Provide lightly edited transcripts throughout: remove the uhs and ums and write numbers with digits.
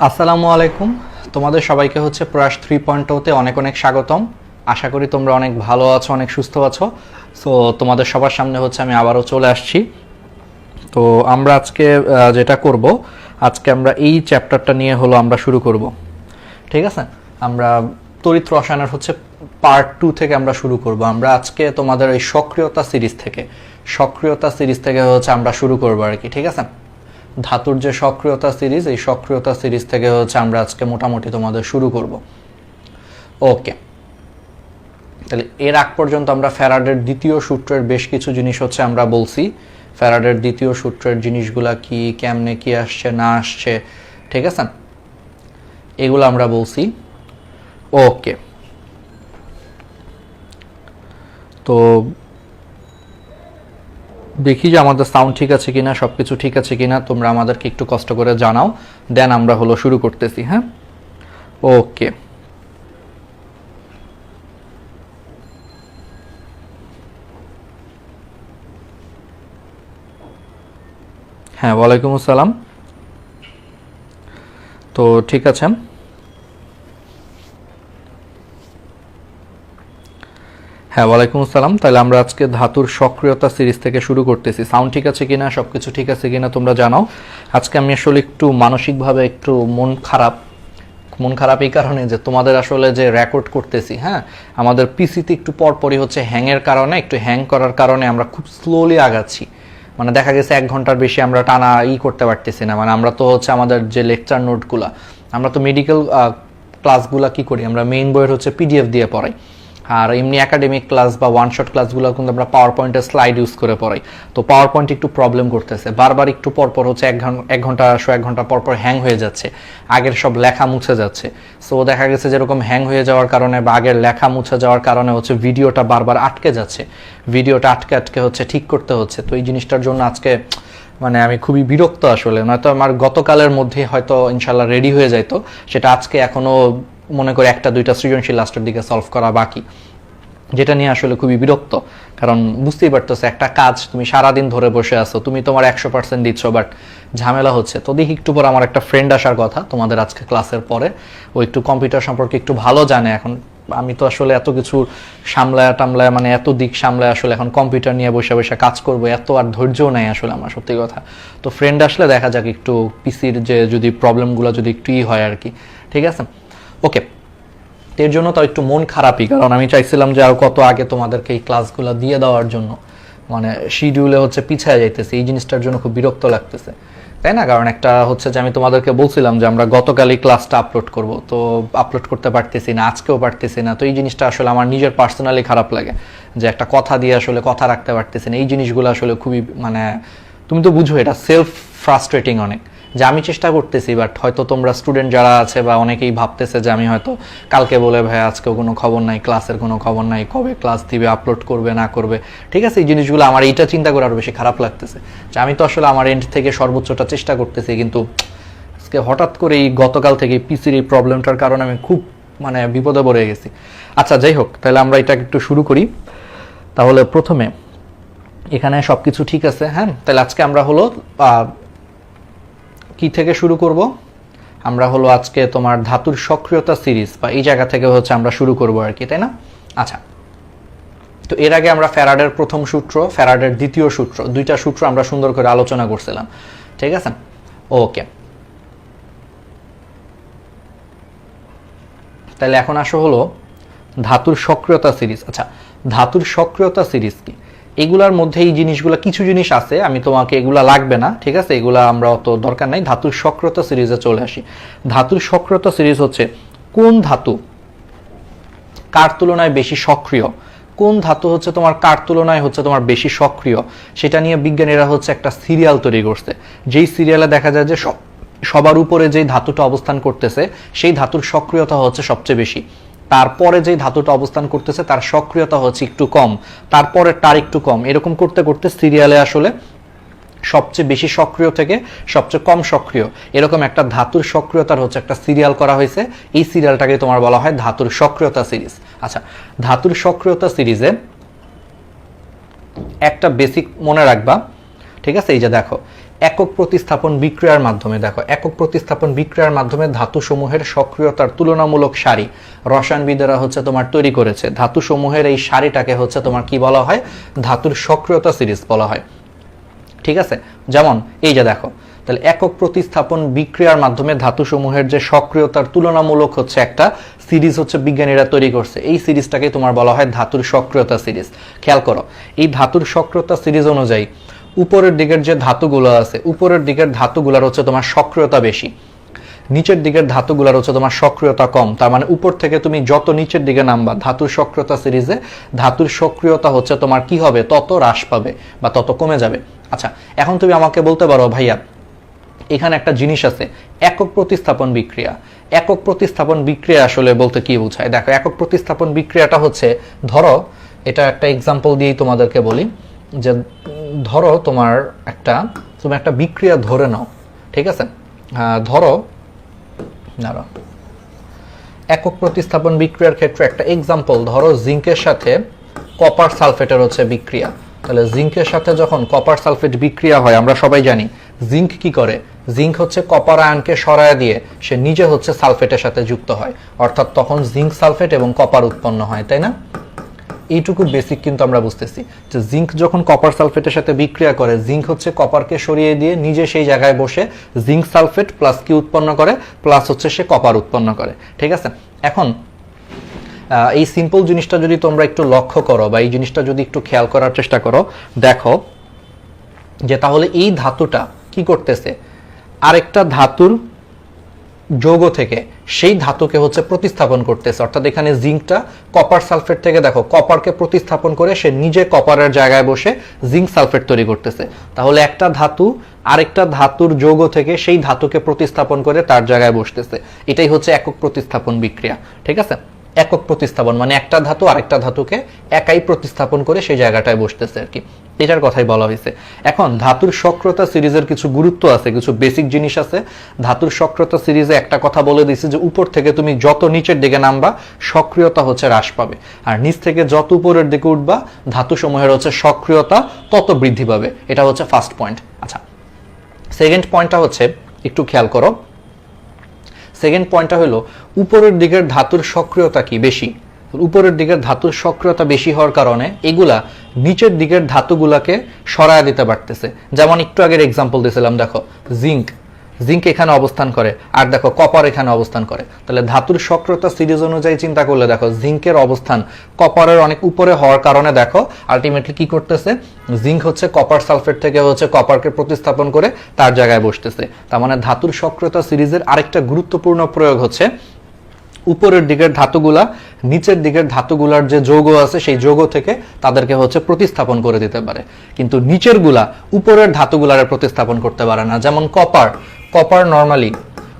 আসসালামু আলাইকুম, তোমাদের সবাইকে হচ্ছে প্রয়াস 3.0-তে অনেক অনেক স্বাগতম। আশা করি তোমরা অনেক ভালো আছো, অনেক সুস্থ আছো। সো তোমাদের সবার সামনে হচ্ছে আমি আবারও চলে আসছি। তো আমরা আজকে যেটা করব, আজকে আমরা এই চ্যাপ্টারটা নিয়ে হলো আমরা শুরু করব, ঠিক আছে? আমরা তড়িৎ রসায়নের হচ্ছে পার্ট 2 থেকে আমরা শুরু করব। আমরা আজকে তোমাদের এই সক্রিয়তা সিরিজ থেকে হচ্ছে আমরা শুরু করব আর কি, ঠিক আছে? ধাতুর যে সক্রিয়তা সিরিজ, এই সক্রিয়তা সিরিজ থেকে হচ্ছে আমরা আজকে মোটামুটি তোমাদের শুরু করব। ওকে, তাহলে এর আগ পর্যন্ত আমরা ফ্যারাডের দ্বিতীয় সূত্রের বেশ কিছু জিনিস হচ্ছে আমরা বলছি। ফ্যারাডের দ্বিতীয় সূত্রের জিনিসগুলা কি, কেমনে কি আসছে না আসছে, ঠিক আছে, এগুলো আমরা বলছি। ওকে, তো দেখি যে আমাদের সাউন্ড ঠিক আছে কিনা, সবকিছু ঠিক আছে কিনা, তোমরা আমাদেরকে একটু কষ্ট করে জানাও, দেন আমরা হলো শুরু করতেছি। হ্যাঁ, ওকে। হ্যাঁ, ওয়ালাইকুম আসসালাম। তো ঠিক আছে, হ্যাঁ ওয়ালাইকুম আসসালাম। তাহলে আমরা আজকে ধাতুর সক্রিয়তা সিরিজ থেকে শুরু করতেছি। সাউন্ড ঠিক আছে কিনা, সবকিছু ঠিক আছে কিনা তোমরা জানাও। আজকে আমি আসলে একটু মানসিকভাবে একটু মন খারাপ এই কারণে যে তোমাদের আসলে যে রেকর্ড করতেছি, হ্যাঁ, আমাদের পিসিতে একটু পরপরই হচ্ছে হ্যাংয়ের কারণে, একটু হ্যাং করার কারণে আমরা খুব স্লোলি আগাচ্ছি। মানে দেখা গেছে 1 ঘন্টার বেশি আমরা টানা করতে পারতেছি না। মানে আমরা তো হচ্ছে আমাদের যে লেকচার নোটগুলা, আমরা তো মেডিকেল ক্লাসগুলা কি করি, আমরা মেইন বইয়ের হচ্ছে পিডিএফ দিয়ে পড়াই। আর এমনি একাডেমিক ক্লাস বা ওয়ান শট ক্লাসগুলো কিন্তু আমরা পাওয়ার পয়েন্টের স্লাইড ইউজ করে পড়াই। তো পাওয়ার পয়েন্ট একটু প্রবলেম করতেছে, বারবার একটু পরপর হচ্ছে 1 ঘন্টা 1 ঘন্টা পরপর হ্যাং হয়ে যাচ্ছে, আগের সব লেখা মুছে যাচ্ছে। সো দেখা গেছে যেরকম হ্যাং হয়ে যাওয়ার কারণে বা আগের লেখা মুছে যাওয়ার কারণে হচ্ছে ভিডিওটা বারবার আটকে যাচ্ছে, ভিডিওটা আটকে হচ্ছে ঠিক করতে হচ্ছে। তো এই জিনিসটার জন্য আজকে মানে আমি খুবই বিরক্ত আসলে। নয়তো আমার গতকালের মধ্যে হয়তো ইনশাল্লাহ রেডি হয়ে যাইতো, সেটা আজকে এখনো মনে করি 1-2টা সৃজনশীল লাস্টের দিকে সলভ করা বাকি, যেটা নিয়ে আসলে খুবই বিরক্ত। কারণ বুঝতেই পারতেছো, একটা কাজ তুমি সারাদিন ধরে বসে আছো, তুমি তোমার 100% দিচ্ছ, বাট ঝামেলা হচ্ছে। তো দেখি একটু পর আমার একটা ফ্রেন্ড আসার কথা তোমাদের আজকে ক্লাসের পরে, ও একটু কম্পিউটার সম্পর্কে একটু ভালো জানে। এখন আমি তো আসলে এত কিছু সামলায় মানে এত দিক সামলায় আসলে এখন কম্পিউটার নিয়ে বসে বসে কাজ করবো, এত আর ধৈর্যও নাই আসলে আমার, সত্যি কথা। তো ফ্রেন্ড আসলে দেখা যাক একটু পিসির যে যদি প্রবলেমগুলো যদি একটু হয় আর কি, ঠিক আছে? ওকে, এর জন্য তো একটু মন খারাপই, কারণ আমি চাইছিলাম যে আর কত আগে তোমাদেরকে এই ক্লাসগুলো দিয়ে দেওয়ার জন্য, মানে শিডিউলে হচ্ছে পিছায় যাইতেছে, এই জিনিসটার জন্য খুব বিরক্ত লাগতেছে, তাই না? কারণ একটা হচ্ছে যে আমি তোমাদেরকে বলছিলাম যে আমরা গতকালই ক্লাসটা আপলোড করব, তো আপলোড করতে পারতেছি না, আজকেও পারতেছি না। তো এই জিনিসটা আসলে আমার নিজের পার্সোনালি খারাপ লাগে যে একটা কথা দিয়ে আসলে কথা রাখতে পারতেছি না। এই জিনিসগুলো আসলে খুবই মানে তুমি তো বুঝো, এটা সেলফ ফ্রাস্ট্রেটিং অনেক, যে আমি চেষ্টা করতেছি, বাট হয়তো তোমরা স্টুডেন্ট যারা আছে বা অনেকেই ভাবতেছে যে আমি হয়তো কালকে বলে ভাই আজকেও কোনো খবর নাই, ক্লাসের কোনো খবর নাই, কবে ক্লাস দিবে, আপলোড করবে না করবে, ঠিক আছে? এই জিনিসগুলো আমার এইটা চিন্তা করে আরও বেশি খারাপ লাগতেছে যে আমি তো আসলে আমার এন্ড থেকে সর্বোচ্চটা চেষ্টা করতেছি, কিন্তু আজকে হঠাৎ করে এই গতকাল থেকে পিসির এই প্রবলেমটার কারণে আমি খুব মানে বিপদে পড়ে গেছি। আচ্ছা যাই হোক, তাহলে আমরা এটা একটু শুরু করি। তাহলে প্রথমে এখানে সব কিছু ঠিক আছে, হ্যাঁ? তাহলে আজকে আমরা হলো কি থেকে শুরু করব? আমরা হলো আজকে তোমার ধাতুর সক্রিয়তা সিরিজ বা এই জায়গা থেকে হচ্ছে আমরা শুরু করব আর কি, তাই না? আচ্ছা, তো এর আগে আমরা ফ্যারাডের প্রথম সূত্র, ফ্যারাডের দ্বিতীয় সূত্র, দুইটা সূত্র আমরা সুন্দর করে আলোচনা করছিলাম, ঠিক আছে? ওকে, তাহলে এখন আসো হলো ধাতুর সক্রিয়তা সিরিজ। আচ্ছা, ধাতুর সক্রিয়তা সিরিজ কি? এগুলার মধ্যে এই জিনিসগুলো কিছু জিনিস আছে, আমি তোমাকে এগুলা লাগবে না, ঠিক আছে? এগুলা আমরা অত দরকার নাই। ধাতুর সক্রিয়তা সিরিজে চলে আসি। ধাতুর সক্রিয়তা সিরিজ হচ্ছে কোন ধাতু কার তুলনায় বেশি সক্রিয়, কোন ধাতু হচ্ছে তোমার কার তুলনায় হচ্ছে তোমার বেশি সক্রিয়, সেটা নিয়ে বিজ্ঞানীরা হচ্ছে একটা সিরিয়াল তৈরি করছে। যেই সিরিয়ালে দেখা যায় যে সবার উপরে যেই ধাতুটা অবস্থান করতেছে সেই ধাতুর সক্রিয়তা হচ্ছে সবচেয়ে বেশি, তারপরে যেই ধাতুটা অবস্থান করতেছে তার সক্রিয়তা হচ্ছে একটু কম, তারপরে তার একটু কম, এরকম করতে করতে সিরিয়ালে আসলে সবচেয়ে বেশি সক্রিয় থেকে সবচেয়ে কম সক্রিয় এরকম একটা ধাতুর সক্রিয়তার হচ্ছে একটা সিরিয়াল করা হয়েছে। এই সিরিয়ালটাকে তোমার বলা হয় ধাতুর সক্রিয়তা সিরিজ। আচ্ছা, ধাতুর সক্রিয়তা সিরিজে একটা বেসিক মনে রাখবা, ঠিক আছে? এই যে দেখো, একক প্রতিস্থাপন বিক্রিয়ার মাধ্যমে, দেখো একক প্রতিস্থাপন বিক্রিয়ার মাধ্যমে ধাতুসমূহের সক্রিয়তার তুলনামূলক সারি রসায়নবিদেরা হচ্ছে তোমার তৈরি করেছে। ধাতুসমূহের এই সারিটাকে হচ্ছে তোমার কি বলা হয়? ধাতুর সক্রিয়তা সিরিজ বলা হয়, ঠিক আছে? যেমন এই যে দেখো, তাহলে একক প্রতিস্থাপন বিক্রিয়ার মাধ্যমে ধাতুসমূহের যে সক্রিয়তার তুলনামূলক হচ্ছে একটা সিরিজ হচ্ছে বিজ্ঞানীরা তৈরি করছে। এই সিরিজটাকে তোমার বলা হয় ধাতুর সক্রিয়তা সিরিজ। খেয়াল করো, এই ধাতুর সক্রিয়তা সিরিজ অনুযায়ী উপরের দিকের যে ধাতুগুলো আছে, উপরের দিকের ধাতুগুলোর হচ্ছে তোমার সক্রিয়তা বেশি, নিচের দিকের ধাতুগুলোর হচ্ছে তোমার সক্রিয়তা কম। তার মানে উপর থেকে তুমি যত নিচের দিকে নামবা ধাতুর সক্রিয়তা সিরিজে, ধাতুর সক্রিয়তা হচ্ছে তোমার কি হবে? তত হ্রাস পাবে বা তত কমে যাবে। আচ্ছা, এখন তুমি আমাকে বলতে পারো ভাইয়া এখানে একটা জিনিস আছে, একক প্রতিস্থাপন বিক্রিয়া। একক প্রতিস্থাপন বিক্রিয়া আসলে বলতে কি বোঝায়? দেখো, একক প্রতিস্থাপন বিক্রিয়াটা হচ্ছে, ধরো এটা একটা এক্সাম্পল দিয়েই তোমাদেরকে বলি, যে ধরো তুমি একটা বিক্রিয়া ধরে নাও, ঠিক আছে? ধরো একক প্রতিস্থাপন বিক্রিয়ার ক্ষেত্রে একটা এক্সাম্পল, ধরো জিঙ্কের সাথে কপার সালফেটের হচ্ছে বিক্রিয়া। তাহলে জিঙ্কের সাথে যখন কপার সালফেট বিক্রিয়া হয়, আমরা সবাই জানি জিঙ্ক কি করে? জিঙ্ক হচ্ছে কপার আয়নকে সরায় দিয়ে সে নিজে হচ্ছে সালফেটের সাথে যুক্ত হয়, অর্থাৎ তখন জিঙ্ক সালফেট এবং কপার উৎপন্ন হয়, তাই না? এইটুকু বেসিক কিন্তু আমরা বুঝতেছি যে জিঙ্ক যখন কপার সালফেটের সাথে বিক্রিয়া করে, জিঙ্ক হচ্ছে কপারকে সরিয়ে দিয়ে নিজে সেই জায়গায় বসে জিঙ্ক সালফেট প্লাস কি উৎপন্ন করে? প্লাস হচ্ছে সে কপার উৎপন্ন করে, ঠিক আছে? এখন এই সিম্পল জিনিসটা যদি তোমরা একটু লক্ষ্য করো বা এই জিনিসটা যদি একটু খেয়াল করার চেষ্টা করো, দেখো যে তাহলে এই ধাতুটা কি করতেছে? আরেকটা ধাতুর যৌগ থেকে সেই ধাতুকে হচ্ছে প্রতিস্থাপন করতেছে। অর্থাৎ এখানে জিঙ্কটা কপার সালফেট থেকে, দেখো কপারকে প্রতিস্থাপন করে সে নিজে কপারের জায়গায় বসে জিঙ্ক সালফেট তৈরি করতেছে। তাহলে একটা ধাতু আরেকটা ধাতুর যৌগ থেকে সেই ধাতুকে প্রতিস্থাপন করে তার জায়গায় বসতেছে। এটাই হচ্ছে একক প্রতিস্থাপন বিক্রিয়া, ঠিক আছে? একক প্রতিস্থাপন মানে একটা ধাতু আরেকটা ধাতুকে একাই প্রতিস্থাপন করে সেই জায়গাটায় বসতেছে আর কি, এটার কথাই বলা হয়েছে। এখন ধাতুর সক্রিয়তা সিরিজের কিছু গুরুত্ব আছে, কিছু বেসিক জিনিস আছে। ধাতুর সক্রিয়তা সিরিজে একটা কথা বলে দিয়েছে যে উপর থেকে তুমি যত নিচের দিকে নামবা সক্রিয়তা হচ্ছে হ্রাস পাবে, আর নিচ থেকে যত উপরের দিকে উঠবা ধাতু সমূহের হচ্ছে সক্রিয়তা তত বৃদ্ধি পাবে। এটা হচ্ছে ফার্স্ট পয়েন্ট। আচ্ছা, সেকেন্ড পয়েন্টটা হচ্ছে একটু খেয়াল করো। সেকেন্ড পয়েন্টটা হলো উপরের দিকের ধাতুর সক্রিয়তা কি বেশি? উপরের দিকের ধাতুর সক্রিয়তা বেশি হওয়ার কারণে এগুলা নিচের দিকের ধাতুগুলাকে সরায় দিতে পারতেছে। যেমন একটু আগের এক্সাম্পল দিয়েছিলাম, দেখো জিঙ্ক এখানে অবস্থান করে আর দেখো কপার এখানে অবস্থান করে। তাহলে ধাতুর সক্রিয়তা সিরিজ অনুযায়ী চিন্তা করলে দেখো জিঙ্কের অবস্থান কপারের অনেক উপরে হওয়ার কারণে দেখো আলটিমেটলি কি করতেছে? জিঙ্ক হচ্ছে কপার সালফেট থেকে হচ্ছে কপারকে প্রতিস্থাপন করে তার জায়গায় বসতেছে। তার মানে ধাতুর সক্রিয়তা সিরিজের আরেকটা গুরুত্বপূর্ণ প্রয়োগ হচ্ছে উপরের দিকের ধাতুগুলা নিচের দিকের ধাতুগুলার যে যৌগ আছে সেই যৌগ থেকে তাদেরকে হচ্ছে প্রতিস্থাপন করে দিতে পারে, কিন্তু নিচের গুলা উপরের ধাতুগুলার প্রতিস্থাপন করতে পারে না। যেমন কপার নর্মালি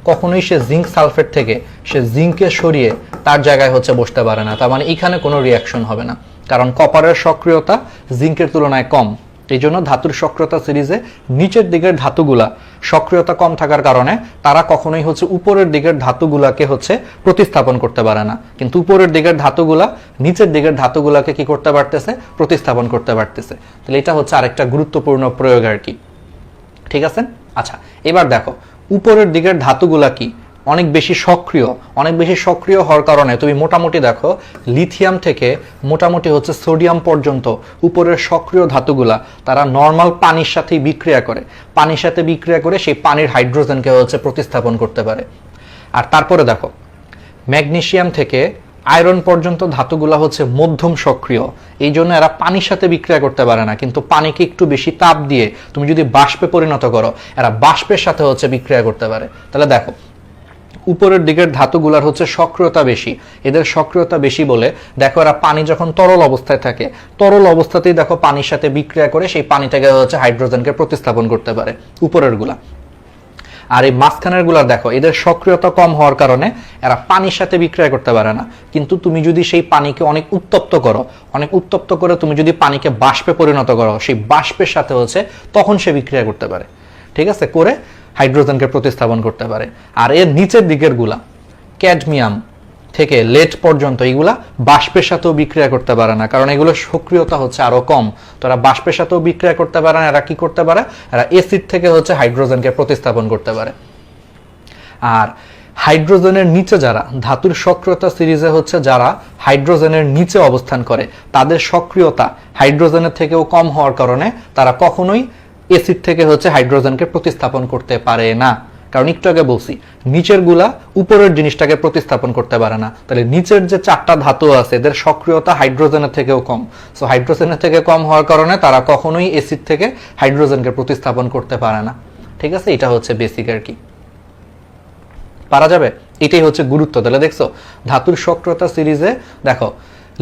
কখনোই সে জিঙ্ক সালফেট থেকে সে জিঙ্ককে সরিয়ে তার জায়গায় হচ্ছে বসতে পারে না। তার মানে এখানে কোনো রিয়াকশন হবে না, কারণ কপারের সক্রিয়তা জিঙ্কের তুলনায় কম। এই জন্য ধাতুর সক্রিয়তা সিরিজে নিচের দিকের ধাতুগুলা সক্রিয়তা কম থাকার কারণে তারা কখনোই হচ্ছে উপরের দিকের ধাতুগুলাকে হচ্ছে প্রতিস্থাপন করতে পারে না, কিন্তু উপরের দিকের ধাতুগুলা নিচের দিকের ধাতুগুলাকে কি করতে পারতেছে? প্রতিস্থাপন করতে পারতেছে। তাহলে এটা হচ্ছে আরেকটা গুরুত্বপূর্ণ প্রয়োগ আর কি, ঠিক আছে? আচ্ছা, এবার দেখো উপরের দিকের ধাতুগুলা কি অনেক বেশি সক্রিয় হওয়ার কারণে তুমি মোটামুটি দেখো লিথিয়াম থেকে মোটামুটি হচ্ছে সোডিয়াম পর্যন্ত উপরের সক্রিয় ধাতুগুলা তারা নর্মাল পানির সাথে বিক্রিয়া করে সেই পানির হাইড্রোজেনকে হচ্ছে প্রতিস্থাপন করতে পারে। আর তারপরে দেখো ম্যাগনেসিয়াম থেকে আয়রন পর্যন্ত ধাতুগুলা হচ্ছে মধ্যম সক্রিয়, এই জন্য এরা পানির সাথে বিক্রিয়া করতে পারে না, কিন্তু পানিকে একটু বেশি তাপ দিয়ে তুমি যদি বাষ্পে পরিণত করো এরা বাষ্পের সাথে হচ্ছে বিক্রিয়া করতে পারে। তাহলে দেখো উপরের দিকের ধাতুগুলার হচ্ছে সক্রিয়তা বেশি, এদের সক্রিয়তা বেশি বলে দেখো এরা পানি যখন তরল অবস্থায় থাকে, তরল অবস্থাতেই দেখো পানির সাথে বিক্রিয়া করে সেই পানিটাকে হচ্ছে হাইড্রোজেনকে প্রতিস্থাপন করতে পারে উপরের গুলা। আর এই মাঝখানের গুলা দেখো এদের সক্রিয়তা কম হওয়ার কারণে এরা পানির সাথে বিক্রিয়া করতে পারে না। কিন্তু তুমি যদি সেই পানিকে অনেক উত্তপ্ত করো, অনেক উত্তপ্ত করে তুমি যদি পানিকে বাষ্পে পরিণত করো, সেই বাষ্পের সাথে হচ্ছে তখন সে বিক্রিয়া করতে পারে, ঠিক আছে, করে হাইড্রোজেনকে প্রতিস্থাপন করতে পারে। আর এর নিচের দিকের গুলা ক্যাডমিয়াম থেকে লেড পর্যন্ত এগুলা বাষ্পের সাথেও বিক্রিয়া করতে পারে না, কারণ এগুলো সক্রিয়তা হচ্ছে আরো কম। তো এরা বাষ্পের সাথেও বিক্রিয়া করতে পারে না। এরা কি করতে পারে, এরা অ্যাসিড থেকে হচ্ছে হাইড্রোজেনকে প্রতিস্থাপন করতে পারে। আর হাইড্রোজেনের নিচে যারা ধাতুর সক্রিয়তা সিরিজে হচ্ছে যারা হাইড্রোজেনের নিচে অবস্থান করে, তাদের সক্রিয়তা হাইড্রোজেনের থেকেও কম হওয়ার কারণে তারা কখনোই অ্যাসিড থেকে হচ্ছে হাইড্রোজেনকে প্রতিস্থাপন করতে পারে না। কারণ একটু আগে বলছি নিচের গুলা উপরের জিনিসটাকে প্রতিস্থাপন করতে পারে না, তাহলে নিচের যে চারটা ধাতু আছে এদের সক্রিয়তা হাইড্রোজেনের থেকেও কম। সো হাইড্রোজেনের থেকে কম হওয়ার কারণে তারা কখনোই অ্যাসিড থেকে হাইড্রোজেনকে প্রতিস্থাপন করতে পারে না, ঠিক আছে। এটা হচ্ছে বেসিক আর কি, পারা যাবে, এটাই হচ্ছে গুরুত্ব। তাহলে দেখছো ধাতুর সক্রিয়তা সিরিজে দেখো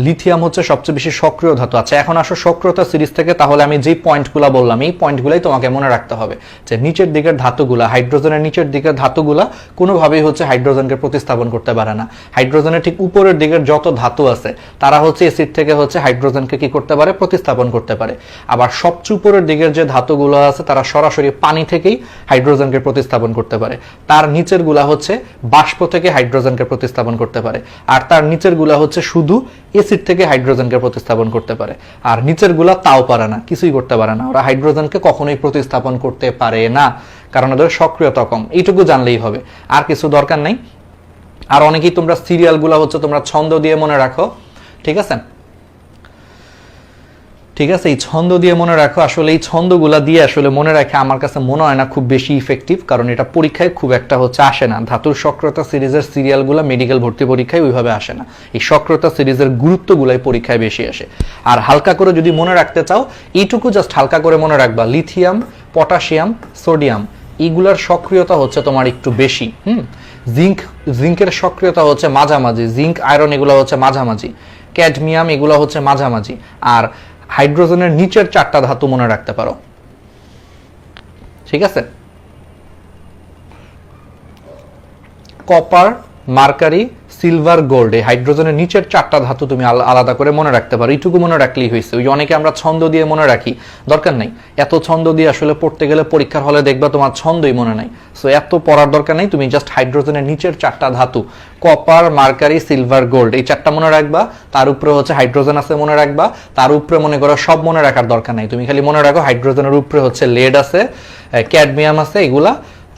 লিথিয়াম হচ্ছে সবচেয়ে বেশি সক্রিয় ধাতু। আচ্ছা এখন আসো সক্রিয়তা সিরিজ থেকে, তাহলে আমি যেই পয়েন্টগুলো বললাম এই পয়েন্টগুলাই তোমাকে মনে রাখতে হবে যে নিচের দিকের ধাতুগুলা, হাইড্রোজেনের নিচের দিকের ধাতুগুলা কোনোভাবেই হচ্ছে হাইড্রোজেনকে প্রতিস্থাপন করতে পারে না। হাইড্রোজেনের ঠিক উপরের দিকের যত ধাতু আছে তারা হচ্ছে অ্যাসিড থেকে হচ্ছে হাইড্রোজেনকে কি করতে পারে, প্রতিস্থাপন করতে পারে। আবার সবচেয়ে উপরের দিকের যে ধাতুগুলো আছে তারা সরাসরি পানি থেকেই হাইড্রোজেনকে প্রতিস্থাপন করতে পারে। তার নিচের গুলা হচ্ছে বাষ্প থেকে হাইড্রোজেনকে প্রতিস্থাপন করতে পারে। আর তার নিচের গুলা হচ্ছে শুধু অ্যাসিড থেকে হাইড্রোজেনকে প্রতিস্থাপন করতে পারে। আর নিচের গুলা তাও পারে না, কিছুই করতে পারে না, ওরা হাইড্রোজেনকে কখনোই প্রতিস্থাপন করতে পারে না, কারণ ওদের সক্রিয়তা কম। এইটুকু জানলেই হবে, আর কিছু দরকার নেই। আর অনেকেই তোমরা সিরিয়াল গুলা হচ্ছে তোমরা ছন্দ দিয়ে মনে রাখো, ঠিক আছে, ঠিক আছে, এই ছন্দ দিয়ে মনে রাখো। আসলে এই ছন্দগুলা দিয়ে আসলে মনে রাখে আমার কাছে মনে হয় না খুব বেশি ইফেক্টিভ, কারণ এটা পরীক্ষায় খুব একটা হচ্ছে আসে না। ধাতুর সক্রিয়তা সিরিজের সিরিয়ালগুলো মেডিকেল ভর্তি পরীক্ষায় ওইভাবে আসে না, এই সক্রিয়তা সিরিজের গুরুত্বগুলাই পরীক্ষায় বেশি আসে। আর হালকা করে যদি মনে রাখতে চাও এইটুকু জাস্ট হালকা করে মনে রাখবা, লিথিয়াম, পটাশিয়াম, সোডিয়াম এইগুলার সক্রিয়তা হচ্ছে তোমার একটু বেশি। জিঙ্কের সক্রিয়তা হচ্ছে মাঝামাঝি, জিঙ্ক, আয়রন এগুলো হচ্ছে মাঝামাঝি, ক্যাডমিয়াম এগুলো হচ্ছে মাঝামাঝি। আর হাইড্রোজেনের নিচের চারটা ধাতু মনে রাখতে পারো, ঠিক আছে, কপার, মার্কারি, সিলভার, গোল্ড। এই হাইড্রোজেনের নিচের চারটা ধাতু তুমি আলাদা করে মনে রাখতে পারো, এইটুকু মনে রাখলেই হয়েছে। ওই অনেকে আমরা ছন্দ দিয়ে মনে রাখি, দরকার নাই এত ছন্দ দিয়ে আসলে পড়তে গেলে পরীক্ষার হলে দেখবা তোমার ছন্দই মনে নাই। সো এত পড়ার দরকার নেই, তুমি জাস্ট হাইড্রোজেনের নিচের চারটা ধাতু কপার, মার্কারি, সিলভার, গোল্ড এই চারটা মনে রাখবা। তার উপরে হচ্ছে হাইড্রোজেন আছে মনে রাখবা। তার উপরে মনে করো সব মনে রাখার দরকার নাই, তুমি খালি মনে রাখো হাইড্রোজেনের উপরে হচ্ছে লেড আছে, ক্যাডমিয়াম আছে এগুলা,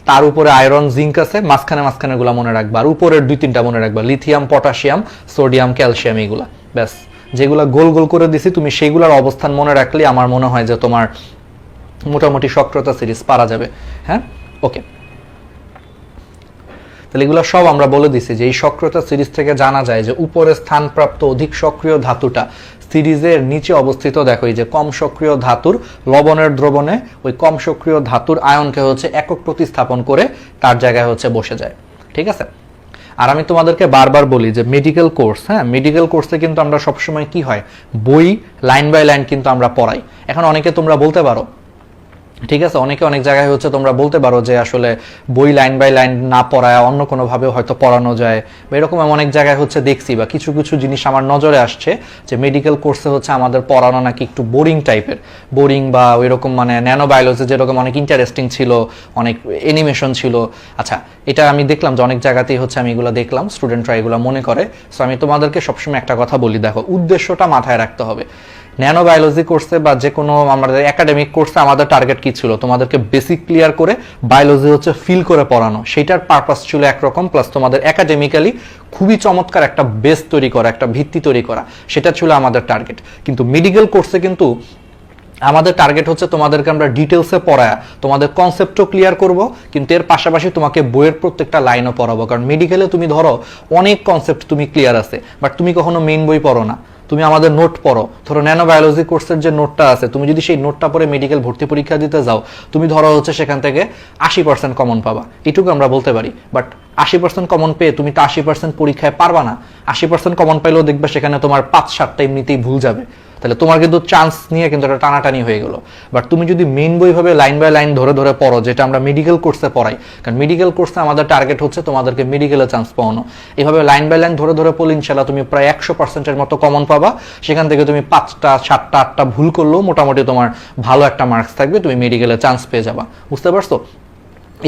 তার উপরে আয়রন, জিঙ্ক আছে, মাঝখানে গুলা মনে রাখবা। আর উপরের দুই তিনটা মনে রাখবা, লিথিয়াম, পটাশিয়াম, সোডিয়াম, ক্যালসিয়াম এগুলা। ব্যাস, যেগুলা গোল গোল করে দিছি তুমি সেইগুলার অবস্থান মনে রাখলে আমার মনে হয় যে তোমার মোটামুটি সক্রিয়তা সিরিজ পারা যাবে। হ্যাঁ, ওকে, তাহলে এগুলো সব আমরা বলে দিছি যে এই সক্রিয়তা সিরিজ থেকে জানা যায় যে উপরে স্থানপ্রাপ্ত অধিক সক্রিয় ধাতুটা সিরিজের নিচে অবস্থিত। দেখো এই যে কম সক্রিয় ধাতুর লবণের দ্রবণে ওই কম সক্রিয় ধাতুর আয়নকে হচ্ছে একক প্রতিস্থাপন করে তার জায়গায় হচ্ছে বসে যায়, ঠিক আছে। আর আমি তোমাদেরকে বারবার বলি যে মেডিকেল কোর্স, হ্যাঁ মেডিকেল কোর্সে কিন্তু আমরা সবসময় কি হয় বই লাইন বাই লাইন কিন্তু আমরা পড়াই। এখন অনেকে তোমরা বলতে পারো, ঠিক আছে, অনেকে অনেক জায়গায় হচ্ছে তোমরা বলতে পারো যে আসলে বই লাইন বাই লাইন না পড়ায় অন্য কোনোভাবে হয়তো পড়ানো যায়, বা এরকম অনেক জায়গায় হচ্ছে দেখছি বা কিছু কিছু জিনিস আমার নজরে আসছে যে মেডিকেল কোর্সে হচ্ছে আমাদের পড়ানো নাকি একটু বোরিং টাইপের, বোরিং বা ওইরকম মানে ন্যানোবায়োলজি যেরকম অনেক ইন্টারেস্টিং ছিল, অনেক অ্যানিমেশন ছিল। আচ্ছা এটা আমি দেখলাম যে অনেক জায়গাতেই হচ্ছে আমি এগুলো দেখলাম স্টুডেন্টরা এগুলো মনে করে। সো আমি তোমাদেরকে সবসময় একটা কথা বলি, দেখো উদ্দেশ্যটা মাথায় রাখতে হবে। ন্যানোবায়োলজি কোর্সে বা যে কোনো আমাদের একাডেমিক কোর্সে আমাদের টার্গেট কি ছিল, তোমাদেরকে বেসিক ক্লিয়ার করে বায়োলজি হচ্ছে ফিল করে পড়ানো, সেটার পারপাস ছিল একরকম, প্লাস তোমাদের একাডেমিক্যালি খুবই চমৎকার একটা বেস তৈরি করা, একটা ভিত্তি তৈরি করা, সেটা ছিল আমাদের টার্গেট। কিন্তু মেডিকেল কোর্সে কিন্তু আমাদের টার্গেট হচ্ছে তোমাদেরকে আমরা ডিটেলসে পড়ায়া তোমাদের কনসেপ্টও ক্লিয়ার করব, কিন্তু এর পাশাপাশি তোমাকে বইয়ের প্রত্যেকটা লাইনও পড়াবো। কারণ মেডিকেলে তুমি ধরো অনেক কনসেপ্ট তুমি ক্লিয়ার আছে, বাট তুমি কখনো মেইন বই পড়ো না, তুমি আমাদের নোট পড়ো, ধরো ন্যানো বায়োলজি কোর্সের যে নোটটা আছে, তুমি যদি সেই নোটটা পড়ে মেডিকেল ভর্তি পরীক্ষা দিতে যাও, তুমি ধরো হচ্ছে সেখান থেকে 80% কমন পাবা, এটুকু আমরা বলতে পারি। বাট 80% কমন পেয়ে তুমি তো 80% পরীক্ষায় পারবা না। 80% কমন পাইলেও দেখবে সেখানে তোমার 5-7টা এমনিতেই ভুল যাবে, তাহলে তোমার কিন্তু চান্স নিয়ে কিন্তু একটা টানাটানি হয়ে গেল। বাট তুমি যদি মেইন বইভাবে লাইন বাই লাইন ধরে ধরে পড়ো, যেটা আমরা মেডিকেল কোর্সে পড়াই, কারণ মেডিকেল কোর্সে আমাদের টার্গেট হচ্ছে তোমাদেরকে মেডিকেলে চান্স পাওয়ানো, এইভাবে লাইন বাই লাইন ধরে ধরে পড়লে ইনশাল্লাহ তুমি প্রায় 100%-এর মতো কমন পাবা। সেখান থেকে তুমি 5টা 7টা 8টা ভুল করলেও মোটামুটি তোমার ভালো একটা মার্কস থাকবে, তুমি মেডিকেলে চান্স পেয়ে যাবা। বুঝতে পারছো?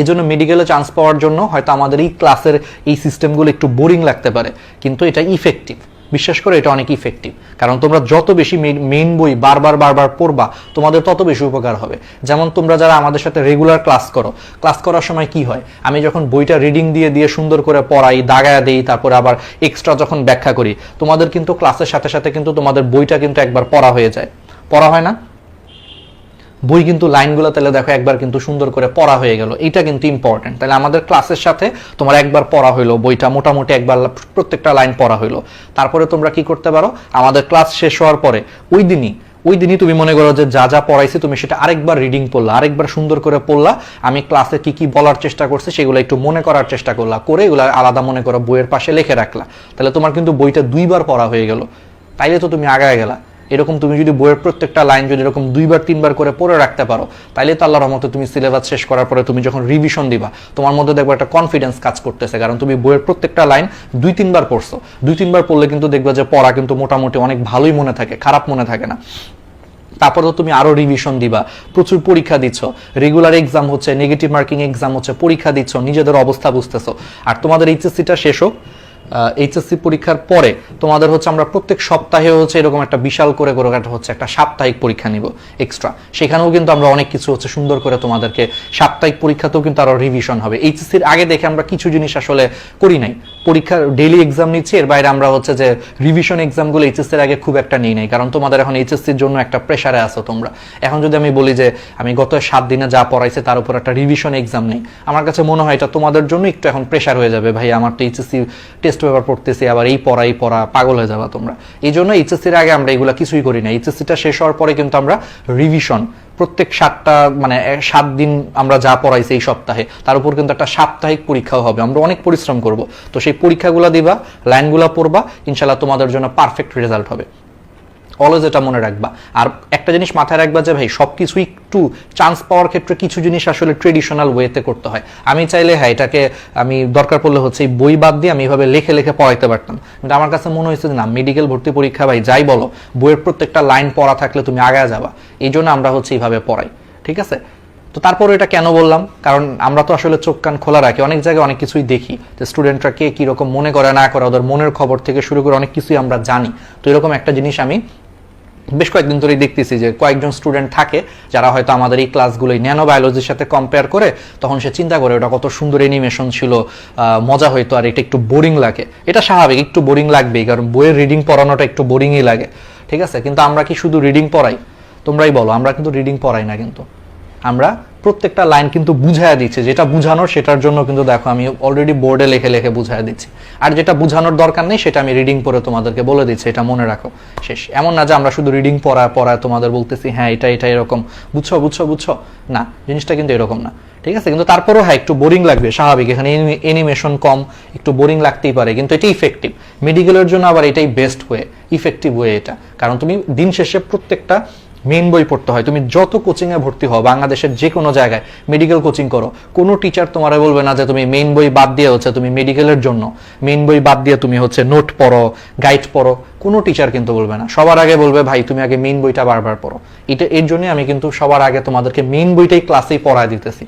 এই জন্য মেডিকেলে চান্স পাওয়ার জন্য হয়তো আমাদের এই ক্লাসের এই সিস্টেমগুলো একটু বোরিং লাগতে পারে, কিন্তু এটা ইফেক্টিভ। বিশ্বাস করে এটা অনেক ইফেক্টিভ, কারণ তোমরা যত বেশি মেইন বই বারবার পড়বা তোমাদের তত বেশি উপকার হবে। যেমন তোমরা যারা আমাদের সাথে রেগুলার ক্লাস করো, ক্লাস করার সময় কি হয়, আমি যখন বইটা রিডিং দিয়ে সুন্দর করে পড়াই, দাগায়া দিই, তারপরে আবার এক্সট্রা যখন ব্যাখ্যা করি, তোমাদের কিন্তু ক্লাসের সাথে সাথে কিন্তু তোমাদের বইটা কিন্তু একবার পড়া হয়ে যায়। পড়া হয় না? বই কিন্তু লাইনগুলো তাহলে দেখো একবার কিন্তু সুন্দর করে পড়া হয়ে গেল, এটা কিন্তু ইম্পর্টেন্ট। তাহলে আমাদের ক্লাসের সাথে তোমার একবার পড়া হইলো, বইটা মোটামুটি একবার প্রত্যেকটা লাইন পড়া হইলো। তারপরে তোমরা কি করতে পারো, আমাদের ক্লাস শেষ হওয়ার পরে ওই দিনই তুমি মনে করো যে যা যা পড়াইছি তুমি সেটা আরেকবার রিডিং পড়লা, আরেকবার সুন্দর করে পড়লা, আমি ক্লাসে কি কি বলার চেষ্টা করছি সেগুলো একটু মনে করার চেষ্টা করলা, করে এগুলো আলাদা মনে করো বইয়ের পাশে লিখে রাখলা। তাহলে তোমার কিন্তু বইটা 2বার পড়া হয়ে গেল, তাইলে তো তুমি আগায় গেলা। এরকম তুমি যদি বইয়ের প্রত্যেকটা লাইন যদি এরকম 2-3বার করে পড়ে রাখতে পারো, তাইলে তো আল্লাহর রহমতে তুমি সিলেবাস শেষ করার পরে তুমি যখন রিভিশন দিবা, তোমার মধ্যে দেখবে একটা কনফিডেন্স কাজ করতেছে, কারণ তুমি বইয়ের প্রত্যেকটা লাইন 2-3বার পড়ছো। 2-3বার পড়লে কিন্তু দেখবে যে পড়া কিন্তু মোটামুটি অনেক ভালোই মনে থাকে, খারাপ মনে থাকে না। তারপরে তো তুমি আরো রিভিশন দিবা, প্রচুর পরীক্ষা দিচ্ছ, রেগুলার এক্সাম হচ্ছে, নেগেটিভ মার্কিং এক্সাম হচ্ছে, পরীক্ষা দিচ্ছ, নিজেদের অবস্থা বুঝতেছো। আর তোমাদের এইচএসসিটা শেষ হোক, এইচএসসি পরীক্ষার পরে তোমাদের হচ্ছে আমরা প্রত্যেক সপ্তাহে হচ্ছে এরকম একটা বিশাল করে হচ্ছে একটা সাপ্তাহিক পরীক্ষা নিব এক্সট্রা। সেখানেও কিন্তু আমরা অনেক কিছু হচ্ছে সুন্দর করে তোমাদেরকে, সাপ্তাহিক পরীক্ষাতেও কিন্তু আরো রিভিশন হবে। এইচএসসির আগে দেখে আমরা কিছু জিনিস আসলে করি নাই, পরীক্ষার ডেইলি এক্সাম নিচ্ছি, এর বাইরে আমরা হচ্ছে যে রিভিশন এক্সামগুলো এইচএসসির আগে খুব একটা নেই নাই, কারণ তোমাদের এখন এইচএসসির জন্য একটা প্রেশারে আছো তোমরা। এখন যদি আমি বলি যে আমি গত 7 দিনে যা পড়াইছে তার উপর একটা রিভিশন এক্সাম নেই, আমার কাছে মনে হয় এটা তোমাদের জন্য একটু এখন প্রেশার হয়ে যাবে। ভাই আমার তো এইচএসসি টেস্ট পেপার পড়তেছি, আবার এই পড়া পাগল হয়ে যাবা তোমরা। এই জন্য এইচএসসির আগে আমরা এগুলা কিছুই করি না। এইচএসসিটা শেষ হওয়ার পরে কিন্তু আমরা রিভিশন প্রত্যেক 7 দিন আমরা যা পড়াইছি এই সপ্তাহে, তার উপর কিন্তু একটা সাপ্তাহিক পরীক্ষাও হবে। আমরা অনেক পরিশ্রম করব, তো সেই পরীক্ষাগুলো দিবা, লাইনগুলো পড়বা, ইনশাল্লাহ তোমাদের জন্য পারফেক্ট রেজাল্ট হবে। অলওয়েজ এটা মনে রাখবা। আর একটা জিনিস মাথায় রাখবা যে ভাই সবকিছু একটু চান্স পাওয়ার ক্ষেত্রে কিছু জিনিস আসলে ট্রেডিশনাল ওয়েতে করতে হয়। আমি চাইলে হ্যাঁ এটাকে আমি দরকার পড়লে হচ্ছে এই বই বাদ দিয়ে আমি এইভাবে লিখে পড়াইতে পারতাম, কিন্তু আমার কাছে মনে হয়েছে যে না, মেডিকেল ভর্তি পরীক্ষা ভাই যাই বলো, বইয়ের প্রত্যেকটা লাইন পড়া থাকলে তুমি আগায় যাবা। এই জন্য আমরা হচ্ছে এইভাবে পড়াই, ঠিক আছে? তো তারপরে এটা কেন বললাম, কারণ আমরা তো আসলে চোখ কান খোলা রাখি, অনেক জায়গায় অনেক কিছুই দেখি যে স্টুডেন্টরা কে কীরকম মনে করে না করে, ওদের মনের খবর থেকে শুরু করে অনেক কিছুই আমরা জানি। তো এরকম একটা জিনিস আমি বেশ কয়েকদিন ধরেই দেখতেছি যে কয়েকজন স্টুডেন্ট থাকে যারা হয়তো আমাদের এই ক্লাসগুলোই ন্যানো বায়োলজির সাথে কম্পেয়ার করে, তখন সে চিন্তা করে ওটা কত সুন্দর অ্যানিমেশন ছিল, মজা হইতো, আর এটা একটু বোরিং লাগে। এটা স্বাভাবিক, একটু বোরিং লাগবেই, কারণ বইয়ের রিডিং পড়ানোটা একটু বোরিংই লাগে, ঠিক আছে? কিন্তু আমরা কি শুধু রিডিং পড়াই? তোমরাই বলো, আমরা কিন্তু রিডিং পড়াই না, কিন্তু আমরা প্রত্যেকটা লাইন কিন্তু বুঝাইয়া দিচ্ছি, যেটা বুঝানোর সেটার জন্য কিন্তু দেখো আমি অলরেডি বোর্ডে লিখে বুঝাইয়া দিচ্ছি। আর যেটা বুঝানোর দরকার নেই সেটা আমি রিডিং পড়ে তোমাদেরকে বলে দিচ্ছি, এটা মনে রাখো, শেষ। এমন না যে আমরা শুধু রিডিং পড়ায় তোমাদের বলতেছি হ্যাঁ এটা এরকম, বুঝছো না, জিনিসটা কিন্তু এরকম না, ঠিক আছে? কিন্তু তারপরেও হ্যাঁ একটু বোরিং লাগবে, স্বাভাবিক, এখানে অ্যানিমেশন কম, একটু বোরিং লাগতেই পারে, কিন্তু এটা ইফেক্টিভ। মেডিকেলের জন্য আবার এটাই বেস্ট ওয়ে, ইফেক্টিভ ওয়ে এটা, কারণ তুমি দিন শেষে প্রত্যেকটা মেইন বই পড়তে হয়। তুমি যত কোচিংয়ে ভর্তি হও, বাংলাদেশের যে কোনো জায়গায় মেডিকেল কোচিং করো, কোনো টিচার তোমার বলবে না যে তুমি মেইন বই বাদ দিয়ে হচ্ছে তুমি মেডিকেলের জন্য মেইন বই বাদ দিয়ে তুমি হচ্ছে নোট পড়ো, গাইড পড়ো, কোনো টিচার কিন্তু বলবে না। সবার আগে বলবে ভাই তুমি আগে মেইন বইটা বারবার পড়ো। এর জন্যই আমি কিন্তু সবার আগে তোমাদেরকে মেইন বইটাই ক্লাসেই পড়ায় দিতেছি,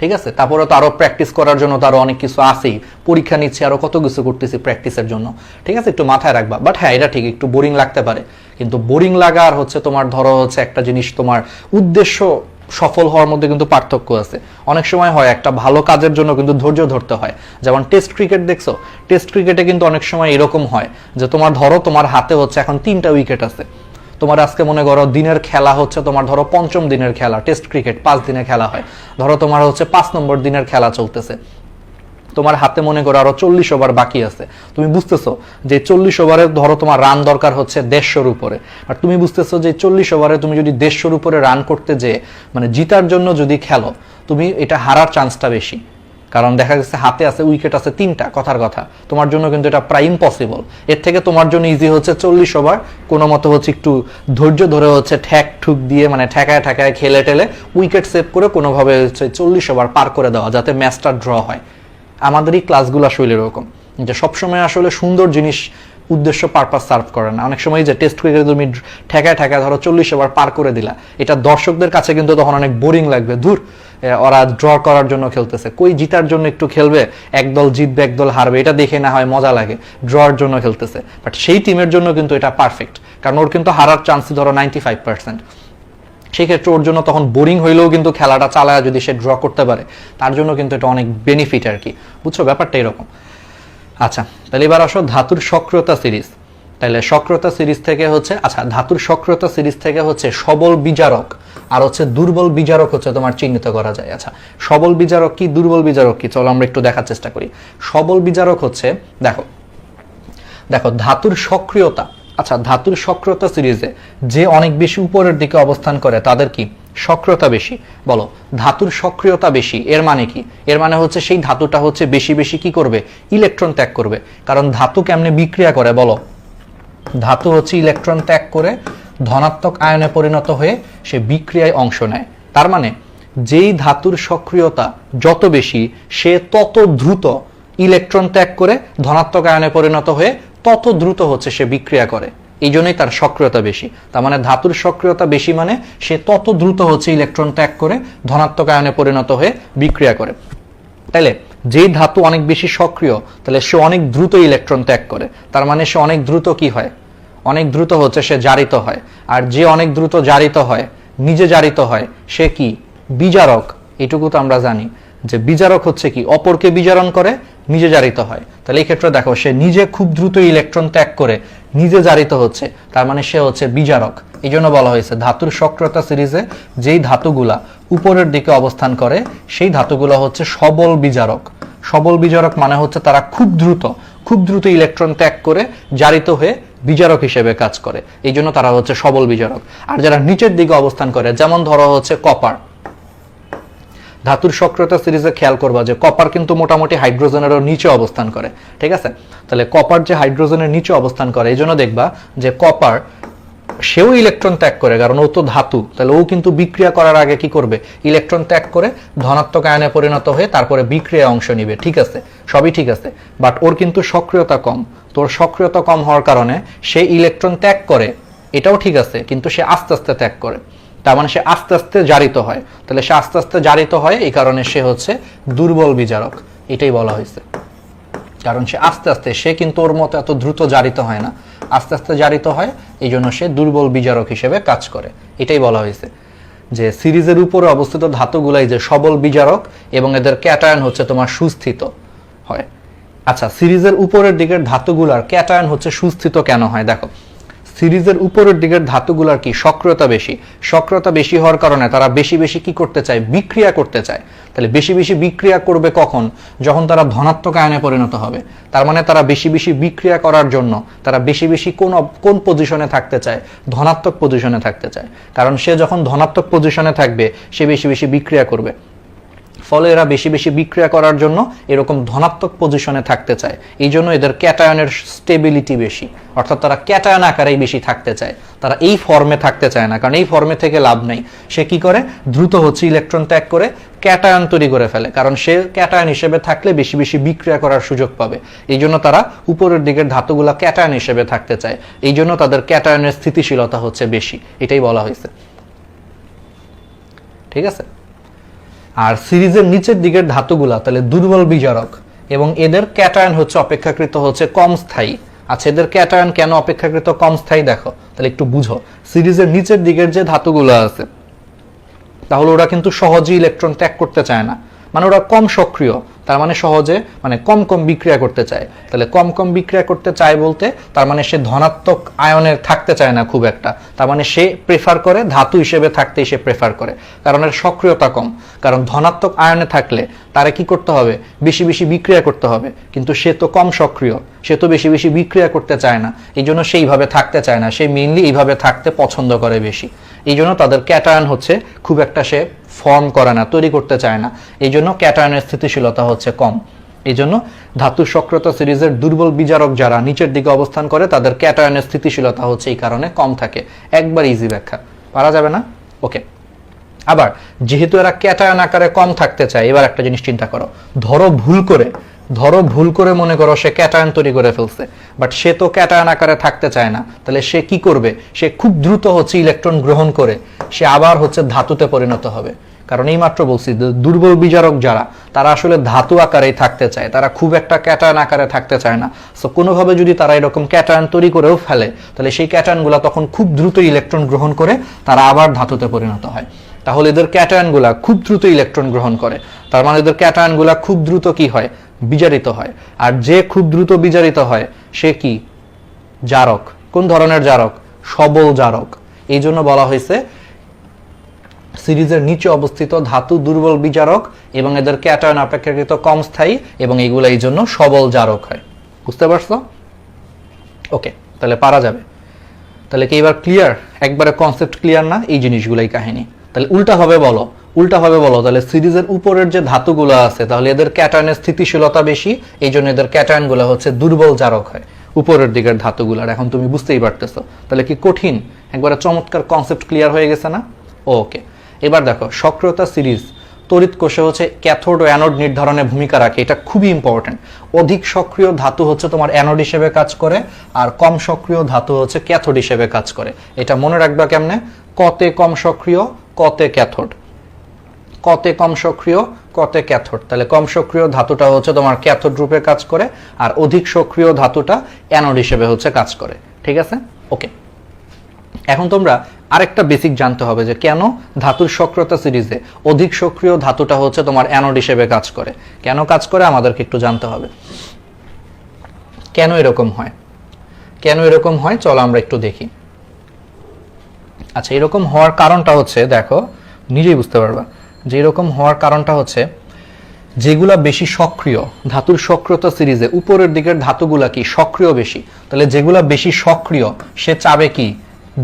ঠিক আছে? তারপরে তো আরো প্র্যাকটিস করার জন্য তো আরো অনেক কিছু আছেই, পরীক্ষা নিচ্ছে, আরো কত কিছু করতেছি প্র্যাকটিসের জন্য, ঠিক আছে? একটু মাথায় রাখবা। বাট হ্যাঁ এটা ঠিক, একটু বোরিং লাগতে পারে, কিন্তু বোরিং লাগা আর হচ্ছে তোমার ধরো হচ্ছে একটা জিনিস, তোমার উদ্দেশ্য সফল হওয়ার মধ্যে কিন্তু পার্থক্য আছে। অনেক সময় হয় একটা ভালো কাজের জন্য কিন্তু ধৈর্য ধরতে হয়। যেমন টেস্ট ক্রিকেট দেখছো, টেস্ট ক্রিকেটে কিন্তু অনেক সময় এরকম হয় যে তোমার ধরো তোমার হাতে হচ্ছে এখন 3টা উইকেট আছে, তোমার আজকে মনে করো দিনের খেলা হচ্ছে তোমার ধরো 5ম দিনের খেলা, টেস্ট ক্রিকেট 5 দিনে খেলা হয়, ধরো তোমার হচ্ছে 5 নম্বর দিনের খেলা চলতেছে, তোমার হাতে মনে করো আরো 40 ওভার বাকি আছে, তুমি বুঝতেছো যে 40 ওভারে ধরো তোমার রান দরকার হচ্ছে 150-র উপরে, আর তুমি বুঝতেছো যে 40 ওভারে তুমি যদি 150-র উপরে রান করতে যে মানে জিতার জন্য যদি খেলো, তুমি এটা হারার চান্সটা বেশি। কারণ দেখা যাচ্ছে হাতে আছে উইকেট আছে 3টা, কথার কথা তোমার জন্য কিন্তু এটা প্রায় ইম্পসিবল। এর থেকে তোমার জন্য ইজি হচ্ছে 40 ওভার কোনো মতো হচ্ছে একটু ধৈর্য ধরে হচ্ছে ঠ্যাক ঠুক দিয়ে মানে ঠেকায় ঠেকায় খেলে টেলে উইকেট সেভ করে কোনোভাবে হচ্ছে 40 ওভার পার করে দেওয়া, যাতে ম্যাচটা ড্র হয়। আমাদের এই ক্লাসগুলো আসলে এরকম যে সবসময় আসলে সুন্দর জিনিস উদ্দেশ্য পারপাস সার্ভ করে না। অনেক সময় যে টেস্ট ক্রিকেটে তুমি ঠেকায় ঠেকায় ধরো 40 ওভার পার করে দিলা, এটা দর্শকদের কাছে কিন্তু তখন অনেক বোরিং লাগবে, দূর ওরা ড্র করার জন্য খেলতেছে, কই জিতার জন্য একটু খেলবে, একদল জিতবে একদল হারবে, এটা দেখে না হয় মজা লাগে, ড্রর জন্য খেলতেছে। বাট সেই টিমের জন্য কিন্তু এটা পারফেক্ট, কারণ ওর কিন্তু হারার চান্সই ধরো 95%। সেক্ষেত্রে ওর জন্য তখন বোরিং হইলেও কিন্তু খেলাটা চালায় যদি সে ড্র করতে পারে, তার জন্য কিন্তু এটা অনেক বেনিফিট আর কি, বুঝছো ব্যাপারটা এরকম। আচ্ছা, তাহলে এবার আসো ধাতুর সক্রিয়তা সিরিজ। তাহলে সক্রিয়তা সিরিজ থেকে হচ্ছে, আচ্ছা ধাতুর সক্রিয়তা সিরিজ থেকে হচ্ছে সবল বিজারক আর হচ্ছে দুর্বল বিজারক হচ্ছে তোমার চিহ্নিত করা যায়। আচ্ছা, সবল বিজারক কি, দুর্বল বিজারক কি, চলো আমরা একটু দেখার চেষ্টা করি। সবল বিজারক হচ্ছে, দেখো দেখো ধাতুর সক্রিয়তা, আচ্ছা ধাতুর সক্রিয়তা সিরিজে যে অনেক বেশি উপরের দিকে অবস্থান করে তাদের কি সক্রিয়তা বেশি। বলো, ধাতুর সক্রিয়তা বেশি এর মানে কি? এর মানে হচ্ছে সেই ধাতুটা হচ্ছে বেশি বেশি কি করবে, ইলেকট্রন ত্যাগ করবে। কারণ ধাতু কেমনে বিক্রিয়া করে বলো, ধাতু হচ্ছে ইলেকট্রন ত্যাগ করে ধনাত্মক আয়নে পরিণত হয়ে সে বিক্রিয়ায় অংশ নেয়। তার মানে যেই ধাতুর সক্রিয়তা যত বেশি সে তত দ্রুত ইলেকট্রন ত্যাগ করে ধনাত্মক আয়নে পরিণত হয়ে তত দ্রুত হচ্ছে সে বিক্রিয়া করে, এই জন্যই তার সক্রিয়তা বেশি। তার মানে ধাতুর সক্রিয়তা বেশি মানে সে তত দ্রুত হচ্ছে ইলেকট্রন ত্যাগ করে ধনাত্মক আয়নে পরিণত হয়ে বিক্রিয়া করে। তাইলে যেই ধাতু অনেক বেশি সক্রিয় তাহলে সে অনেক দ্রুত ইলেকট্রন ত্যাগ করে, তার মানে সে অনেক দ্রুত কি হয়, অনেক দ্রুত হচ্ছে সে জারিত হয়। আর যে অনেক দ্রুত জারিত হয়, নিজে জারিত হয়, সে কি বিজারক। এটুকু তো আমরা জানি যে বিজারক হচ্ছে কি অপরকে বিজারণ করে, নিজে জারিত হয়। তাহলে এই ক্ষেত্রে দেখো সে নিজে খুব দ্রুত ইলেকট্রন ত্যাগ করে নিজে জারিত হচ্ছে, তার মানে সে হচ্ছে বিজারক। এই জন্য বলা হয়েছে ধাতুর সক্রিয়তা সিরিজে যেই ধাতুগুলা উপরের দিকে অবস্থান করে সেই ধাতুগুলা হচ্ছে সবল বিজারক। সবল বিজারক মানে হচ্ছে তারা খুব দ্রুত ইলেকট্রন ত্যাগ করে জারিত হয়ে বিজারক হিসেবে কাজ করে, এই জন্য তারা হচ্ছে সবল বিজারক। আর যারা নিচের দিকে অবস্থান করে, যেমন ধরো হচ্ছে কপার, ধাতুর সক্রিয়তা সিরিজে খেয়াল করবা যে কপার কিন্তু মোটামুটি হাইড্রোজেনেরও নিচে অবস্থান করে, ঠিক আছে। তাহলে কপার যে হাইড্রোজেনের নিচে অবস্থান করে, এই জন্য দেখবা যে কপার সেও ইলেকট্রন ত্যাগ করে, কারণ ও তো ধাতু, তাহলে ও কিন্তু বিক্রিয়া করার আগে কি করবে, ইলেকট্রন ত্যাগ করে ধনাত্মক আয়নে পরিণত হয়ে তারপরে বিক্রিয়ায় অংশ নিবে, ঠিক আছে, সবই ঠিক আছে। বাট ওর কিন্তু সক্রিয়তা কম, তোর সক্রিয়তা কম হওয়ার কারণে সে ইলেকট্রন ত্যাগ করে, এটাও ঠিক আছে, কিন্তু সে আস্তে আস্তে ত্যাগ করে, তার মানে সে আস্তে আস্তে জারিত হয়। তাহলে সে আস্তে আস্তে জারিত হয়, এই কারণে সে হচ্ছে দুর্বল বিজারক, এটাই বলা হয়েছে। কারণ সে আস্তে আস্তে, সে কিন্তু ওর মতো এত দ্রুত জারিত হয় না, আস্তে আস্তে জারিত হয়, এই জন্য সে দুর্বল বিজারক হিসেবে কাজ করে, এটাই বলা হয়েছে। যে সিরিজের উপরে অবস্থিত ধাতুগুলাই যে সবল বিজারক এবং এদের ক্যাটায়ন হচ্ছে তোমার সুস্থিত হয়। আচ্ছা, সিরিজের উপরের দিকের ধাতুগুলার ক্যাটায়ন হচ্ছে সুস্থিত কেন হয়? দেখো, সিরিজের উপরের দিকের ধাতুগুলার কি সক্রিয়তা বেশি, সক্রিয়তা বেশি হওয়ার কারণে তারা বেশি বেশি কি করতে চায়, বিক্রিয়া করতে চায়। তাহলে বেশি বেশি বিক্রিয়া করবে কখন, যখন তারা ধনাত্মক আয়নে পরিণত হবে। তার মানে তারা বেশি বেশি বিক্রিয়া করার জন্য তারা বেশি বেশি কোন পজিশনে থাকতে চায়, ধনাত্মক পজিশনে থাকতে চায়। কারণ সে যখন ধনাত্মক পজিশনে থাকবে সে বেশি বেশি বিক্রিয়া করবে, ফলে এরা বেশি বেশি বিক্রিয়া করার জন্য এরকম ধনাত্মক পজিশনে থাকতে চায়। এই জন্য এদের ক্যাটায়নের স্টেবিলিটি বেশি, অর্থাৎ তারা ক্যাটায়ন আকারেই বেশি থাকতে চায়, তারা এই ফর্মে থাকতে চায় না, কারণ এই ফর্মে থেকে লাভ নেই। সে কি করে, দ্রুত হচ্ছে ইলেকট্রন ত্যাগ করে ক্যাটায়ন তৈরি করে ফেলে, কারণ সে ক্যাটায়ন হিসেবে থাকলে বেশি বেশি বিক্রিয়া করার সুযোগ পাবে। এই জন্য তারা উপরের দিকের ধাতুগুলা ক্যাটায়ন হিসেবে থাকতে চায়, এই জন্য তাদের ক্যাটায়নের স্থিতিশীলতা হচ্ছে বেশি, এটাই বলা হয়েছে, ঠিক আছে। আর সিরিজের নিচের দিকের ধাতুগুলা তাহলে দুর্বল বিজারক এবং এদের ক্যাটায়ন হচ্ছে অপেক্ষাকৃত হচ্ছে কম স্থায়ী। আচ্ছা, এদের ক্যাটায়ন কেন অপেক্ষাকৃত কম স্থায়ী দেখো, তাহলে একটু বুঝো। সিরিজের নিচের দিকের যে ধাতুগুলো আছে তাহলে ওরা কিন্তু সহজেই ইলেকট্রন ত্যাগ করতে চায় না, মানে ওরা কম সক্রিয়, তার মানে সহজে মানে কম কম বিক্রিয়া করতে চায়। তাহলে কম কম বিক্রিয়া করতে চায় বলতে তার মানে সে ধনাত্মক আয়নের থাকতে চায় না খুব একটা, তার মানে সে প্রেফার করে ধাতু হিসেবে থাকতেই সে প্রেফার করে, কারণ এর সক্রিয়তা কম। কারণ ধনাত্মক আয়নে থাকলে তারা কি করতে হবে, বেশি বেশি বিক্রিয়া করতে হবে, কিন্তু সে তো কম সক্রিয়, সে তো বেশি বেশি বিক্রিয়া করতে চায় না, এই জন্য সে এইভাবে থাকতে চায় না, সে মেইনলি এইভাবে থাকতে পছন্দ করে বেশি। এই জন্য তাদের ক্যাটায়ন হচ্ছে খুব একটা সে ফর্ম করে না, তৈরি করতে চায় না, এই জন্য ক্যাটায়নের স্থিতিশীলতা হচ্ছে কম। এই জন্য ধাতুর সক্রিয়তা সিরিজের দুর্বল বিজারক যারা নিচের দিকে অবস্থান করে তাদের ক্যাটায়নের স্থিতিশীলতা হচ্ছে এই কারণে কম থাকে। একবার ইজি ব্যাখ্যা, পারা যাবে না? ওকে। আবার যেহেতু এরা ক্যাটায়ন আকারে কম থাকতে চায়, এবার একটা জিনিস চিন্তা করো, ধরো ভুল করে মনে করো সে ক্যাটায়ন তৈরি করে ফেলছে, বাট সে তো ক্যাটায়ন আকারে থাকতে চায় না, তাহলে সে কি করবে, সে খুব দ্রুত হচ্ছে ইলেকট্রন গ্রহণ করে সে আবার হচ্ছে ধাতুতে পরিণত হবে। কারণ এইমাত্র বলছি দুর্বল বিজারক যারা তারা আসলে ধাতু আকারেই থাকতে চায়, তারা খুব একটা ক্যাটায়ন আকারে থাকতে চায় না। সো কোনোভাবে যদি তারা এরকম ক্যাটায়ন তৈরি করেও ফেলে তাহলে সেই ক্যাটায়নগুলো তখন খুব দ্রুত ইলেকট্রন গ্রহণ করে তারা আবার ধাতুতে পরিণত হয়। তাহলে এদের ক্যাটায়নগুলা খুব দ্রুত ইলেকট্রন গ্রহণ করে, তার মানে এদের ক্যাটায়নগুলা খুব দ্রুত কি হয়, বিজারিত হয়। আর যে খুব দ্রুত বিজারিত হয় সে কি, জারক। কোন ধরনের জারক? সবল জারক। এই জন্য বলা হয়েছে সিরিজের নিচে অবস্থিত ধাতু দুর্বল বিজারক এবং এদের ক্যাটায়ন অপেক্ষাকৃত কম স্থায়ী এবং এইগুলো এই জন্য সবল জারক হয়। বুঝতে পারছো? ওকে, তাহলে পারা যাবে। তাহলে কি এবার ক্লিয়ার? একবারে কনসেপ্ট ক্লিয়ার না? এই জিনিসগুলাই কাহিনী। তাহলে উল্টাভাবে বলো, তাহলে সিরিজের উপরের যে ধাতুগুলো আছে তাহলে এদের ক্যাটায়নের স্থিতিশীলতা বেশি, এই জন্য এদের ক্যাটায়নগুলো হচ্ছে দুর্বল জারক হয় উপরের দিকের ধাতুগুলার। এখন তুমি বুঝতেই পারতেছো, তাহলে কি কঠিন? একবারে চমৎকার কনসেপ্ট ক্লিয়ার হয়ে গেছে না? ওকে, এবার দেখো সক্রিয়তা সিরিজ তড়িৎ কোষে হচ্ছে ক্যাথোড ও অ্যানোড নির্ধারণে ভূমিকা রাখে, এটা খুবই ইম্পর্টেন্ট। অধিক সক্রিয় ধাতু হচ্ছে তোমার অ্যানোড হিসেবে কাজ করে আর কম সক্রিয় ধাতু হচ্ছে ক্যাথোড হিসেবে কাজ করে। এটা মনে রাখবা কেমনে? কতে কম সক্রিয়, কতে ক্যাথোড, কতে কম সক্রিয়, কতে ক্যাথোড। তাহলে কম সক্রিয় ধাতুটা হচ্ছে তোমার ক্যাথোড রূপে কাজ করে আর অধিক সক্রিয় ধাতুটা অ্যানোড হিসেবে হচ্ছে কাজ করে। ঠিক আছে? ওকে, এখন তোমরা আরেকটা বেসিক জানতে হবে যে কেন ধাতুর সক্রিয়তা সিরিজে অধিক সক্রিয় ধাতুটা হচ্ছে তোমার অ্যানোড হিসেবে কাজ করে। কেন কাজ করে আমাদেরকে একটু জানতে হবে। কেন এরকম হয়? চলো আমরা একটু দেখি। আচ্ছা, এরকম হওয়ার কারণটা হচ্ছে, দেখো নিজেই বুঝতে পারবা যে এরকম হওয়ার কারণটা হচ্ছে যেগুলা বেশি সক্রিয়, ধাতুর সক্রিয়তা সিরিজে উপরের দিকের ধাতুগুলা কি সক্রিয় বেশি, তাহলে যেগুলা বেশি সক্রিয় সে চাবে কি,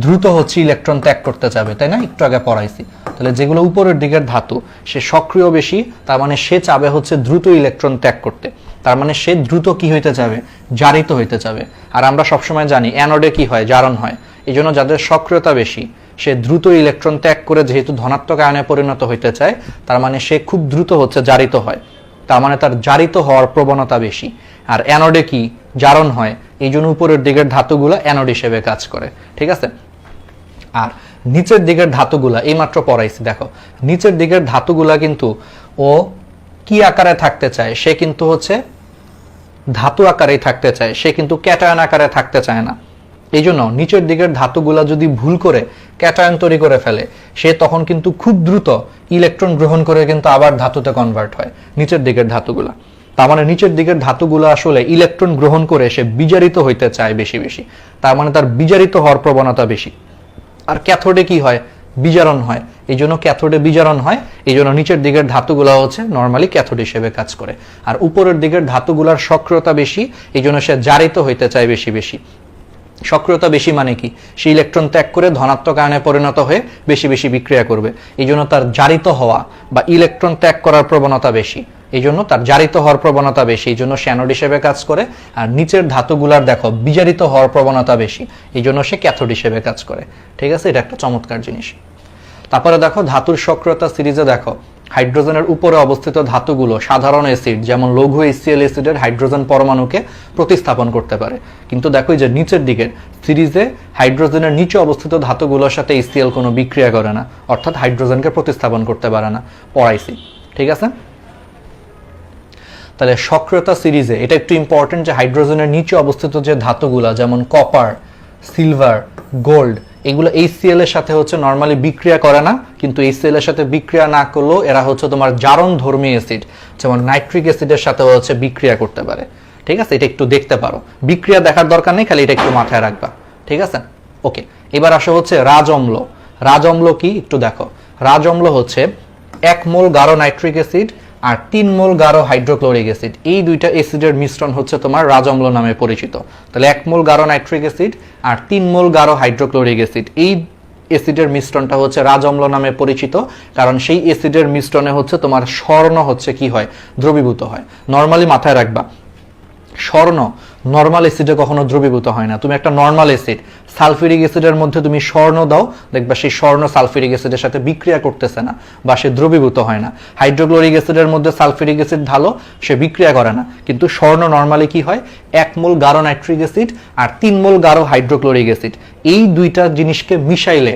দ্রুত হচ্ছে ইলেকট্রন ত্যাগ করতে চাবে, তাই না? একটু আগে পড়াইছি। তাহলে যেগুলো উপরের দিকের ধাতু সে সক্রিয় বেশি, তার মানে সে চাবে হচ্ছে দ্রুত ইলেকট্রন ত্যাগ করতে, তার মানে সে দ্রুত কি হইতে যাবে, জারিত হইতে যাবে। আর আমরা সবসময় জানি অ্যানোডে কি হয়, জারণ হয়। এই জন্য যাদের সক্রিয়তা বেশি সে দ্রুত ইলেকট্রন ত্যাগ করে যেহেতু ধনাত্মক আয়নে পরিণত হইতে চায়, তার মানে সে খুব দ্রুত হচ্ছে জারিত হয়, তার মানে তার জারিত হওয়ার প্রবণতা বেশি। আর অ্যানোডে কি, জারণ হয়, এই জন্য উপরের দিকের ধাতুগুলো অ্যানোড হিসেবে কাজ করে। ঠিক আছে? আর নিচের দিকের ধাতুগুলা এইমাত্র পড়াইছি, দেখো নিচের দিকের ধাতুগুলা কিন্তু ও কি আকারে থাকতে চায়, সে কিন্তু হচ্ছে ধাতু আকারেই থাকতে চায়, সে কিন্তু ক্যাটায়ন আকারে থাকতে চায় না। এই জন্য নিচের দিকের ধাতুগুলা যদি ভুল করে ক্যাটায়ন তৈরি করে ফেলে সে তখন কিন্তু খুব দ্রুত ইলেকট্রন গ্রহণ করে কিন্তু আবার ধাতুতে কনভার্ট হয় নিচের দিকের ধাতুগুলা। তার মানে নিচের দিকের ধাতুগুলো আসলে ইলেকট্রন গ্রহণ করে সে বিজারিত হইতে চায় বেশি বেশি, তার মানে তার বিজারিত হওয়ার প্রবণতা বেশি। আর ক্যাথোডে কি হয়, বিজারণ হয়, এই জন্য ক্যাথোডে বিজারণ হয়, এই জন্য নিচের দিকের ধাতুগুলো হচ্ছে নর্মালি ক্যাথোড হিসেবে কাজ করে। আর উপরের দিকের ধাতুগুলার সক্রিয়তা বেশি, এই জন্য সে জারিত হইতে চায় বেশি বেশি। সক্রিয়তা বেশি মানে কি, সে ইলেকট্রন ত্যাগ করে ধনাত্মক আয়নে পরিণত হয়ে বেশি বেশি বিক্রিয়া করবে, এই জন্য তার জারিত হওয়া বা ইলেকট্রন ত্যাগ করার প্রবণতা বেশি, এই জন্য তার জারিত হওয়ার প্রবণতা বেশি, এই জন্য সে অ্যানোড হিসেবে কাজ করে। আর নিচের ধাতুগুলার দেখো বিজারিত হওয়ার প্রবণতা বেশি, এই জন্য সে ক্যাথোড হিসেবে কাজ করে। ঠিক আছে? এটা একটা চমৎকার জিনিস। তারপরে দেখো ধাতুর সক্রিয়তা সিরিজে দেখো হাইড্রোজেনের উপরে অবস্থিত ধাতুগুলো সাধারণ অ্যাসিড যেমন লঘু HCl অ্যাসিডের হাইড্রোজেন পরমাণুকে প্রতিস্থাপন করতে পারে, কিন্তু দেখো যে নিচের দিকের সিরিজে হাইড্রোজেনের নিচে অবস্থিত ধাতুগুলোর সাথে HCl কোনো বিক্রিয়া করে না, অর্থাৎ হাইড্রোজেনকে প্রতিস্থাপন করতে পারে না, পড়াইছি। ঠিক আছে? তাহলে সক্রিয়তা সিরিজে এটা একটু ইম্পর্টেন্ট যে হাইড্রোজেনের নিচে অবস্থিত যে ধাতুগুলা যেমন কপার, সিলভার, গোল্ড, এগুলো HCl এর সাথে হচ্ছে নর্মালি বিক্রিয়া করে না, কিন্তু HCl এর সাথে বিক্রিয়া না করলেও এরা হচ্ছে তোমার জারণধর্মী অ্যাসিড, যেমন নাইট্রিক অ্যাসিডের সাথে হচ্ছে বিক্রিয়া করতে পারে। ঠিক আছে, এটা একটু দেখতে পারো, বিক্রিয়া দেখার দরকার নেই, খালি এটা একটু মাথায় রাখবা। ঠিক আছে, ওকে। এবার আসা হচ্ছে রাজঅম্ল। রাজঅম্ল কি একটু দেখো। রাজঅম্ল হচ্ছে 1 মোল গাঢ় নাইট্রিক অ্যাসিড আর 3 মোল গাঢ় হাইড্রোক্লোরিক অ্যাসিড, এই দুইটা অ্যাসিডের মিশ্রণ হচ্ছে তোমার রাজঅম্ল নামে পরিচিত। তাহলে 1 মোল গাঢ় নাইট্রিক অ্যাসিড আর 3 মোল গাঢ় হাইড্রোক্লোরিক অ্যাসিড, এই অ্যাসিডের মিশ্রণটা হচ্ছে রাজঅম্ল নামে পরিচিত, কারণ সেই অ্যাসিডের মিশ্রণে হচ্ছে তোমার স্বর্ণ হচ্ছে কি হয়, দ্রবীভূত হয়। নর্মালি মাথায় রাখবা, স্বর্ণ নরমাল অ্যাসিডে কখনো দ্রবীভূত হয় না। তুমি একটা নরমাল অ্যাসিড সালফিউরিক অ্যাসিডের মধ্যে তুমি স্বর্ণ দাও, দেখবা সেই স্বর্ণ সালফিউরিক অ্যাসিডের সাথে বিক্রিয়া করতেছে না বা সে দ্রবীভূত হয় না। হাইড্রোক্লোরিক অ্যাসিডের মধ্যে সালফিউরিক অ্যাসিড ঢালো, সে বিক্রিয়া করে না। কিন্তু স্বর্ণ নরমালি কি হয়, 1 মোল গাঢ় নাইট্রিক অ্যাসিড আর 3 মোল গাঢ় হাইড্রোক্লোরিক অ্যাসিড, এই দুইটা জিনিসকে মিশাইলে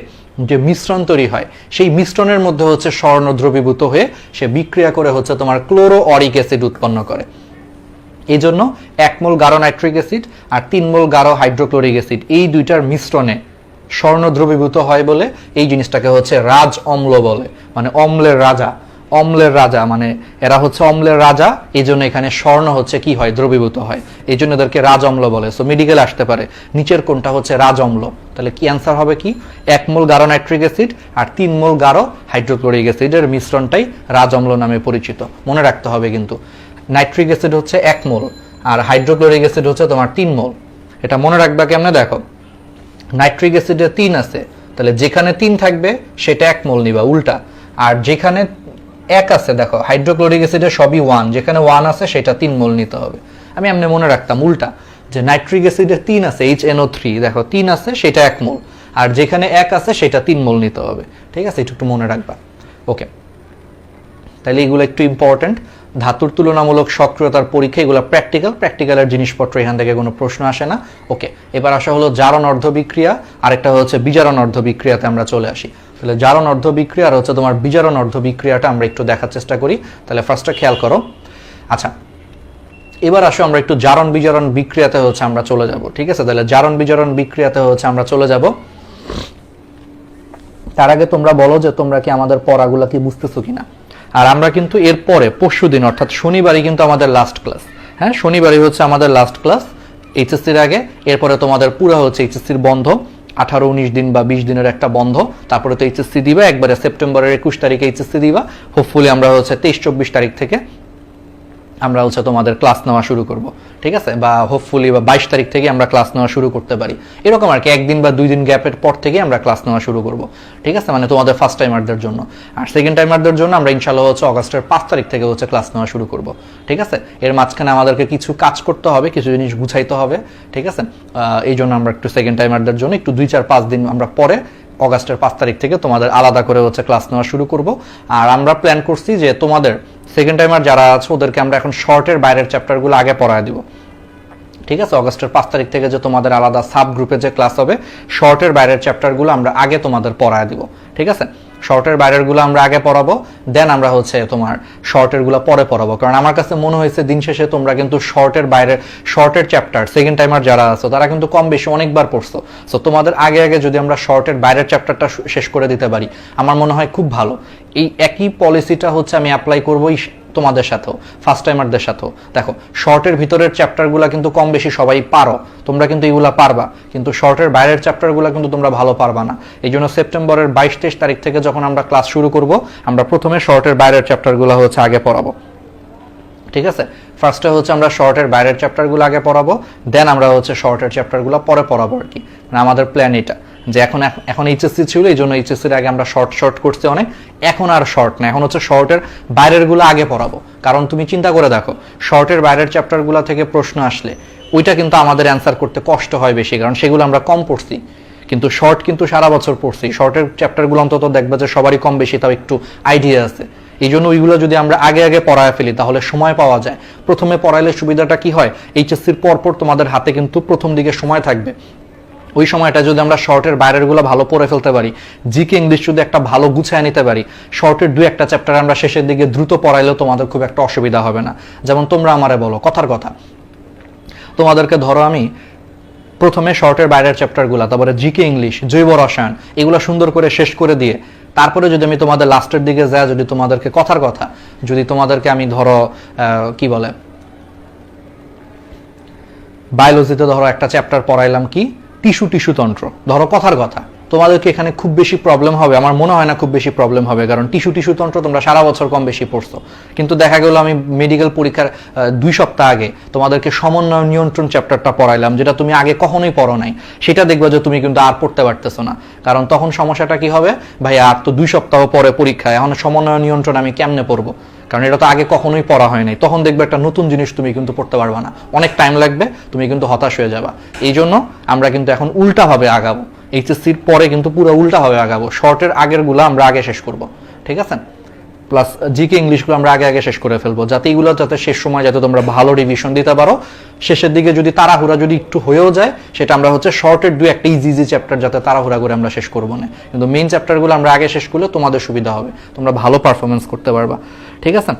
যে মিশ্রণ তৈরি হয়, সেই মিশ্রণের মধ্যে হচ্ছে স্বর্ণ দ্রবীভূত হয়ে সে বিক্রিয়া করে হচ্ছে তোমার ক্লোরো অরিক অ্যাসিড উৎপন্ন করে। এই জন্য 1 মোল গাঢ় নাইট্রিক অ্যাসিড আর 3 মোল গাঢ় হাইড্রোক্লোরিক অ্যাসিড, এই দুইটার মিশ্রণে স্বর্ণ দ্রবীভূত হয় বলে এই জিনিসটাকে হচ্ছে রাজ অম্ল বলে, মানে অম্লের রাজা। অম্লের রাজা মানে এরা হচ্ছে অম্লের রাজা, এই জন্য এখানে স্বর্ণ হচ্ছে কি হয়, দ্রবীভূত হয়, এই জন্য এদেরকে রাজ অম্ল বলে। সো মেডিকেল আসতে পারে নিচের কোনটা হচ্ছে রাজ অম্ল, তাহলে কি অ্যান্সার হবে কি, 1 মোল গাঢ় নাইট্রিক অ্যাসিড আর 3 মোল গাঢ় হাইড্রোক্লোরিক অ্যাসিডের মিশ্রণটাই রাজ অম্ল নামে পরিচিত। মনে রাখতে হবে কিন্তু নাইট্রিক অ্যাসিড হচ্ছে 1 মোল আর হাইড্রোক্লোরিক অ্যাসিড হচ্ছে তোমার 3 মোল। এটা মনে রাখবা কেমনে, দেখো নাইট্রিক অ্যাসিডে 3 আছে, তাহলে যেখানে 3 থাকবে সেটা 1 মোল নিবা উল্টা, আর যেখানে 1 আছে দেখো হাইড্রোক্লোরিক অ্যাসিডে সবই 1, যেখানে 1 আছে সেটা 3 মোল নিতে হবে। আমি এমনি মনে রাখতাম উল্টা, যে নাইট্রিক অ্যাসিডে 3 আছে HNO3, দেখো 3 আছে সেটা 1 মোল, আর যেখানে 1 আছে সেটা 3 মোল নিতে হবে। ঠিক আছে, একটু মনে রাখবা। ওকে, তাহলে এগুলো একটু ইম্পর্টেন্ট। ধাতুর তুলনামূলক সক্রিয়তার পরীক্ষা, এগুলো প্র্যাকটিক্যালের জিনিসপত্র, এখান থেকে কোনো প্রশ্ন আসে না। ওকে, এবার আসা হলো জারণ অর্ধ বিক্রিয়া, আরেকটা হচ্ছে বিজারণ অর্ধ বিক্রিয়াতে আমরা চলে আসি। তাহলে জারণ অর্ধ বিক্রিয়া আর হচ্ছে তোমার বিজারণ অর্ধ বিক্রিয়াটা আমরা একটু দেখার চেষ্টা করি। তাহলে ফার্স্টটা খেয়াল করো। আচ্ছা, এবার আসো আমরা একটু জারণ বিজারণ বিক্রিয়াতে হচ্ছে আমরা চলে যাব। ঠিক আছে, তাহলে জারণ বিজারণ বিক্রিয়াতে হচ্ছে আমরা চলে যাব। তার আগে তোমরা বলো যে তোমরা কি আমাদের পড়াগুলো কি বুঝতেছো কিনা। আর আমরা কিন্তু এরপরে পরশুদিন অর্থাৎ শনিবারই কিন্তু আমাদের লাস্ট ক্লাস। হ্যাঁ, শনিবারই হচ্ছে আমাদের লাস্ট ক্লাস এইচএসসির আগে। এরপরে তোমাদের পুরো হচ্ছে এইচএসসির বন্ধ, 18-19 দিন বা 20 দিনের একটা বন্ধ। তারপরে তো এইচএসসি দিবা একবারে সেপ্টেম্বরের 21 তারিখে এইচএসসি দিবা। হোপফুলি আমরা হচ্ছে 23-24 তারিখ থেকে আমরা হচ্ছে তোমাদের ক্লাস নেওয়া শুরু করব। ঠিক আছে, বা হোপফুলি বা 22 তারিখ থেকে আমরা ক্লাস নেওয়া শুরু করতে পারি, এরকম আর কি। 1 দিন বা 2 দিন গ্যাপের পর থেকে আমরা ক্লাস নেওয়া শুরু করব। ঠিক আছে, মানে তোমাদের ফার্স্ট টাইমারদের জন্য। আর সেকেন্ড টাইমারদের জন্য আমরা ইনশাআল্লাহ হচ্ছে অগাস্টের 5 তারিখ থেকে হচ্ছে ক্লাস নেওয়া শুরু করব। ঠিক আছে, এর মাঝখানে আমাদেরকে কিছু কাজ করতে হবে, কিছু জিনিস গুছাইতে হবে। ঠিক আছে, এই জন্য আমরা একটু সেকেন্ড টাইমারদের জন্য একটু 2-4-5 দিন আমরা পরে অগাস্টের 5 তারিখ থেকে তোমাদের আলাদা করে হচ্ছে ক্লাস নেওয়া শুরু করব। আর আমরা প্ল্যান করছি যে তোমাদের সেকেন্ড টাইমার যারা আছে ওদেরকে আমরা এখন শর্টের বাইরের চ্যাপ্টারগুলো আগে পড়ায় দিব। ঠিক আছে, অগাস্টের 5 তারিখ থেকে যে তোমাদের আলাদা সাব গ্রুপে যে ক্লাস হবে, শর্টের বাইরের চ্যাপ্টারগুলো আমরা আগে তোমাদের পড়ায় দিব। ঠিক আছে, শর্টের বাইরেরগুলো আমরা আগে পড়াবো, দেন আমরা হচ্ছে তোমার শর্টেরগুলো পরে পড়াবো। কারণ আমার কাছে মনে হয়েছে দিন শেষে তোমরা কিন্তু শর্টের চ্যাপ্টার সেকেন্ড টাইমার যারা আছো তারা কিন্তু কম বেশি অনেকবার পড়ছো। সো তোমাদের আগে আগে যদি আমরা শর্টের বাইরের চ্যাপ্টারটা শেষ করে দিতে পারি, আমার মনে হয় খুব ভালো। এই একই পলিসিটা হচ্ছে আমি অ্যাপ্লাই করবো তোমাদের সাথেও, ফার্স্ট টাইমারদের সাথেও। দেখো, শর্টের ভিতরের চ্যাপ্টারগুলো কিন্তু কম বেশি সবাই পারো, তোমরা কিন্তু এগুলা পারবা, কিন্তু শর্টের বাইরের চ্যাপ্টারগুলো কিন্তু তোমরা ভালো পারবা না। এই জন্য সেপ্টেম্বরের 22-23 তারিখ থেকে যখন আমরা ক্লাস শুরু করব, আমরা প্রথমে শর্টের বাইরের চ্যাপ্টারগুলো হচ্ছে আগে পড়াবো। ঠিক আছে, ফার্স্টে হচ্ছে আমরা শর্টের বাইরের চ্যাপ্টারগুলো আগে পড়াবো, দেন আমরা হচ্ছে শর্টের চ্যাপ্টারগুলো পরে পড়াবো আর কি। মানে আমাদের প্ল্যান এটা, যে এখন এইচএসসি ছিল, এই জন্য এইচএসসির আগে আমরা শর্ট করছি অনেক, এখন আর শর্ট না, এখন হচ্ছে শর্টের বাইরের গুলো আগে পড়াবো। কারণ তুমি চিন্তা করে দেখো, শর্টের বাইরের চ্যাপ্টারগুলো থেকে প্রশ্ন আসলে ওইটা কিন্তু আমাদের অ্যান্সার করতে কষ্ট হয় বেশি, কারণ সেগুলো আমরা কম পড়ছি। কিন্তু শর্ট কিন্তু সারা বছর পড়ছি, শর্টের চ্যাপ্টারগুলো অন্তত দেখবে যে সবারই কম বেশি তাও একটু আইডিয়া আছে। এই জন্য ওইগুলো যদি আমরা আগে আগে পড়ায় ফেলি তাহলে সময় পাওয়া যায়। প্রথমে পড়াইলে সুবিধাটা কি হয়, এইচএসসির পরপর তোমাদের হাতে কিন্তু প্রথম দিকে সময় থাকবে, ওই সময়টা যদি আমরা শর্টের বাইরের গুলো ভালো পড়ে ফেলতে পারি, জিকে ইংলিশ যদি একটা ভালো গুছায় নিতে পারি, শর্টের 2-1টা চ্যাপ্টার আমরা শেষের দিকে দ্রুত পড়াইলেও তোমাদের খুব একটা অসুবিধা হবে না। যেমন তোমরা আমারে বলো, কথার কথা, তোমাদেরকে ধরো আমি প্রথমে শর্টের বাইরের চ্যাপ্টারগুলো, তারপরে জিকে ইংলিশ, জৈব রসায়ন, এগুলো সুন্দর করে শেষ করে দিয়ে তারপরে যদি আমি তোমাদের লাস্টের দিকে যাই, যদি তোমাদেরকে কথার কথা যদি তোমাদেরকে আমি ধরো কি বলে বায়োলজিতে ধরো একটা চ্যাপ্টার পড়াইলাম কি টিস্যু তন্ত্র, ধরো কথার কথা, তোমাদেরকে এখানে খুব বেশি প্রবলেম হবে আমার মনে হয় না, খুব বেশি প্রবলেম হবে, কারণ টিস্যু তন্ত্র তোমরা সারা বছর কম বেশি পড়ছো। কিন্তু দেখা গেল আমি মেডিকেল পরীক্ষার 2 সপ্তাহ আগে তোমাদেরকে সমন্বয় নিয়ন্ত্রণ চ্যাপ্টারটা পড়াইলাম, যেটা তুমি আগে কখনোই পড়ো নাই, সেটা দেখবে যে তুমি কিন্তু আর পড়তে পারতেছো না। কারণ তখন সমস্যাটা কি হবে, ভাই আর তো 2 সপ্তাহ পরে পরীক্ষা, এখন সমন্বয় নিয়ন্ত্রণ আমি কেমনে পড়বো, কারণ এটা তো আগে কখনোই পড়া হয় নাই। তখন দেখবে একটা নতুন জিনিস তুমি কিন্তু পড়তে পারবা না, অনেক টাইম লাগবে, তুমি কিন্তু হতাশ হয়ে যাবা। এই জন্য আমরা কিন্তু এখন উল্টাভাবে আগাবো, এইচএসসির পরে কিন্তু পুরো উল্টাভাবে আগাবো, শর্টের আগের গুলো আমরা আগে শেষ করব, ঠিক আছে? প্লাস জিকে ইংলিশগুলো আমরা আগে শেষ করে ফেলবো, যাতে এগুলো যাতে শেষ সময় যাতে তোমরা ভালো রিভিশন দিতে পারো। শেষের দিকে যদি তাড়াহুড়া যদি একটু হয়েও যায়, সেটা আমরা হচ্ছে শর্টের 2-1 ইজি চ্যাপ্টার যাতে তাড়াহুড়া করে আমরা শেষ করবো না, কিন্তু মেইন চ্যাপ্টারগুলো আমরা আগে শেষ করলে তোমাদের সুবিধা হবে, তোমরা ভালো পারফরমেন্স করতে পারবা, ঠিক আছে?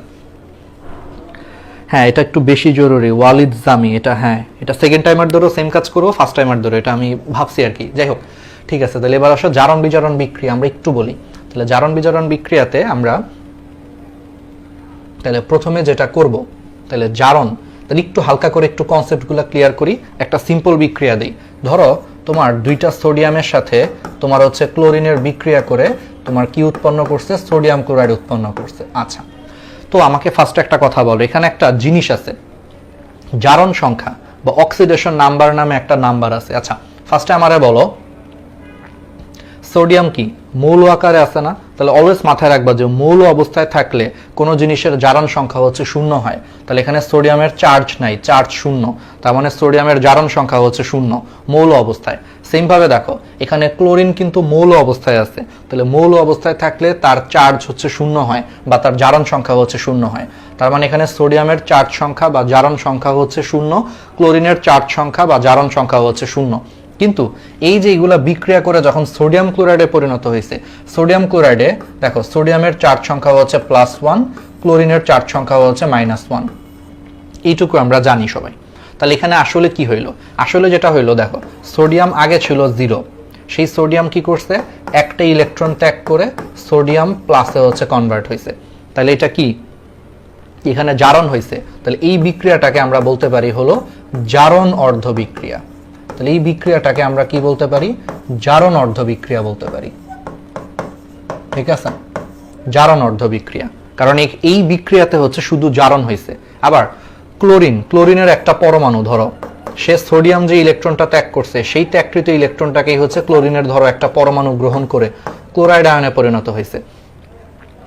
হ্যাঁ, এটা একটু বেশি জরুরি, ওয়ালিদ জামি, এটা হ্যাঁ, এটা সেকেন্ড টাইমার ধরো সেম কাজ করবো, ফার্স্ট টাইমার ধরো, এটা আমি ভাবছি আর কি। যাই হোক, ঠিক আছে। তাহলে এবার আসো জারণ বিজারণ বিক্রিয়া, আমরা একটু বলি। তাহলে জারণ বিজারণ বিক্রিয়াতে আমরা তাহলে প্রথমে যেটা করব, তাহলে জারণ, তাহলে একটু হালকা করে একটু কনসেপ্টগুলো ক্লিয়ার করি। একটা সিম্পল বিক্রিয়া দিই, ধরো তোমার 2টা সোডিয়ামের সাথে তোমার হচ্ছে ক্লোরিনের বিক্রিয়া করে তোমার কি উৎপন্ন করছে, সোডিয়াম ক্লোরাইড উৎপন্ন করছে। আচ্ছা, তো আমাকে ফার্স্ট একটা কথা বলো, এখানে একটা জিনিস আছে জারণ সংখ্যা বা অক্সিডেশন নাম্বার নামে একটা নাম্বার আছে। আচ্ছা, ফার্স্টে আমারে বলো সোডিয়াম কি মৌল আকারে আছে না? তাহলে অলওয়েজ মাথায় রাখবা যে মৌল অবস্থায় থাকলে কোনো জিনিসের জারণ সংখ্যা হচ্ছে 0 হয়। তাহলে এখানে সোডিয়ামের চার্জ নাই, চার্জ 0, তার মানে সোডিয়ামের জারণ সংখ্যা হচ্ছে 0 মৌল অবস্থায়। সেম ভাবে দেখো এখানে ক্লোরিন কিন্তু মৌল অবস্থায় আছে, তাহলে মৌল অবস্থায় থাকলে তার চার্জ হচ্ছে 0 হয় বা তার জারণ সংখ্যা হচ্ছে 0 হয়। তার মানে এখানে সোডিয়ামের চার্জ সংখ্যা বা জারণ সংখ্যা হচ্ছে 0, ক্লোরিনের চার্জ সংখ্যা বা জারণ সংখ্যা হচ্ছে 0। কিন্তু এই যে এগুলা বিক্রিয়া করে যখন সোডিয়াম ক্লোরাইডে পরিণত হয়েছে, সোডিয়াম ক্লোরাইডে দেখো সোডিয়ামের চার্জ সংখ্যা হচ্ছে +1, ক্লোরিনের চার্জ সংখ্যা হচ্ছে -1, এইটুকু আমরা জানি সবাই। তাহলে এখানে আসলে কি হইলো, আসলে যেটা হইলো দেখো সোডিয়াম আগে ছিল 0, সেই সোডিয়াম কি করছে, একটা ইলেকট্রন ত্যাগ করে সোডিয়াম প্লাসে হচ্ছে কনভার্ট হয়েছে। তাহলে এটা কি এখানে জারণ হয়েছে, তাহলে এই বিক্রিয়াটাকে আমরা বলতে পারি হলো জারণ অর্ধ বিক্রিয়া। তাহলে এই বিক্রিয়াটাকে আমরা কি বলতে পারি, জারণ অর্ধ বিক্রিয়া বলতে পারি, ঠিক আছে? জারণ অর্ধ বিক্রিয়া, কারণ এই বিক্রিয়াতে হচ্ছে শুধু জারণ হয়েছে। আবার ক্লোরিনের একটা পরমাণু ধরো সে সোডিয়াম যে ইলেকট্রনটা ত্যাগ করছে, সেই ত্যাগকৃত ইলেকট্রনটাকেই হচ্ছে ক্লোরিনের ধরো একটা পরমাণু গ্রহণ করে ক্লোরাইড আয়নে পরিণত হয়েছে।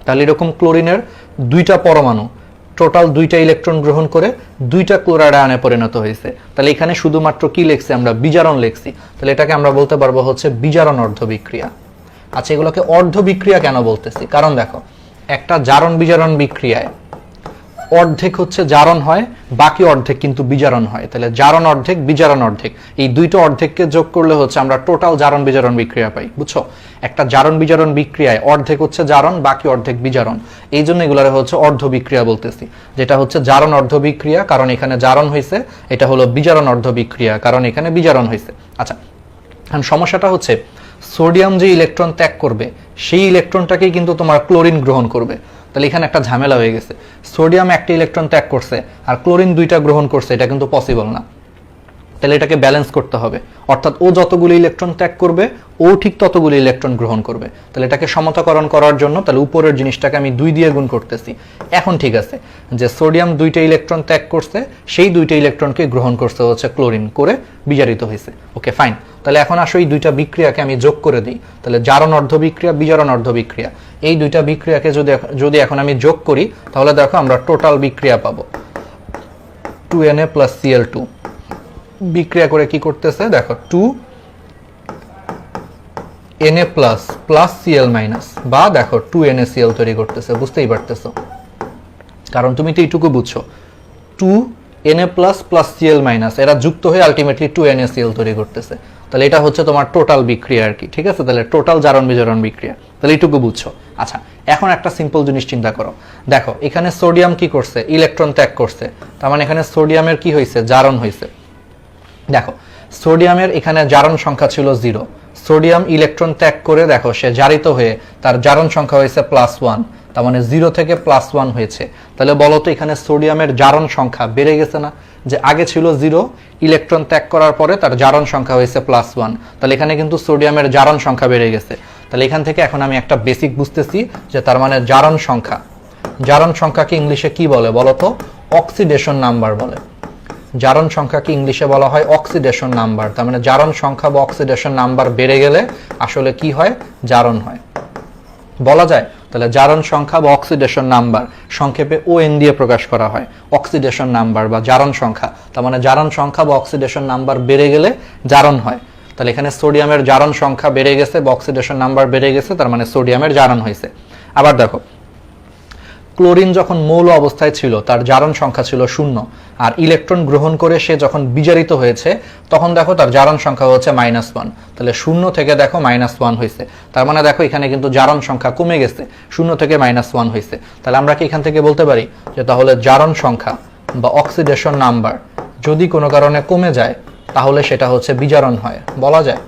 তাহলে এরকম ক্লোরিনের 2টা পরমাণু টোটাল 2টা ইলেকট্রন গ্রহণ করে 2টা ক্লোরাইড আয়নে পরিণত হয়েছে। তাহলে এখানে শুধুমাত্র কি লিখছি আমরা, বিজারণ লিখছি। তাহলে এটাকে আমরা বলতে পারবো হচ্ছে বিজারণ অর্ধ বিক্রিয়া। আচ্ছা, এগুলোকে অর্ধ বিক্রিয়া কেন বলতেছি, কারণ দেখো একটা জারণ বিজারণ বিক্রিয়ায় অর্ধেক হচ্ছে জারণ হয়, বাকি অর্ধেক কিন্তু বিজারণ হয়। তাহলে জারণ অর্ধেক বিজারণ অর্ধেক, এই 2টা অর্ধেককে যোগ করলে হচ্ছে আমরা টোটাল জারণ বিজারণ বিক্রিয়া পাই, বুঝছো? একটা জারণ বিজারণ বিক্রিয়ায় অর্ধেক হচ্ছে জারণ, বাকি অর্ধেক বিজারণ, এই জন্য এগুলারে হচ্ছে অর্ধ বিক্রিয়া বলতেছি। যেটা হচ্ছে জারণ অর্ধ বিক্রিয়া কারণ এখানে জারণ হয়েছে, এটা হলো বিজারণ অর্ধ বিক্রিয়া কারণ এখানে বিজারণ হয়েছে। আচ্ছা, এখন সমস্যাটা হচ্ছে সোডিয়াম যে ইলেকট্রন ত্যাগ করবে সেই ইলেকট্রনটাকেই কিন্তু তোমার ক্লোরিন গ্রহণ করবে। তাহলে এখানে একটা ঝামেলা হয়ে গেছে, সোডিয়াম একটা ইলেকট্রন ত্যাগ করছে আর ক্লোরিন 2টা গ্রহণ করছে, এটা কিন্তু পসিবল না। তাহলে এটাকে ব্যালেন্স করতে হবে, অর্থাৎ ও যতগুলো ইলেকট্রন ত্যাগ করবে ও ঠিক ততগুলো ইলেকট্রন গ্রহণ করবে। তাহলে এটাকে সমতাকরণ করার জন্য তাহলে উপরের জিনিসটাকে আমি 2 দিয়ে গুণ করতেছি। এখন ঠিক আছে যে সোডিয়াম 2টা ইলেকট্রন ত্যাগ করছে, সেই 2টা ইলেকট্রনকে গ্রহণ করছে হচ্ছে ক্লোরিন করে বিজারিত হয়েছে। ওকে ফাইন, তাহলে এখন আসো এই 2টা বিক্রিয়াকে আমি যোগ করে দিই। তাহলে জারণ অর্ধ বিক্রিয়া, বিজারণ অর্ধ বিক্রিয়া, এই 2টা বিক্রিয়াকে যদি এখন আমি যোগ করি তাহলে দেখো আমরা টোটাল বিক্রিয়া পাবো 2Na + Cl2। বিক্রিয়া করে কি করতেছে দেখো 2Na+ Cl- বা দেখো 2NaCl তৈরি করতেছে, বুঝতেই পারতেছো? কারণ তুমি তো এইটুকু বুঝছো 2Na+ Cl- এরা যুক্ত হয়ে আলটিমেটলি 2NaCl তৈরি করতেছে। তাহলে এটা হচ্ছে তোমার টোটাল বিক্রিয়া আর কি, ঠিক আছে? তাহলে টোটাল জারণ বিজারণ বিক্রিয়া, তাহলে এইটুকু বুঝছো। আচ্ছা, এখন একটা সিম্পল জিনিস চিন্তা করো, দেখো এখানে সোডিয়াম কি করছে, ইলেকট্রন ত্যাগ করছে, তার মানে এখানে সোডিয়ামের কি হয়েছে, জারণ হয়েছে। দেখো সোডিয়ামের এখানে জারণ সংখ্যা ছিল 0, সোডিয়াম ইলেকট্রন ত্যাগ করে দেখো সে জারিত হয়ে তার জারণ সংখ্যা হয়েছে +1, তার মানে 0 থেকে +1 হয়েছে। তাহলে বলো তো এখানে সোডিয়ামের জারণ সংখ্যা বেড়ে গেছে না? যে আগে ছিল 0, ইলেকট্রন ত্যাগ করার পরে তার জারণ সংখ্যা হয়েছে +1, তাহলে এখানে কিন্তু সোডিয়ামের জারণ সংখ্যা বেড়ে গেছে। তাহলে এখান থেকে এখন আমি একটা বেসিক বুঝতেছি যে তার মানে জারণ সংখ্যাকে ইংলিশে কি বলে বলো তো? অক্সিডেশন নাম্বার বলে। জারণ সংখ্যাকে ইংলিশে বলা হয় অক্সিডেশন নাম্বার। তার মানে জারণ সংখ্যা বা অক্সিডেশন নাম্বার বেড়ে গেলে আসলে কি হয়? জারণ হয়, বলা যায়। তাহলে জারণ সংখ্যা বা অক্সিডেশন নাম্বার সংক্ষেপে ON দিয়ে প্রকাশ করা হয়, অক্সিডেশন নাম্বার বা জারণ সংখ্যা। তার মানে জারণ সংখ্যা বা অক্সিডেশন নাম্বার বেড়ে গেলে জারণ হয়। তাহলে এখানে সোডিয়ামের জারণ সংখ্যা বেড়ে গেছে বা অক্সিডেশন নাম্বার বেড়ে গেছে, তার মানে সোডিয়ামের জারণ হয়েছে। আবার দেখো, ক্লোরিন যখন মৌল অবস্থায় ছিল তার জারণ সংখ্যা ছিল 0, আর ইলেকট্রন গ্রহণ করে সে যখন বিজারিত হয়েছে তখন দেখো তার জারণ সংখ্যা হচ্ছে -1। তাহলে 0 থেকে দেখো -1 হয়েছে, তার মানে দেখো এখানে কিন্তু জারণ সংখ্যা কমে গেছে, 0 থেকে -1 হয়েছে। তাহলে আমরা কি এখান থেকে বলতে পারি যে তাহলে জারণ সংখ্যা বা অক্সিডেশন নাম্বার যদি কোনো কারণে কমে যায় তাহলে সেটা হচ্ছে বিজারণ হয়, বলা যায়।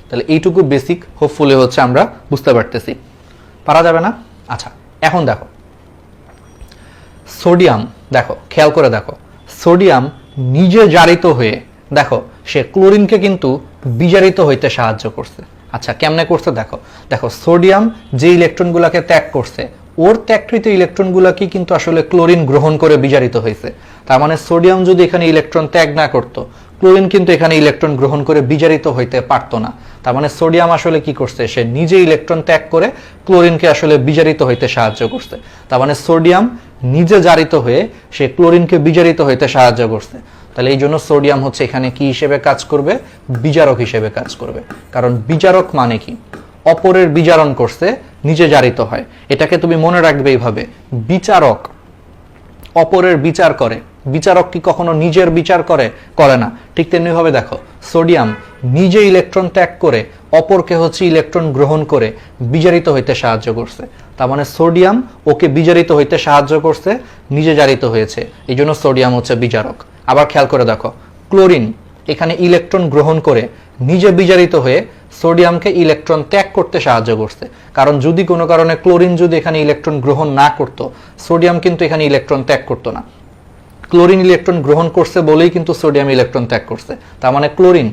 তাহলে এইটুকু বেসিক হোপফুলি হচ্ছে আমরা বুঝতে পারতেছি, পারা যাবে না? আচ্ছা, এখন দেখো সোডিয়াম, দেখো খেয়াল করে দেখো, সোডিয়াম নিজে জারিত হয়ে দেখো সে ক্লোরিনকে কিন্তু বিজারিত হইতে সাহায্য করছে। আচ্ছা, কেমনে করছে? দেখো দেখো সোডিয়াম যে ইলেকট্রনগুলোকে ত্যাগ করছে ওর ত্যাগকৃত ইলেকট্রনগুলোকে কিন্তু আসলে ক্লোরিন গ্রহণ করে বিজারিত হয়েছে। তার মানে সোডিয়াম যদি এখানে ইলেকট্রন ত্যাগ না করতো, ক্লোরিন কিন্তু এখানে ইলেকট্রন গ্রহণ করে বিজারিত হইতে পারতো না। তার মানে সোডিয়াম আসলে কি করছে? সে নিজে ইলেকট্রন ত্যাগ করে ক্লোরিনকে আসলে বিজারিত হইতে সাহায্য করছে। তার মানে সোডিয়াম নিজে জারিত হয়ে সে ক্লোরিনকে বিজারিত হইতে সাহায্য করছে। তাহলে এই জন্য সোডিয়াম হচ্ছে এখানে কি হিসেবে কাজ করবে? বিজারক হিসেবে কাজ করবে। কারণ বিজারক মানে কি? অপরের বিজারণ করছে, নিজে জারিত হয়। এটাকে তুমি মনে রাখবে এইভাবে, বিচারক অপরের বিচার করে, বিচারক কি কখনো নিজের বিচার করে? করে না। ঠিক তেমনি ভাবে দেখো সোডিয়াম নিজে ইলেকট্রন ত্যাগ করে অপরকে হচ্ছে ইলেকট্রন গ্রহণ করে বিজারিত হইতে সাহায্য করছে। তার মানে সোডিয়াম ওকে বিজারিত হইতে সাহায্য করছে, নিজে জারিত হয়েছে, এই জন্য সোডিয়াম হচ্ছে বিজারক। আবার খেয়াল করে দেখো, ক্লোরিন এখানে ইলেকট্রন গ্রহণ করে নিজে বিজারিত হয়ে সোডিয়ামকে ইলেকট্রন ত্যাগ করতে সাহায্য করছে। কারণ যদি কোনো কারণে ক্লোরিন যদি এখানে ইলেকট্রন গ্রহণ না করত, সোডিয়াম কিন্তু এখানে ইলেকট্রন ত্যাগ করতো না। ক্লোরিন ইলেকট্রন গ্রহণ করছে বলেই কিন্তু সোডিয়াম ইলেকট্রন ত্যাগ করছে। তার মানে ক্লোরিন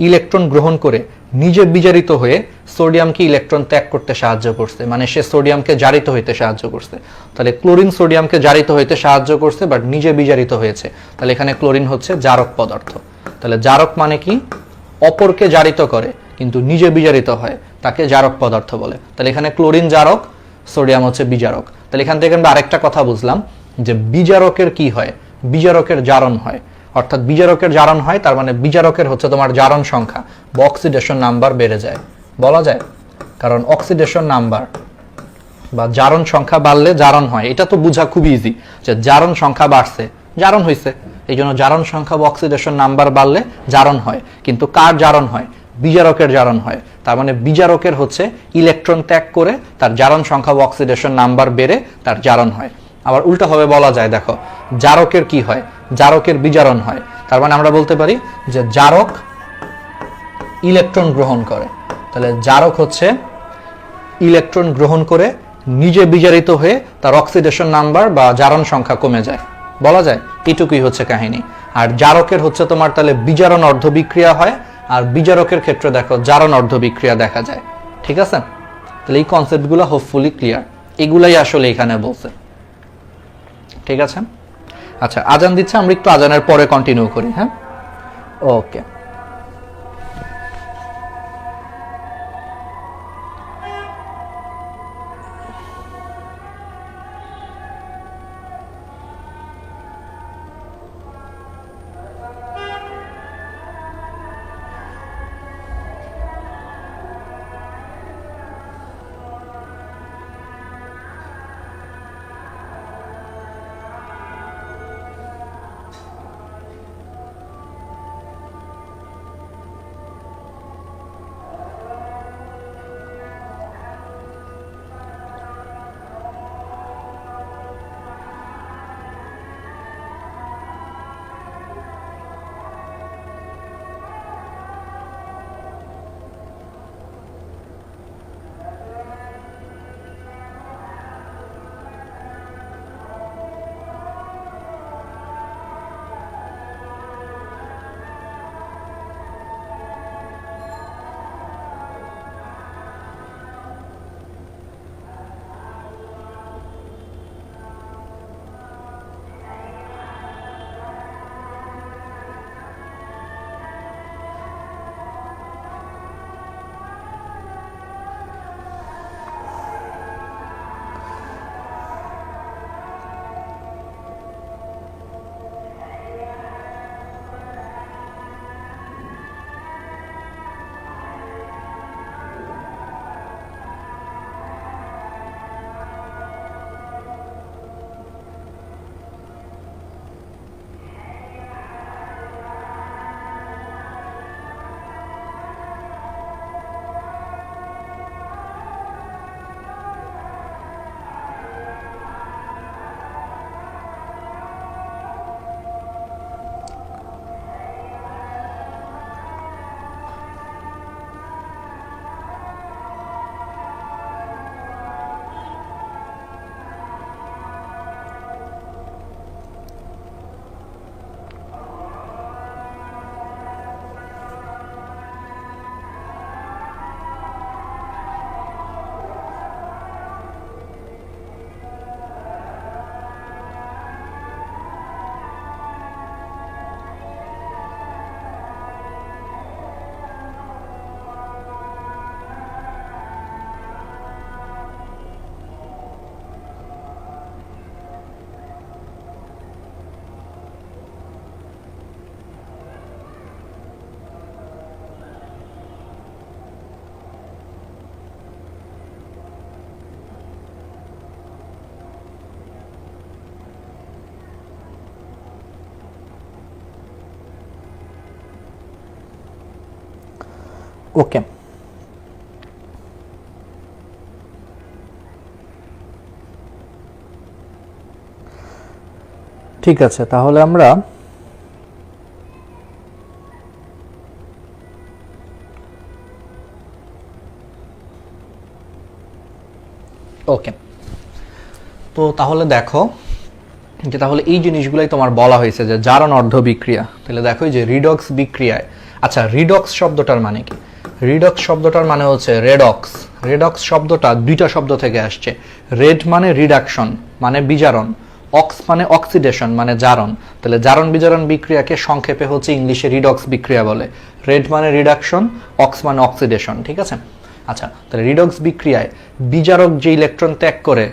ইলেকট্রন গ্রহণ করে নিজে বিজারিত হয়ে সোডিয়ামকে ইলেকট্রন ত্যাগ করতে সাহায্য করছে, মানে সে সোডিয়ামকে জারিত হইতে সাহায্য করছে। তাহলে ক্লোরিন সোডিয়ামকে জারিত হইতে সাহায্য করছে বাট নিজে বিজারিত হয়েছে। তাহলে এখানে ক্লোরিন হচ্ছে জারক পদার্থ। তাহলে জারক মানে কি? অপরকে জারিত করে কিন্তু নিজে বিজারিত হয়, তাকে জারক পদার্থ বলে। তাহলে এখানে ক্লোরিন জারক, সোডিয়াম হচ্ছে বিজারক। তাহলে এখান থেকে আমরা আরেকটা কথা বুঝলাম যে বিজারকের কি হয়? বিজারকের জারণ হয়। অর্থাৎ বিজারকের জারণ হয়, তার মানে বিজারকের হচ্ছে তোমার জারণ সংখ্যা বা অক্সিডেশন নাম্বার বেড়ে যায়, বলা যায়। কারণ অক্সিডেশন নাম্বার বা জারণ সংখ্যা বাড়লে জারণ হয়, এটা তো বোঝা খুব ইজি যে জারণ সংখ্যা বাড়ছে, জারণ হয়েছে। এই জন্য জারণ সংখ্যা বা অক্সিডেশন নাম্বার বাড়লে জারণ হয়। কিন্তু কার জারণ হয়? বিজারকের জারণ হয়। তার মানে বিজারকের হচ্ছে ইলেকট্রন ত্যাগ করে তার জারণ সংখ্যা বা অক্সিডেশন নাম্বার বেড়ে তার জারণ হয়। আবার উল্টাভাবে বলা যায়, দেখো জারকের কি হয়? জারকের বিজারণ হয়। তার মানে আমরা বলতে পারি যে জারক ইলেকট্রন গ্রহণ করে। তাহলে জারক হচ্ছে ইলেকট্রন গ্রহণ করে নিজে বিজারিত হয়ে তার অক্সিডেশন নাম্বার বা জারণ সংখ্যা কমে যায়, বলা যায়। এটুকুই হচ্ছে কাহিনী। আর জারকের হচ্ছে তোমার তাহলে বিজারণ অর্ধবিক্রিয়া হয়, আর বিজারকের ক্ষেত্রে দেখো জারণ অর্ধবিক্রিয়া দেখা যায়। ঠিক আছে? তাহলে এই কনসেপ্টগুলো হোপফুলি ক্লিয়ার, এগুলাই আসলে এখানে বলছে। ঠিক আছে? আচ্ছা, আজান দিচ্ছে, আমরা একটু আজানের পরে কন্টিনিউ করি। হ্যাঁ, ওকে। ওকে, ঠিক আছে, তাহলে আমরা ওকে, তো তাহলে দেখো যে তাহলে এই জিনিসগুলাই তোমার বলা হয়েছে যে জারণ অর্ধ বিক্রিয়া। তাহলে দেখো যে রিডক্স বিক্রিয়ায়, আচ্ছা রিডক্স শব্দটার মানে কি? রিডক্স শব্দটার মানে হচ্ছে রেডক্স। রেডক্স শব্দটা দুইটা শব্দ থেকে আসছে। রেড মানে রিডাকশন মানে বিজারণ, অক্স মানে অক্সিডেশন মানে জারণ। তাহলে জারণ বিজারণ বিক্রিয়াকে সংক্ষেপে হচ্ছে ইংলিশে রিডক্স বিক্রিয়া বলে। রেড মানে রিডাকশন, অক্স মানে অক্সিডেশন, ঠিক আছে। আচ্ছা, তাহলে রিডক্স বিক্রিয়ায় বিজারক যে ইলেকট্রন ত্যাগ করে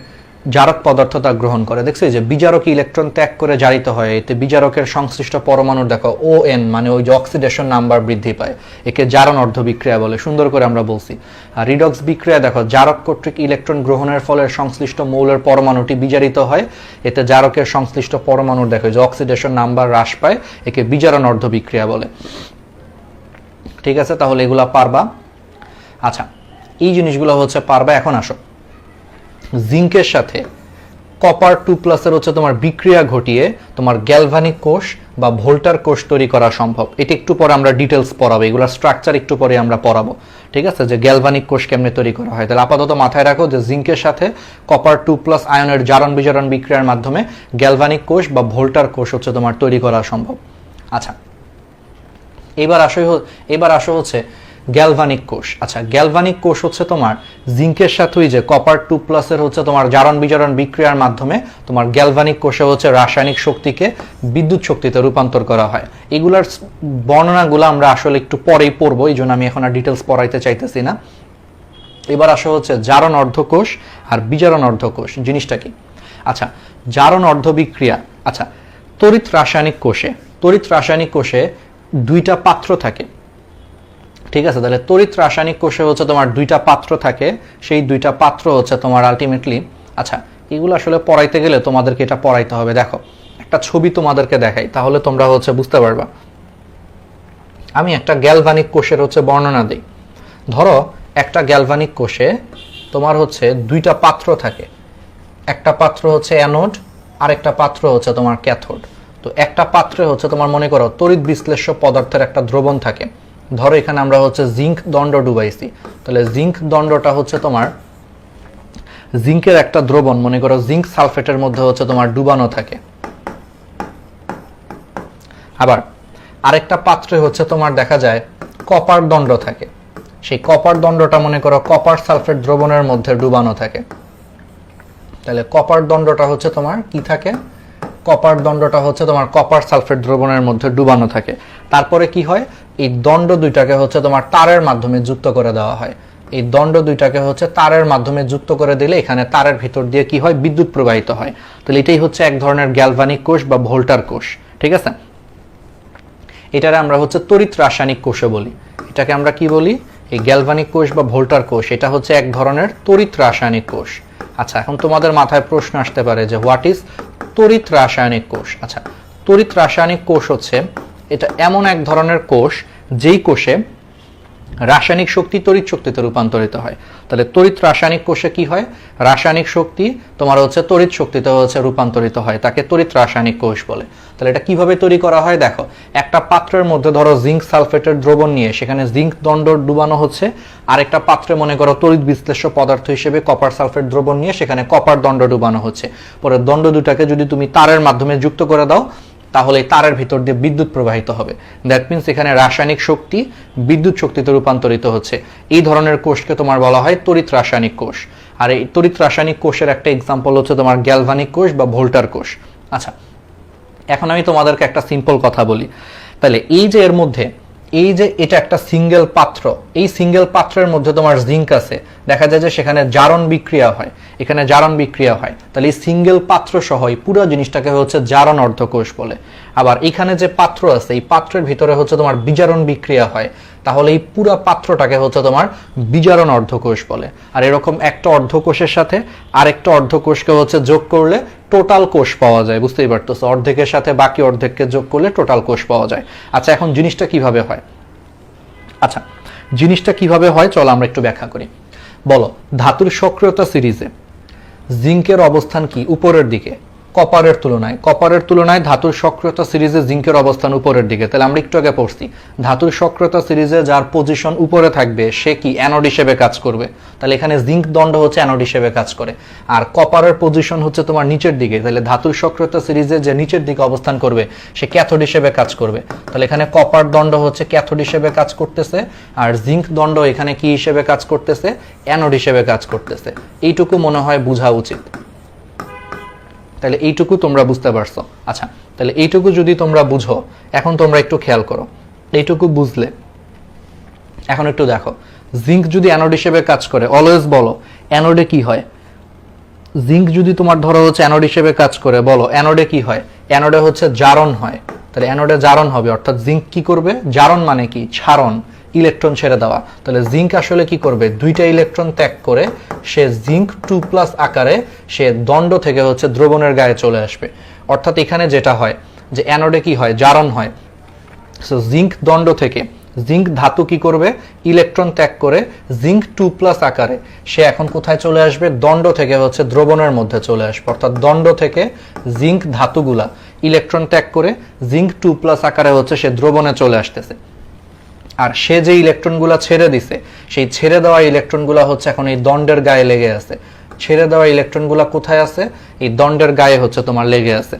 জারক পদার্থ তা গ্রহণ করে। দেখছো যে বিজারক ইলেকট্রন ত্যাগ করে জারিত হয়, এতে বিজারকের সংশ্লিষ্ট পরমাণুর দেখো ON মানে ওই যে অক্সিডেশন নাম্বার বৃদ্ধি পায়, একে জারণ অর্ধ বিক্রিয়া বলে। সুন্দর করে আমরা বলছি। আর রিডক্স বিক্রিয়া দেখো জারক কর্তৃক ইলেকট্রন গ্রহণের ফলে সংশ্লিষ্ট মৌলের পরমাণুটি বিজারিত হয়, এতে জারকের সংশ্লিষ্ট পরমাণুর দেখো যে অক্সিডেশন নাম্বার হ্রাস পায়, একে বিজারণ অর্ধ বিক্রিয়া বলে। ঠিক আছে, তাহলে এগুলা পারবা। আচ্ছা, এই জিনিসগুলো হচ্ছে পারবা। এখন আসো, জিঙ্কের সাথে কপার 2+ হচ্ছে তোমার বিক্রিয়া ঘটিয়ে তোমার গ্যালভানিক কোষ বা ভোল্টার কোষ তৈরি করা সম্ভব। এটা একটু পরে আমরা ডিটেলস পড়াবো, এগুলোর স্ট্রাকচার একটু পরে আমরা পড়াবো। ঠিক আছে, যে গ্যালভানিক কোষ কেমনে তৈরি করা হয়। তাহলে আপাতত মাথায় রাখো যে জিঙ্কের সাথে কপার 2+ আয়নের জারণ বিজারণ বিক্রিয়ার মাধ্যমে গ্যালভানিক কোষ বা ভোল্টার কোষ হচ্ছে তোমার তৈরি করা সম্ভব। আচ্ছা, এবার আসো হচ্ছে গ্যালভানিক কোষ। আচ্ছা, গ্যালভানিক কোষ হচ্ছে তোমার জিঙ্কের সাথে ওই যে কপার 2+ এর হচ্ছে তোমার জারণ বিজারণ বিক্রিয়ার মাধ্যমে তোমার গ্যালভানিক কোষে হচ্ছে রাসায়নিক শক্তিকে বিদ্যুৎ শক্তিতে রূপান্তর করা হয়। এগুলার বর্ণনাগুলো আমরা আসলে একটু পরেই পড়বো, এই জন্য আমি এখন আর ডিটেলস পড়াইতে চাইতেছি না। এবার আসা হচ্ছে জারণ অর্ধকোষ আর বিজারণ অর্ধকোষ জিনিসটা কি। আচ্ছা, জারণ অর্ধ বিক্রিয়া। আচ্ছা, তড়িৎ রাসায়নিক কোষে দুইটা পাত্র থাকে। ঠিক আছে, তাহলে তড়িৎ রাসায়নিক কোষে হচ্ছে তোমার দুইটা পাত্র থাকে, সেই দুইটা পাত্র হচ্ছে তোমার আলটিমেটলি, আচ্ছা এগুলো আসলে পড়াইতে গেলে তোমাদেরকে এটা পড়াইতে হবে। দেখো একটা ছবি তোমাদেরকে দেখাই, তাহলে তোমরা হচ্ছে বুঝতে পারবা। আমি একটা গ্যালভানিক কোষের হচ্ছে বর্ণনা দিই। ধরো একটা গ্যালভানিক কোষে তোমার হচ্ছে দুইটা পাত্র থাকে, একটা পাত্র হচ্ছে অ্যানোড আর একটা পাত্র হচ্ছে তোমার ক্যাথোড। তো একটা পাত্রে হচ্ছে তোমার মনে করো তড়িৎ বিশ্লেষ্য পদার্থের একটা দ্রবণ থাকে। ধরো এখানে আমরা হচ্ছে জিঙ্ক দণ্ড ডুবাইছি, তাহলে জিঙ্ক দণ্ডটা হচ্ছে তোমার জিঙ্কের একটা দ্রবণ, মনে করো জিঙ্ক সালফেটের মধ্যে হচ্ছে তোমার ডুবানো থাকে। আবার আরেকটা পাত্রে হচ্ছে তোমার দেখা যায় কপার দণ্ড থাকে, সেই কপার দণ্ডটা মনে করো কপার সালফেট দ্রবণের মধ্যে ডুবানো থাকে। তাহলে কপার দণ্ডটা হচ্ছে তোমার কি থাকে, কপার দণ্ডটা হচ্ছে তোমার কপার সালফেট দ্রবণের মধ্যে ডুবানো থাকে। তারপরে কি হয়, এই দণ্ড দুইটাকে হচ্ছে তোমার তারের মাধ্যমে যুক্ত করে দেওয়া হয়। এই দণ্ড দুইটাকে হচ্ছে তারের মাধ্যমে যুক্ত করে দিলে এখানে তারের ভিতর দিয়ে কি হয়, বিদ্যুৎ প্রবাহিত হয়। তাহলে এটাই হচ্ছে এক ধরনের গ্যালভানিক কোষ বা ভোল্টার কোষ। ঠিক আছে, এটারে আমরা হচ্ছে তড়িৎ রাসায়নিক কোষও বলি। এটাকে আমরা কি বলি, এই গ্যালভানিক কোষ বা ভোল্টার কোষ, এটা হচ্ছে এক ধরনের তড়িৎ রাসায়নিক কোষ। আচ্ছা, এখন তোমাদের মাথায় প্রশ্ন আসতে পারে যে হোয়াট ইজ তড়িৎ রাসায়নিক কোষ। আচ্ছা, তড়িৎ রাসায়নিক কোষ হচ্ছে এটা এমন এক ধরনের কোষ যেই কোষে রাসায়নিক শক্তি তড়িৎ শক্তিতে রূপান্তরিত হয়। তাহলে তড়িৎ রাসায়নিক কোষে কি হয়, রাসায়নিক শক্তি তোমার হচ্ছে তড়িৎ শক্তিতে হচ্ছে রূপান্তরিত হয়, তাকে তড়িৎ রাসায়নিক কোষ বলে। তাহলে এটা কিভাবে তৈরি করা হয়, দেখো একটা পাত্রের মধ্যে ধরো জিঙ্ক সালফেটের দ্রবণ নিয়ে সেখানে জিঙ্ক দণ্ড ডুবানো হচ্ছে, আরেকটা পাত্রে মনে করো তড়িৎ বিশ্লেষ্য পদার্থ হিসেবে কপার সালফেট দ্রবণ নিয়ে সেখানে কপার দণ্ড ডুবানো হচ্ছে। পরে দণ্ড দুটাকে যদি তুমি তারের মাধ্যমে যুক্ত করে দাও তাহলে তারের ভিতর দিয়ে বিদ্যুৎ প্রবাহিত হবে। দ্যাট মিনস এখানে রাসায়নিক শক্তি বিদ্যুৎ শক্তিতে রূপান্তরিত হচ্ছে। এই ধরনের কোষকে তোমার বলা হয় তড়িৎ রাসায়নিক কোষ। আর এই তড়িৎ রাসায়নিক কোষের একটা এক্সাম্পল হচ্ছে তোমার গ্যালভানিক কোষ বা ভোল্টার কোষ। আচ্ছা, এখন আমি তোমাদেরকে একটা সিম্পল কথা বলি। তাহলে এই যে এর মধ্যে এই যে এটা একটা সিঙ্গেল পাত্র, এই সিঙ্গেল পাত্রের মধ্যে তোমার জিঙ্ক আছে, দেখা যায় যে সেখানে জারণ বিক্রিয়া হয়, এখানে জারণ বিক্রিয়া হয়। তাহলে এই সিঙ্গেল পাত্র সহ এই পুরো জিনিসটাকে হচ্ছে জারণ অর্ধকোষ বলে। আবার এখানে যে পাত্র আছে এই পাত্রের ভিতরে হচ্ছে তোমার বিজারণ বিক্রিয়া হয়, তাহলে এই পুরো পাত্রটাকে হচ্ছে তোমার বিজারণ অর্ধকোষ বলে। আর এরকম একটা অর্ধকোষের সাথে আরেকটা অর্ধকোষকে হচ্ছে যোগ করলে টোটাল কোষ পাওয়া যায়। বুঝতেই পারতেছো, অর্ধেকের সাথে বাকি অর্ধেককে যোগ করলে টোটাল কোষ পাওয়া যায়। আচ্ছা, এখন জিনিসটা কিভাবে হয়। আচ্ছা, জিনিসটা কিভাবে হয় চলো আমরা একটু ব্যাখ্যা করি। বলো, ধাতুর সক্রিয়তা সিরিজে জিঙ্কের অবস্থান কি? উপরের দিকে। কপারের তুলনায় ধাতুর সক্রিয়তা সিরিজে জিঙ্কের অবস্থান উপরের দিকে। তাহলে আমরা একটু আগে পড়ছি ধাতুর সক্রিয়তা সিরিজে যার পজিশন উপরে থাকবে সে কি? অ্যানোড হিসেবে কাজ করবে। তাহলে এখানে জিঙ্ক দণ্ড হচ্ছে অ্যানোড হিসেবে কাজ করে, আর কপারের পজিশন হচ্ছে তোমার নিচের দিকে। তাহলে ধাতুর সক্রিয়তা সিরিজে যে নিচের দিকে অবস্থান করবে সে ক্যাথোড হিসেবে কাজ করবে। তাহলে এখানে কপার দণ্ড হচ্ছে ক্যাথোড হিসেবে কাজ করতেছে, আর জিঙ্ক দণ্ড এখানে কি হিসেবে কাজ করতেছে? অ্যানোড হিসেবে কাজ করতেছে। এইটুকু মনে হয় বোঝা উচিত। তাহলে এইটুকু তোমরা বুঝতে পারছো। আচ্ছা, তাহলে এইটুকু যদি তোমরা বুঝো, এখন তোমরা একটু খেয়াল করো, এইটুকু বুঝলে এখন একটু দেখো, জিঙ্ক যদি অ্যানোড হিসেবে কাজ করে, অলওয়েজ বলো অ্যানোডে কি হয়? জিঙ্ক যদি তোমার ধরো হচ্ছে অ্যানোড হিসেবে কাজ করে, বলো অ্যানোডে কি হয়? অ্যানোডে হচ্ছে জারণ হয়। তাহলে অ্যানোডে জারণ হবে, অর্থাৎ জিঙ্ক কি করবে? জারণ মানে কি? ছাড়ন, ইলেকট্রন ছেড়ে দেওয়া। তাহলে জিঙ্ক আসলে কি করবে? দুইটা ইলেকট্রন ত্যাগ করে সে জিঙ্ক 2+ আকারে সে দণ্ড থেকে হচ্ছে দ্রবণের গায়ে চলে আসবে। অর্থাৎ এখানে যেটা হয় যে অ্যানোডে কি হয়? জারণ হয়। সো জিঙ্ক দণ্ড থেকে জিঙ্ক ধাতু কি করবে? ইলেকট্রন ত্যাগ করে জিঙ্ক 2+ আকারে সে এখন কোথায় চলে আসবে? দণ্ড থেকে হচ্ছে দ্রবণের মধ্যে চলে আসবে। অর্থাৎ দণ্ড থেকে জিঙ্ক ধাতুগুলা ইলেকট্রন ত্যাগ করে জিঙ্ক 2+ আকারে হচ্ছে সে দ্রবণে চলে আসতেছে। আর সে যে ইলেকট্রনগুলা ছেড়ে দিছে, সেই ছেড়ে দেওয়া ইলেকট্রনগুলা হচ্ছে এখন এই দণ্ডের গায়ে লেগে আছে। ছেড়ে দেওয়া ইলেকট্রনগুলা কোথায় আছে? এই দণ্ডের গায়ে হচ্ছে তোমার লেগে আছে।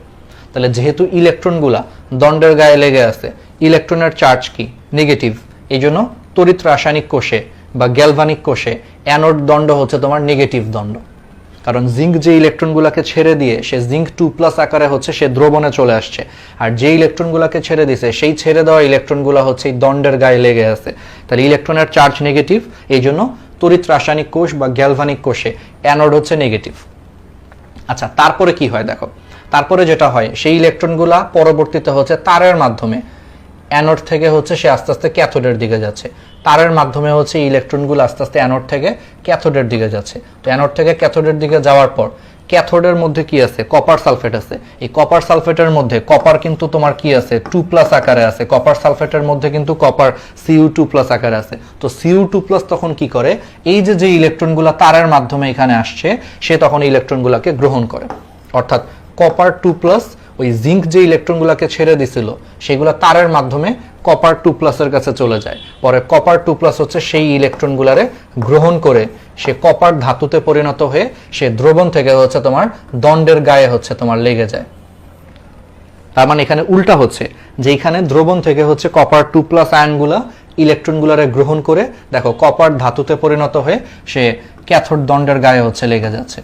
তাহলে যেহেতু ইলেকট্রনগুলা দণ্ডের গায়ে লেগে আছে, ইলেকট্রনের চার্জ কি? নেগেটিভ। এই জন্য তড়িৎ রাসায়নিক কোষে বা গ্যালভানিক কোষে অ্যানোড দণ্ড হচ্ছে তোমার নেগেটিভ দণ্ড। কারণ জিঙ্ক যে ইলেকট্রনগুলোকে ছেড়ে দিয়ে সে জিঙ্ক 2+ আকারে হচ্ছে সে দ্রবণে চলে আসছে, আর যে ইলেকট্রনগুলোকে ছেড়ে দিছে সেই ছেড়ে দেওয়া ইলেকট্রনগুলো হচ্ছে এই দণ্ডের গায়ে লেগে আছে। তাহলে ইলেকট্রনের চার্জ নেগেটিভ, এই জন্য তড়িৎ রাসায়নিক কোষ বা গ্যালভানিক কোষে অ্যানোড হচ্ছে নেগেটিভ। আচ্ছা, তারপরে কি হয় দেখো, তারপরে যেটা হয় সেই ইলেকট্রনগুলা পরবর্তীতে হচ্ছে তারের মাধ্যমে অ্যানোড থেকে হচ্ছে সে আস্তে আস্তে ক্যাথোডের দিকে যাচ্ছে। তারের মাধ্যমে হচ্ছে ইলেকট্রনগুলো আস্তে আস্তে অ্যানোড থেকে ক্যাথোডের দিকে যাচ্ছে। তো অ্যানোড থেকে ক্যাথোডের দিকে যাওয়ার পর ক্যাথোডের মধ্যে কি আছে? কপার সালফেট আছে। এই কপার সালফেটের মধ্যে কপার কিন্তু তোমার কি আছে? 2+ আকারে আছে। কপার সালফেটের মধ্যে কিন্তু কপার Cu2+ আকারে আছে। তো Cu2+ তখন কি করে? এই যে ইলেকট্রনগুলো তারের মাধ্যমে এখানে আসছে সে তখন ইলেকট্রনগুলোকে গ্রহণ করে। অর্থাৎ কপার 2+ ওই জিঙ্ক যে ইলেকট্রনগুলোকে ছেড়ে দিছিল সেগুলো তারের মাধ্যমে কপার 2+ এর কাছে চলে যায়। পরে কপার 2+ হচ্ছে সেই ইলেকট্রনগুলারে গ্রহণ করে সে কপার ধাতুতে পরিণত হয়ে সে দ্রবণ থেকে হচ্ছে তোমার দণ্ডের গায়ে হচ্ছে তোমার লেগে যায়। তার মানে এখানে উল্টা হচ্ছে, যে এখানে দ্রবণ থেকে হচ্ছে কপার 2+ আয়নগুলা ইলেকট্রনগুলারে গ্রহণ করে দেখো কপার ধাতুতে পরিণত হয়ে সে ক্যাথোড দণ্ডের গায়ে হচ্ছে লেগে যাচ্ছে।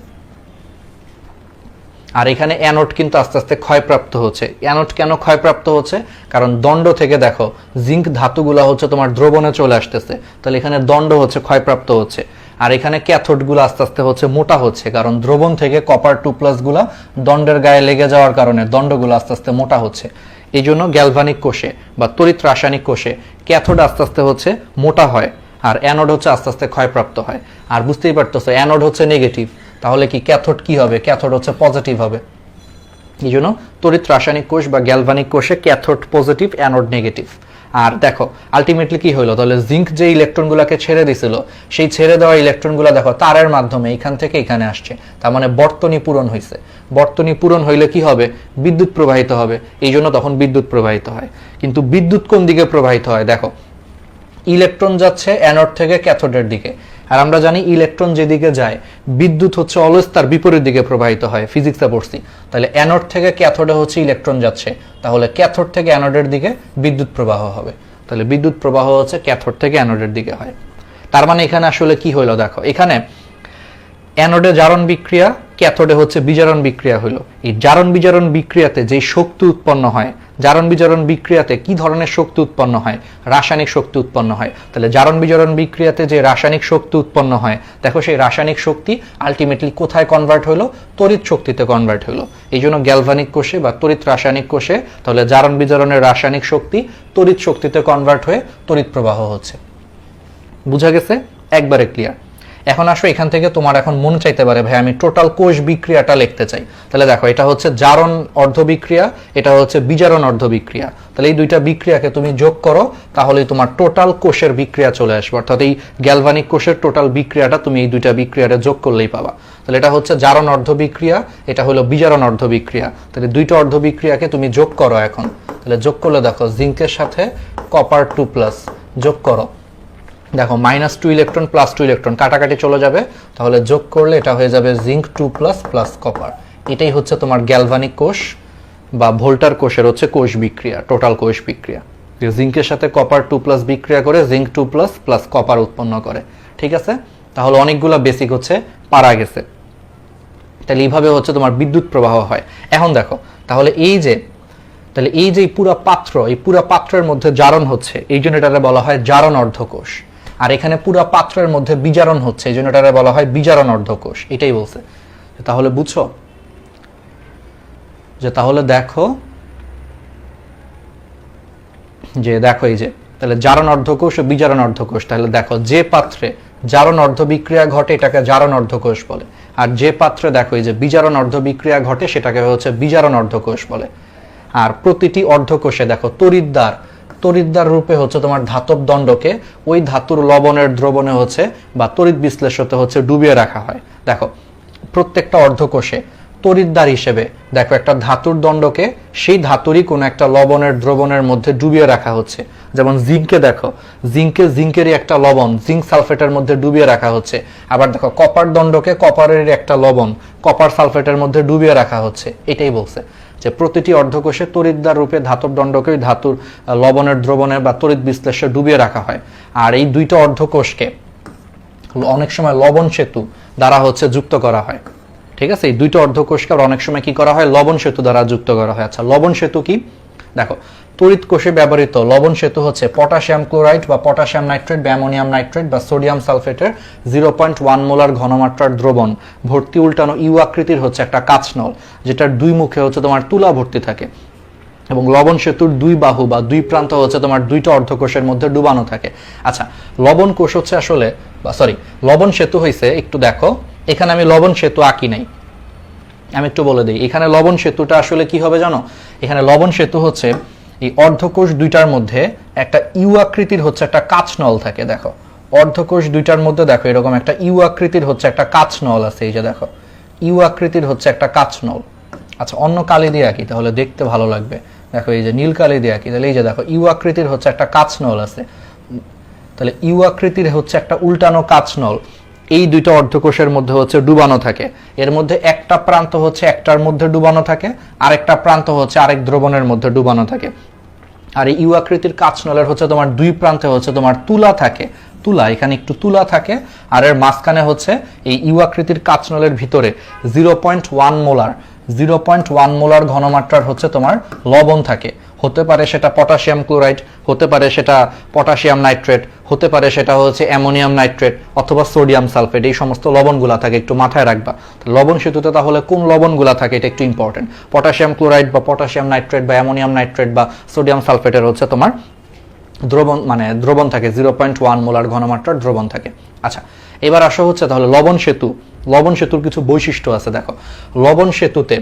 আর এখানে অ্যানোড কিন্তু আস্তে আস্তে ক্ষয়প্রাপ্ত হচ্ছে। অ্যানোড কেন ক্ষয়প্রাপ্ত হচ্ছে? কারণ দণ্ড থেকে দেখো জিঙ্ক ধাতুগুলা হচ্ছে তোমার দ্রবণে চলে আসতেছে, তাহলে এখানে দণ্ড হচ্ছে ক্ষয়প্রাপ্ত হচ্ছে। আর এখানে ক্যাথোডগুলো আস্তে আস্তে হচ্ছে মোটা হচ্ছে, কারণ দ্রবণ থেকে কপার 2+ গুলা দণ্ডের গায়ে লেগে যাওয়ার কারণে দণ্ডগুলো আস্তে আস্তে মোটা হচ্ছে। এই জন্য গ্যালভানিক কোষে বা তড়িৎ রাসায়নিক কোষে ক্যাথোড আস্তে আস্তে হচ্ছে মোটা হয়, আর অ্যানোড হচ্ছে আস্তে আস্তে ক্ষয়প্রাপ্ত হয়। আর বুঝতেই পারতেছো অ্যানোড হচ্ছে নেগেটিভ, তাহলে কি ক্যাথোড কি হবে? ক্যাথোড হচ্ছে পজিটিভ হবে। এই জন্য তড়িৎ রাসায়নিক কোষ বা গ্যালভানিক কোষে ক্যাথোড পজিটিভ, অ্যানোড নেগেটিভ। আর দেখো আলটিমেটলি কি হলো, তাহলে জিঙ্ক যে ইলেকট্রনগুলোকে ছেড়ে দিছিল সেই ছেড়ে দেওয়া ইলেকট্রনগুলো দেখো তারের মাধ্যমে এখান থেকে এখানে আসছে। তার মানে বর্তনী পূরণ হয়েছে। বর্তনী পূরণ হইলে কি হবে? বিদ্যুৎ প্রবাহিত হবে। এই জন্য তখন বিদ্যুৎ প্রবাহিত হয়। কিন্তু বিদ্যুৎ কোন দিকে প্রবাহিত হয়? দেখো ইলেকট্রন যাচ্ছে অ্যানোড থেকে ক্যাথোডের দিকে, আর আমরা জানি ইলেকট্রন যেদিকে যায় বিদ্যুৎ হচ্ছে অলওয়েজ তার বিপরীত দিকে প্রবাহিত হয়, ফিজিক্সে পড়ছি। তাহলে অ্যানোড থেকে ক্যাথোডে হচ্ছে ইলেকট্রন যাচ্ছে, তাহলে ক্যাথোড থেকে অ্যানোডের দিকে বিদ্যুৎ প্রবাহ হবে। তাহলে বিদ্যুৎ প্রবাহ হচ্ছে ক্যাথোড থেকে অ্যানোডের দিকে হয়। তার মানে এখানে আসলে কি হইলো দেখো, এখানে অ্যানোডে জারণ বিক্রিয়া, ক্যাথোডে হচ্ছে বিজারণ বিক্রিয়া হইলো। এই জারণ বিজারণ বিক্রিয়াতে যে শক্তি উৎপন্ন হয়, জারণ বিজারণ বিক্রিয়াতে কি ধরনের শক্তি উৎপন্ন হয়? রাসায়নিক শক্তি উৎপন্ন হয়। তাহলে জারণ বিজারণ বিক্রিয়াতে যে রাসায়নিক শক্তি উৎপন্ন হয়, দেখো সেই রাসায়নিক শক্তি আলটিমেটলি কোথায় কনভার্ট হলো? তড়িৎ শক্তিতে কনভার্ট হলো। এই জন্য গ্যালভানিক কোষে বা তড়িৎ রাসায়নিক কোষে তাহলে জারণ বিজারণের রাসায়নিক শক্তি তড়িৎ শক্তিতে কনভার্ট হয়ে তড়িৎ প্রবাহ হচ্ছে। বুঝা গেছে? একবারে ক্লিয়ার। এখন আসো এখান থেকে তোমার এখন মন চাইতে পারে ভাই আমি টোটাল কোষ বিক্রিয়াটা লিখতে চাই। তাহলে দেখো এটা হচ্ছে জারণ অর্ধ বিক্রিয়া, এটা হচ্ছে বিজারণ অর্ধ বিক্রিয়া। তাহলে এই দুইটা বিক্রিয়াকে তুমি যোগ করো, তাহলে তোমার টোটাল কোষের বিক্রিয়া চলে আসবে। অর্থাৎ এই গ্যালভানিক কোষের টোটাল বিক্রিয়াটা তুমি এই দুইটা বিক্রিয়াটা যোগ করলেই পাবা। তাহলে এটা হচ্ছে জারণ অর্ধ বিক্রিয়া, এটা হলো বিজারণ অর্ধ বিক্রিয়া। তাহলে দুইটা অর্ধ বিক্রিয়াকে তুমি যোগ করো এখন। তাহলে যোগ করলে দেখো জিঙ্কের সাথে কপার 2+ যোগ করো, দেখো -2 ইলেকট্রন +2 ইলেকট্রন কাটাকাটি চলে যাবে। তাহলে যোগ করলে এটা হয়ে যাবে জিঙ্ক 2+ প্লাস কপার। এটাই হচ্ছে তোমার গ্যালভানিক কোষ বা ভোল্টার কোষের হচ্ছে কোষ বিক্রিয়া, টোটাল কোষ বিক্রিয়া। জিঙ্কের সাথে কপার 2+ বিক্রিয়া করে জিঙ্ক 2+ প্লাস কপার উৎপন্ন করে। ঠিক আছে, তাহলে অনেকগুলো বেসিক হচ্ছে পারা গেছে। তাহলে এইভাবে হচ্ছে তোমার বিদ্যুৎ প্রবাহ হয়। এখন দেখো তাহলে এই যে পুরা পাত্র, এই পুরা পাত্রের মধ্যে জারণ হচ্ছে, এই জন্য এটাকে বলা হয় জারণ অর্ধকোষ। আর এখানে পুরা পাত্রের মধ্যে বিজারণ হচ্ছে, এই জন্য এটাকে বলা হয় বিজারণ অর্ধকোষ। এটাই বলছে। তাহলে বুঝছো যে তাহলে দেখো এই যে তাহলে জারণ অর্ধকোষ ও বিজারণ অর্ধকোষ। তাহলে দেখো যে পাত্রে জারণ অর্ধ বিক্রিয়া ঘটে এটাকে জারণ অর্ধকোষ বলে, আর যে পাত্রে দেখো এই যে বিজারণ অর্ধ বিক্রিয়া ঘটে সেটাকে হচ্ছে বিজারণ অর্ধকোষ বলে। আর প্রতিটি অর্ধকোষে দেখো তড়িৎদ্বার রূপে হচ্ছে তোমার ধাতব দণ্ডকে ওই ধাতুর লবণের দ্রবণে হচ্ছে বা তড়িৎ বিশ্লেষতে হচ্ছে ডুবিয়ে রাখা হয়। দেখো প্রত্যেকটা অর্ধকোষে তড়িৎদ্বার হিসেবে দেখো একটা ধাতুর দণ্ডকে সেই ধাতুরই কোনো একটা লবণের দ্রবণের মধ্যে ডুবিয়ে রাখা হচ্ছে। যেমন জিঙ্কে দেখো জিঙ্কেরই একটা লবণ জিঙ্ক সালফেটের মধ্যে ডুবিয়ে রাখা হচ্ছে। আবার দেখো কপার দণ্ডকে কপারের একটা লবণ কপার সালফেটের মধ্যে ডুবিয়ে রাখা হচ্ছে। এটাই বলছে যে প্রতিটি অর্ধকোষে তড়িৎদ্বার রূপে ধাতব দণ্ডকে ধাতুর লবণের দ্রবণে বা তড়িৎ বিশ্লেষে ডুবিয়ে রাখা হয়। আর এই দুইটা অর্ধকোষকে অনেক সময় লবণ সেতু দ্বারা হচ্ছে যুক্ত করা হয়। ঠিক আছে, এই দুইটা অর্ধকোষকে অনেক সময় কি করা হয় লবণ সেতু দ্বারা যুক্ত করা হয়। আচ্ছা লবণ সেতু কি? দেখো তড়িৎ কোষে ব্যবহৃত লবণ সেতু হচ্ছে পটাশিয়াম ক্লোরাইড বা পটাশিয়াম নাইট্রেট বা অ্যামোনিয়াম নাইট্রেট বা সোডিয়াম সালফেটের 0.1 মোলার ঘনমাত্রার দ্রবণ ভর্তি উল্টানো ইউ আকৃতির হচ্ছে একটা কাঁচনল, যেটার দুই মুখে হচ্ছে তোমার তুলা ভর্তি থাকে এবং লবণ সেতুর দুই বাহু বা দুই প্রান্ত হচ্ছে তোমার দুইটা অর্ধকোষের মধ্যে ডুবানো থাকে। আচ্ছা লবণ কোষ হচ্ছে আসলে লবণ সেতু হইছে, একটু দেখো এখানে আমি লবণ সেতু আঁকি নাই, আমি একটু বলে দিই এখানে লবণ সেতুটা আসলে কি হবে জানো? এখানে লবণ সেতু হচ্ছে এই অর্ধকোষ দুইটার মধ্যে একটা ইউ আকৃতির হচ্ছে একটা কাঁচনল থাকে। দেখো অর্ধকোষ দুইটার মধ্যে দেখো এরকম একটা ইউ আকৃতির হচ্ছে একটা কাঁচনল আছে। এই যে দেখো ইউ আকৃতির হচ্ছে একটা কাঁচনল। আচ্ছা অন্য কালি দিয়ে আঁকি তাহলে দেখতে ভালো লাগবে। দেখো এই যে নীল কালি দিয়ে আঁকি, তাহলে এই যে দেখো ইউ আকৃতির হচ্ছে একটা কাঁচনল আছে। তাহলে ইউ আকৃতির হচ্ছে একটা উল্টানো কাঁচনল এই দুইটা অর্ধকোষের মধ্যে হচ্ছে ডুবানো থাকে। এর মধ্যে একটা প্রান্ত হচ্ছে একটার মধ্যে ডুবানো থাকে, আরেকটা প্রান্ত হচ্ছে আরেক দ্রবণের মধ্যে ডুবানো থাকে। আর এই ইউ আকৃতির কাঁচনলের হচ্ছে তোমার দুই প্রান্তে হচ্ছে তোমার তুলা থাকে, তুলা এখানে একটু তুলা থাকে, আর এর মাঝখানে হচ্ছে এই ইউ আকৃতির কাঁচনলের ভিতরে 0.1 মোলার ঘনমাত্রার হচ্ছে তোমার লবণ থাকে। হতে পারে সেটা পটাশিয়াম ক্লোরাইড, হতে পারে সেটা পটাশিয়াম নাইট্রেট, হতে পারে সেটা হচ্ছে অ্যামোনিয়াম নাইট্রেট অথবা সোডিয়াম সালফেট। এই সমস্ত লবণগুলা থাকে, একটু মাথায় রাখবা। লবণ সেতুতে তাহলে কোন লবণগুলা থাকে এটা একটু ইম্পর্টেন্ট। পটাশিয়াম ক্লোরাইড বা পটাশিয়াম নাইট্রেট বা অ্যামোনিয়াম নাইট্রেট বা সোডিয়াম সালফেটের হচ্ছে তোমার দ্রবণ থাকে 0.1 মোলার ঘনমাত্রার দ্রবণ থাকে। আচ্ছা এবার আসা হচ্ছে তাহলে লবণ সেতুর কিছু বৈশিষ্ট্য আছে। দেখো লবণ সেতুতে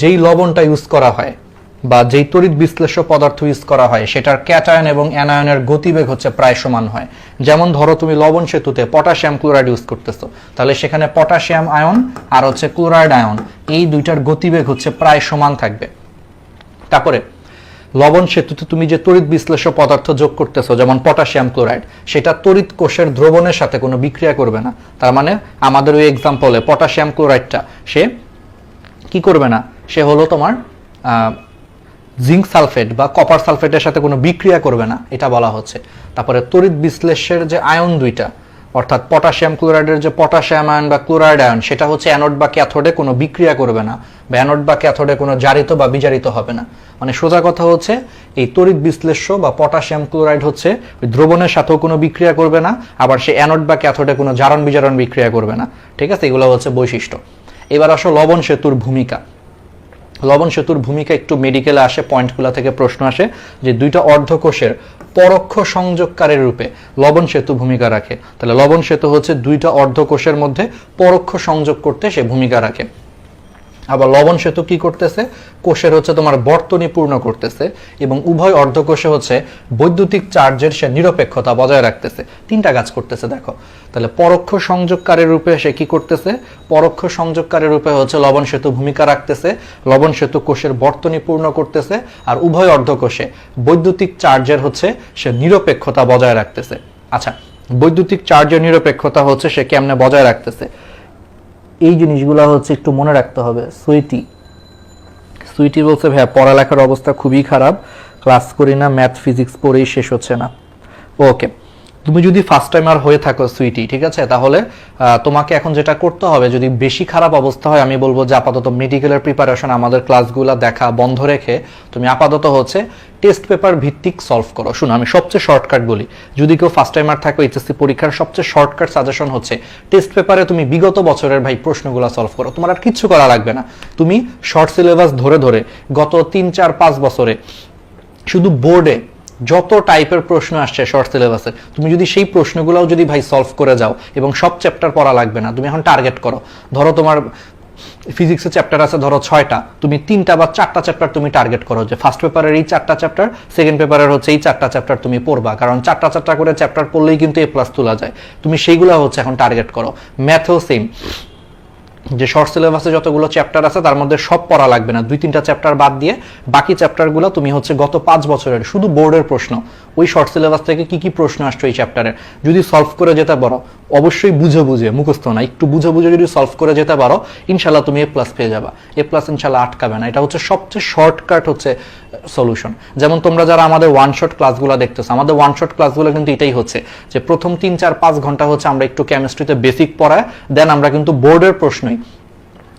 যেই লবণটা ইউজ করা হয় বা যেই তড়িৎ বিশ্লেষ্য পদার্থ ইউজ করা হয় সেটার ক্যাটায়ন এবং অ্যানায়নের গতিবেগ হচ্ছে প্রায় সমান হয়। যেমন ধরো তুমি লবণ সেতুতে পটাশিয়াম ক্লোরাইড ইউজ করতেছো, তাহলে সেখানে পটাশিয়াম আয়ন আর হচ্ছে ক্লোরাইড আয়ন এই দুইটার গতিবেগ হচ্ছে প্রায় সমান থাকবে। তারপরে লবণ সেতুতে তুমি যে তড়িৎ বিশ্লেষ্য পদার্থ যোগ করতেছো যেমন পটাশিয়াম ক্লোরাইড, সেটা তড়িৎ কোষের দ্রবণের সাথে কোনো বিক্রিয়া করবে না। তার মানে আমাদের ওই এক্সাম্পলে পটাশিয়াম ক্লোরাইডটা সে কি করবে না, সে হলো তোমার জিঙ্ক সালফেট বা কপার সালফেটের সাথে কোনো বিক্রিয়া করবে না, এটা বলা হচ্ছে। তারপরে তড়িৎ বিশ্লেষ্যের যে আয়ন দুইটা অর্থাৎ পটাশিয়াম ক্লোরাইডের যে পটাশিয়াম আয়ন বা ক্লোরাইড আয়ন সেটা হচ্ছে অ্যানোড বা ক্যাথোডে কোনো বিক্রিয়া করবে না, বা অ্যানোড বা ক্যাথোডে কোনো জারিত বা বিজারিত হবে না। মানে সোজা কথা হচ্ছে এই তড়িৎ বিশ্লেষ্য বা পটাশিয়াম ক্লোরাইড হচ্ছে দ্রবণের সাথেও কোনো বিক্রিয়া করবে না, আবার সে অ্যানোড বা ক্যাথোডে কোনো জারণ বিজারণ বিক্রিয়া করবে না। ঠিক আছে, এগুলো হচ্ছে বৈশিষ্ট্য। এবার আসো লবণ সেতুর ভূমিকা। লবণ সেতুর ভূমিকা একটু মেডিকেলে আসে, পয়েন্টগুলো থেকে প্রশ্ন আসে যে দুইটা অর্ধকোষের পরোক্ষ সংযোগকারীর রূপে লবণ সেতু ভূমিকা রাখে। তাহলে লবণ সেতু হচ্ছে দুইটা অর্ধকোষের মধ্যে পরোক্ষ সংযোগ করতে সে ভূমিকা রাখে। আবার লবণ সেতু কি করতেছে, কোষের হচ্ছে তোমার বর্তনী পূর্ণ করতেছে এবং উভয় অর্ধকোষে হচ্ছে বৈদ্যুতিক চার্জের সে নিরপেক্ষতা বজায় রাখতেছে। তিনটা কাজ করতেছে দেখো। তাহলে পরোক্ষ সংযোগকারী রূপে সে কি করতেছে, পরোক্ষ সংযোগকারী রূপে হচ্ছে লবণ সেতু ভূমিকা রাখতেছে। লবণ সেতু কোষের বর্তনী পূর্ণ করতেছে আর উভয় অর্ধকোষে বৈদ্যুতিক চার্জের হচ্ছে সে নিরপেক্ষতা বজায় রাখতেছে। আচ্ছা, বৈদ্যুতিক চার্জের নিরপেক্ষতা হচ্ছে সে কেমনে বজায় রাখতেছে, এই জিনিসগুলো হচ্ছে একটু মনে রাখতে হবে। সুইটি বলছে ভাইয়া পড়ালেখার অবস্থা খুবই খারাপ, ক্লাস করি না, ম্যাথ ফিজিক্স পড়েই শেষ হচ্ছে না। ওকে, তুমি যদি ফার্স্ট টাইমার হয়ে থাকো সুইটি, ঠিক আছে, তাহলে তোমাকে এখন যেটা করতে হবে, যদি বেশি খারাপ অবস্থা হয় আমি বলবো যে আপাতত মেডিকেলের প্রিপারেশন আমাদের ক্লাসগুলো দেখা বন্ধ রেখে তুমি আপাতত হচ্ছে টেস্ট পেপার ভিত্তিক সলভ করো। শুনো, আমি সবচেয়ে শর্টকাট বলি, যদি কেউ ফার্স্ট টাইমার থাকো এইচএসসি পরীক্ষার সবচেয়ে শর্টকাট সাজেশন হচ্ছে টেস্ট পেপারে তুমি বিগত বছরের ভাই প্রশ্নগুলো সলভ করো। তোমার আর কিচ্ছু করা লাগবে না, তুমি শর্ট সিলেবাস ধরে ধরে গত 3, 4, 5 বছরে শুধু বোর্ডে যত টাইপের প্রশ্ন আসছে শর্ট সিলেবাসে, তুমি যদি সেই প্রশ্নগুলোও যদি ভাই সলভ করে যাও এবং সব চ্যাপ্টার পড়া লাগবে না, তুমি এখন টার্গেট করো, ধরো তোমার ফিজিক্সের চ্যাপ্টার আছে ধরো 6টা, তুমি 3টা বা 4টা চ্যাপ্টার তুমি টার্গেট করো যে ফার্স্ট পেপারের এই 4টা চ্যাপ্টার, সেকেন্ড পেপারের হচ্ছে এই 4টা চ্যাপ্টার তুমি পড়বা, কারণ 4টা করে চ্যাপ্টার পড়লেই কিন্তু A+ তোলা যায়। তুমি সেইগুলো হচ্ছে এখন টার্গেট করো। ম্যাথও সেম, যে শর্ট সিলেবাসে যতগুলো চ্যাপ্টার আছে তার মধ্যে সব পড়া লাগবে না, 2-3টা চ্যাপ্টার বাদ দিয়ে বাকি চ্যাপ্টারগুলো তুমি হচ্ছে গত 5 বছরের শুধু বোর্ডের প্রশ্ন, ওই শর্ট সিলেবাস থেকে কি কি প্রশ্ন আসছে এই চ্যাপ্টারে যদি সলভ করে যেতে পারো, অবশ্যই বুঝে বুঝে, মুখস্থ না, একটু বুঝে বুঝে যদি সলভ করে যেতে পারো, ইনশাল্লাহ তুমি A+ পেয়ে যাবা। A+ ইনশাল্লাহ আটকাবে না। এটা হচ্ছে সবচেয়ে শর্টকাট হচ্ছে সলিউশন। যেমন তোমরা যারা আমাদের ওয়ান শট ক্লাসগুলো দেখতেছো, আমাদের ওয়ান শট ক্লাসগুলো কিন্তু এটাই হচ্ছে যে প্রথম 3, 4, 5 ঘন্টা হচ্ছে আমরা একটু কেমিস্ট্রিতে বেসিক পড়ায়, দেন আমরা কিন্তু বোর্ডের প্রশ্নই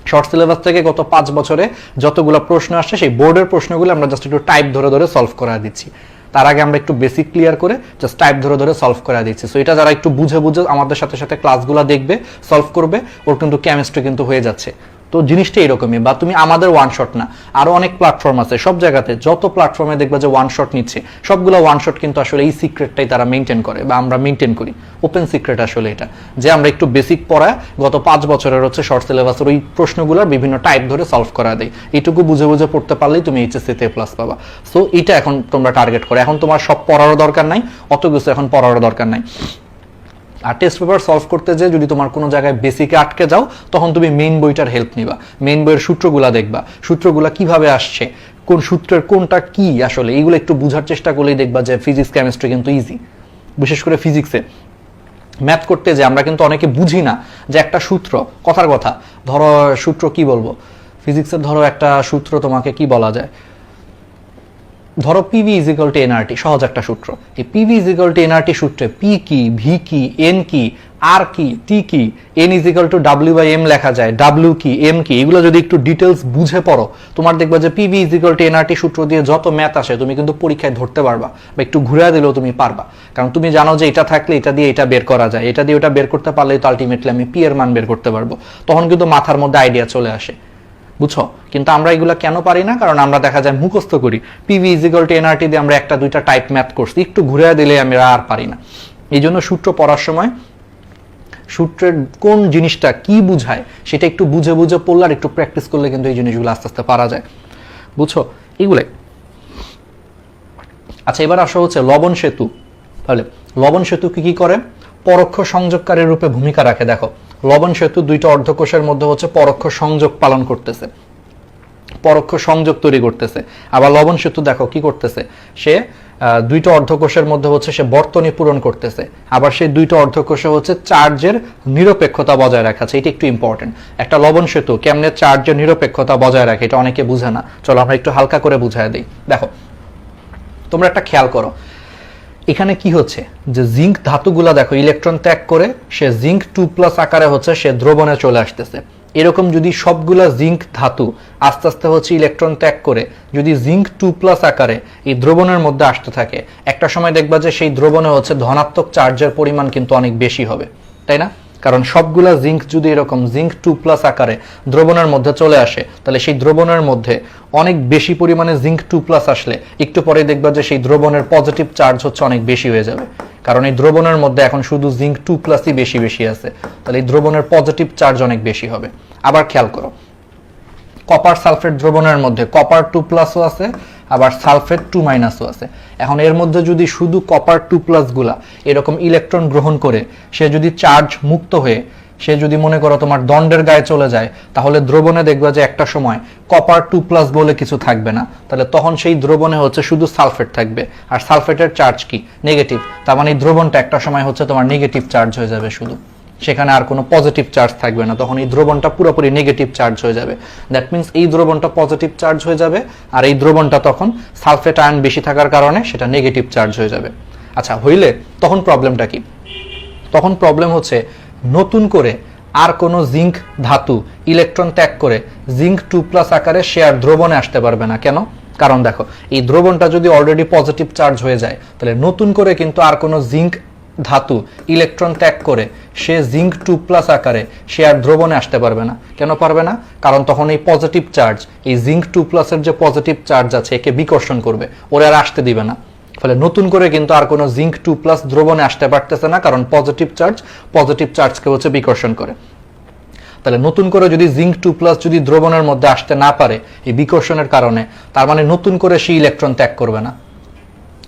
শর্ট সিলেবাস থেকে গত 5 বছরে যতগুলো প্রশ্ন আসছে সেই বোর্ডের প্রশ্নগুলো আমরা জাস্ট একটু টাইপ ধরে ধরে সলভ করা দিচ্ছি। তার আগে আমরা একটু বেসিক ক্লিয়ার করে জাস্ট টাইপ ধরে ধরে সলভ করা দিচ্ছি। সো এটা যারা একটু বুঝে বুঝে আমাদের সাথে সাথে ক্লাসগুলো দেখবে, সলভ করবে, ওর কিন্তু কেমিস্ট্রি কিন্তু হয়ে যাচ্ছে। তো জিনিসটা এরকমই। বা তুমি আমাদের ওয়ান শট না, আরো অনেক প্ল্যাটফর্ম আছে, সব জায়গাতে যত প্ল্যাটফর্মে দেখবে যে ওয়ান শট নিচ্ছে, সবগুলো ওয়ান শট কিন্তু আসলে এই সিক্রেটটাই তারা মেনটেন করে বা আমরা মেনটেন করি। ওপেন সিক্রেট আসলে এটা, যে আমরা একটু বেসিক পড়ায় গত 5 বছরের হচ্ছে শর্ট সিলেবাসের ওই প্রশ্নগুলোর বিভিন্ন টাইপ ধরে সলভ করা দেয়। এইটুকু বুঝে বুঝে পড়তে পারলেই তুমি এইচএসসিতে A+ পাবা। সো এটা এখন তোমরা টার্গেট করো। এখন তোমার সব পড়ারও দরকার নাই, অত কিছু এখন পড়ারও দরকার নাই। আর টেস্ট পেপার সলভ করতে যে যদি তোমার কোনো জায়গায় বেসিকে আটকে যাও, তখন তুমি মেইন বইটার হেল্প নিবা, মেইন বইয়ের সূত্রগুলা দেখবা, সূত্রগুলা কিভাবে আসছে, কোন সূত্রের কোনটা কি আসলে, এইগুলো একটু বুঝার চেষ্টা করলেই দেখবা যে ফিজিক্স কেমিস্ট্রি কিন্তু ইজি। বিশেষ করে ফিজিক্সে ম্যাথ করতে যে আমরা কিন্তু অনেকে বুঝি না যে একটা সূত্র, কথার কথা, ধরো সূত্র কি বলবো, ফিজিক্সের ধরো একটা সূত্র তোমাকে কি বলা যায়, ধরো PV = nRT, সহজ একটা সূত্র। এই PV = nRT সূত্রে P কি, V কি, N কি, R কি, T কি, N = W/M লেখা যায়, W কি, M কি, এগুলো যদি একটু ডিটেলস বুঝে পড়ো, তোমার দেখবা যে PV = nRT সূত্র দিয়ে যত ম্যাথ আসে তুমি কিন্তু পরীক্ষায় ধরতে পারবা, বা একটু ঘুরে দিলেও তুমি পারবা। কারণ তুমি জানো যে এটা থাকলে এটা দিয়ে এটা বের করা যায়, এটা দিয়ে ওটা বের করতে পারলেই তো আলটিমেটলি আমি P এর মান বের করতে পারবো। তখন কিন্তু মাথার মধ্যে আইডিয়া চলে আসে, বুঝছো? কিন্তু আমরা এগুলো কেন পারি না? কারণ আমরা দেখা যায় মুখস্থ করি। PV = nRT দিয়ে আমরা 1-2টা টাইপ ম্যাথ করছি, একটু ঘুরে দিলে আমরা আর পারি না। এই জন্য সূত্র পড়ার সময় সূত্রের কোন জিনিসটা কি বুঝায় সেটা একটু বুঝে বুঝে পড়লে আর একটু প্র্যাকটিস করলে কিন্তু এই জিনিসগুলো আস্তে আস্তে পারা যায়, বুঝছো? এগুলাই। আচ্ছা, এবার আসা হচ্ছে লবণ সেতু। তাহলে লবণ সেতু কি করে? পরোক্ষ সংযোগকারীর রূপে ভূমিকা রাখে। দেখো, লবণ সেতু দুইটা অর্ধকোষের মধ্যে হচ্ছে পরোক্ষ সংযোগ পালন করতেছে, পরোক্ষ সংযোগ তৈরি করতেছে। আবার লবণ সেতু দেখো কি করতেছে, সে দুইটা অর্ধকোষের মধ্যে হচ্ছে সে বর্তনী পূরণ করতেছে। আবার সেই দুইটা অর্ধকোষে হচ্ছে চার্জের নিরপেক্ষতা বজায় রাখা আছে। এটা একটু ইম্পর্টেন্ট। একটা লবণ সেতু কেমনে চার্জের নিরপেক্ষতা বজায় রাখে এটা অনেকে বুঝে না। চলো আমরা একটু হালকা করে বুঝাই দিই। দেখো, তোমরা একটা খেয়াল করো, এখানে কি হচ্ছে যে জিঙ্ক ধাতুগুলা দেখো ইলেকট্রন ত্যাগ করে সে জিঙ্ক 2+ আকারে হচ্ছে সে দ্রবণে চলে আসতেছে। এরকম যদি সবগুলা জিঙ্ক ধাতু আস্তে আস্তে হচ্ছে ইলেকট্রন ত্যাগ করে যদি জিঙ্ক 2+ আকারে এই দ্রবণের মধ্যে আসতে থাকে, একটা সময় দেখবা যে সেই দ্রবণে হচ্ছে ধনাত্মক চার্জের পরিমাণ কিন্তু অনেক বেশি হবে, তাই না? কারণ সবগুলা জিঙ্ক যদি এরকম জিঙ্ক 2+ আকারে দ্রবণের মধ্যে চলে আসে, তাহলে সেই দ্রবণের মধ্যে অনেক বেশি পরিমাণে জিঙ্ক 2+ আসলে একটু পরে দেখবা যে সেই দ্রবণের পজিটিভ চার্জ হচ্ছে অনেক বেশি হয়ে যাবে, কারণ এই দ্রবণের মধ্যে এখন শুধু জিঙ্ক 2+ই বেশি বেশি আছে, তাহলে এই দ্রবণের পজিটিভ চার্জ অনেক বেশি হবে। আবার খেয়াল করো, কপার সালফেট দ্রবণের মধ্যে কপার 2+ও আছে, আবার সালফেট 2- আছে। এখন এর মধ্যে যদি শুধু কপার 2+ গুলা এরকম ইলেকট্রন গ্রহণ করে সে যদি চার্জ মুক্ত হয়ে সে যদি মনে করো তোমার দণ্ডের গায়ে চলে যায়, তাহলে দ্রবণে দেখবা যে একটা সময় কপার 2+ বলে কিছু থাকবে না, তাহলে তখন সেই দ্রবণে হচ্ছে শুধু সালফেট থাকবে, আর সালফেটের চার্জ কি? নেগেটিভ। তার মানে এই দ্রবণটা একটা সময় হচ্ছে তোমার নেগেটিভ চার্জ হয়ে যাবে, শুধু সেখানে আর কোনো পজিটিভ চার্জ থাকবে না, তখন এই দ্রবণটা পুরোপুরি নেগেটিভ চার্জ হয়ে যাবে। দ্যাট মিন্স এই দ্রবণটা পজিটিভ চার্জ হয়ে যাবে, আর এই দ্রবণটা তখন সালফেট আয়ন বেশি থাকার কারণে সেটা নেগেটিভ চার্জ হয়ে যাবে। আচ্ছা, হইলে তখন প্রবলেমটা কি? তখন প্রবলেম হচ্ছে নতুন করে আর কোনো জিঙ্ক ধাতু ইলেকট্রন ত্যাগ করে জিঙ্ক 2+ আকারে সে আর দ্রবণে আসতে পারবে না। কেন? কারণ দেখো, এই দ্রবণটা যদি অলরেডি পজিটিভ চার্জ হয়ে যায়, তাহলে নতুন করে কিন্তু আর কোনো জিঙ্ক ধাতু ইলেকট্রন ত্যাগ করে সে জিঙ্ক 2+ আকারে সে আর দ্রবণে আসতে পারবে না। কেন পারবে না? কারণ তখন এই পজিটিভ চার্জ, এই জিঙ্ক 2+ এর যে পজিটিভ চার্জ আছে একে বিকর্ষণ করবে, ওরা আর আসতে দিবে না। ফলে নতুন করে কিন্তু আর কোনো জিঙ্ক 2+ দ্রবণে আসতে পারতেছে না, কারণ পজিটিভ চার্জকে হচ্ছে বিকর্ষণ করে। তাহলে নতুন করে যদি জিঙ্ক 2+ যদি দ্রবণের মধ্যে আসতে না পারে এই বিকর্ষণের কারণে, তার মানে নতুন করে সেই ইলেকট্রন ত্যাগ করবে না,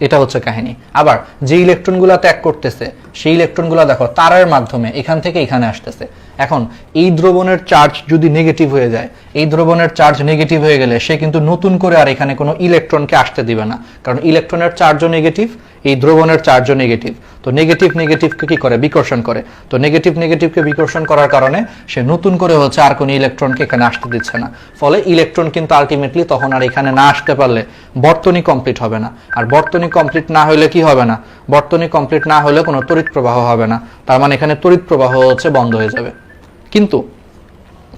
এটা হচ্ছে কাহিনী। আবার যে ইলেকট্রনগুলো ত্যাগ করতেছে সেই ইলেকট্রনগুলো দেখো তারের মাধ্যমে এখান থেকে এখানে আসতেছে। এখন এই দ্রবণের চার্জ যদি নেগেটিভ হয়ে যায়, এই দ্রবণের চার্জ নেগেটিভ হয়ে গেলে সে কিন্তু নতুন করে আর এখানে কোনো ইলেকট্রনকে আসতে দিবে না, কারণ ইলেকট্রনের চার্জও নেগেটিভ, এই দ্রবণের চার্জও নেগেটিভ। তো নেগেটিভকে কি করে? বিকর্ষণ করে। তো নেগেটিভকে বিকর্ষণ করার কারণে সে নতুন করে হচ্ছে আর কোনো ইলেকট্রনকে এখানে আসতে দিচ্ছে না। ফলে ইলেকট্রন কিন্তু আলটিমেটলি তখন আর এখানে না আসতে পারলে বর্তনী কমপ্লিট হবে না। আর বর্তনী কমপ্লিট না হলে কি হবে না? বর্তনী কমপ্লিট না হলে কোনো তড়িৎ প্রবাহ হবে না, তার মানে এখানে তড়িৎ প্রবাহ হচ্ছে বন্ধ হয়ে যাবে। কিন্তু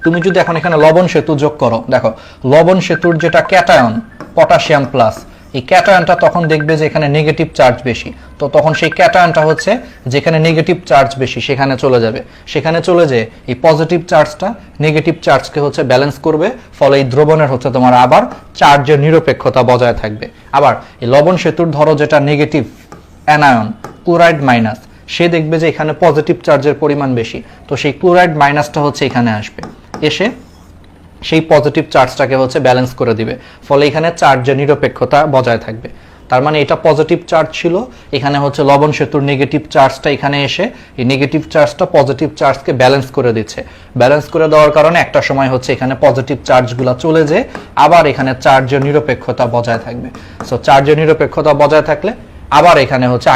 তুমি যদি এখন এখানে লবণ সেতু যোগ করো, দেখো লবণ সেতুর যেটা ক্যাটায়ন পটাশিয়াম প্লাস, এই ক্যাটায়নটা তখন দেখবে যে এখানে নেগেটিভ চার্জ বেশি, তো তখন সেই ক্যাটায়নটা হচ্ছে যেখানে নেগেটিভ চার্জ বেশি সেখানে চলে যাবে, সেখানে চলে যেয়ে এই পজিটিভ চার্জটা নেগেটিভ চার্জকে হচ্ছে ব্যালেন্স করবে। ফলে এই দ্রবণের হচ্ছে তোমার আবার চার্জের নিরপেক্ষতা বজায় থাকবে। আবার এই লবণ সেতুর ধরো যেটা নেগেটিভ অ্যানায়ন ক্লোরাইড মাইনাস, সে দেখবে যে এখানে পজিটিভ চার্জের পরিমাণ বেশি, তো সেই ক্লোরাইড মাইনাসটা হচ্ছে এখানে আসবে, এসে সেই পজিটিভ চার্জটাকে হচ্ছে ব্যালেন্স করে দিবে। ফলে এখানে চার্জের নিরপেক্ষতা বজায় থাকবে। তার মানে এটা পজিটিভ চার্জ ছিল, এখানে হচ্ছে লবণ সেতুর নেগেটিভ চার্জটা এখানে এসে এই নেগেটিভ চার্জটা পজিটিভ চার্জকে ব্যালেন্স করে দিচ্ছে। ব্যালেন্স করে দেওয়ার কারণে একটা সময় হচ্ছে এখানে পজিটিভ চার্জগুলো চলে যায়, আবার এখানে চার্জের নিরপেক্ষতা বজায় থাকবে। সো চার্জের নিরপেক্ষতা বজায় থাকলে আবার এখানে হচ্ছে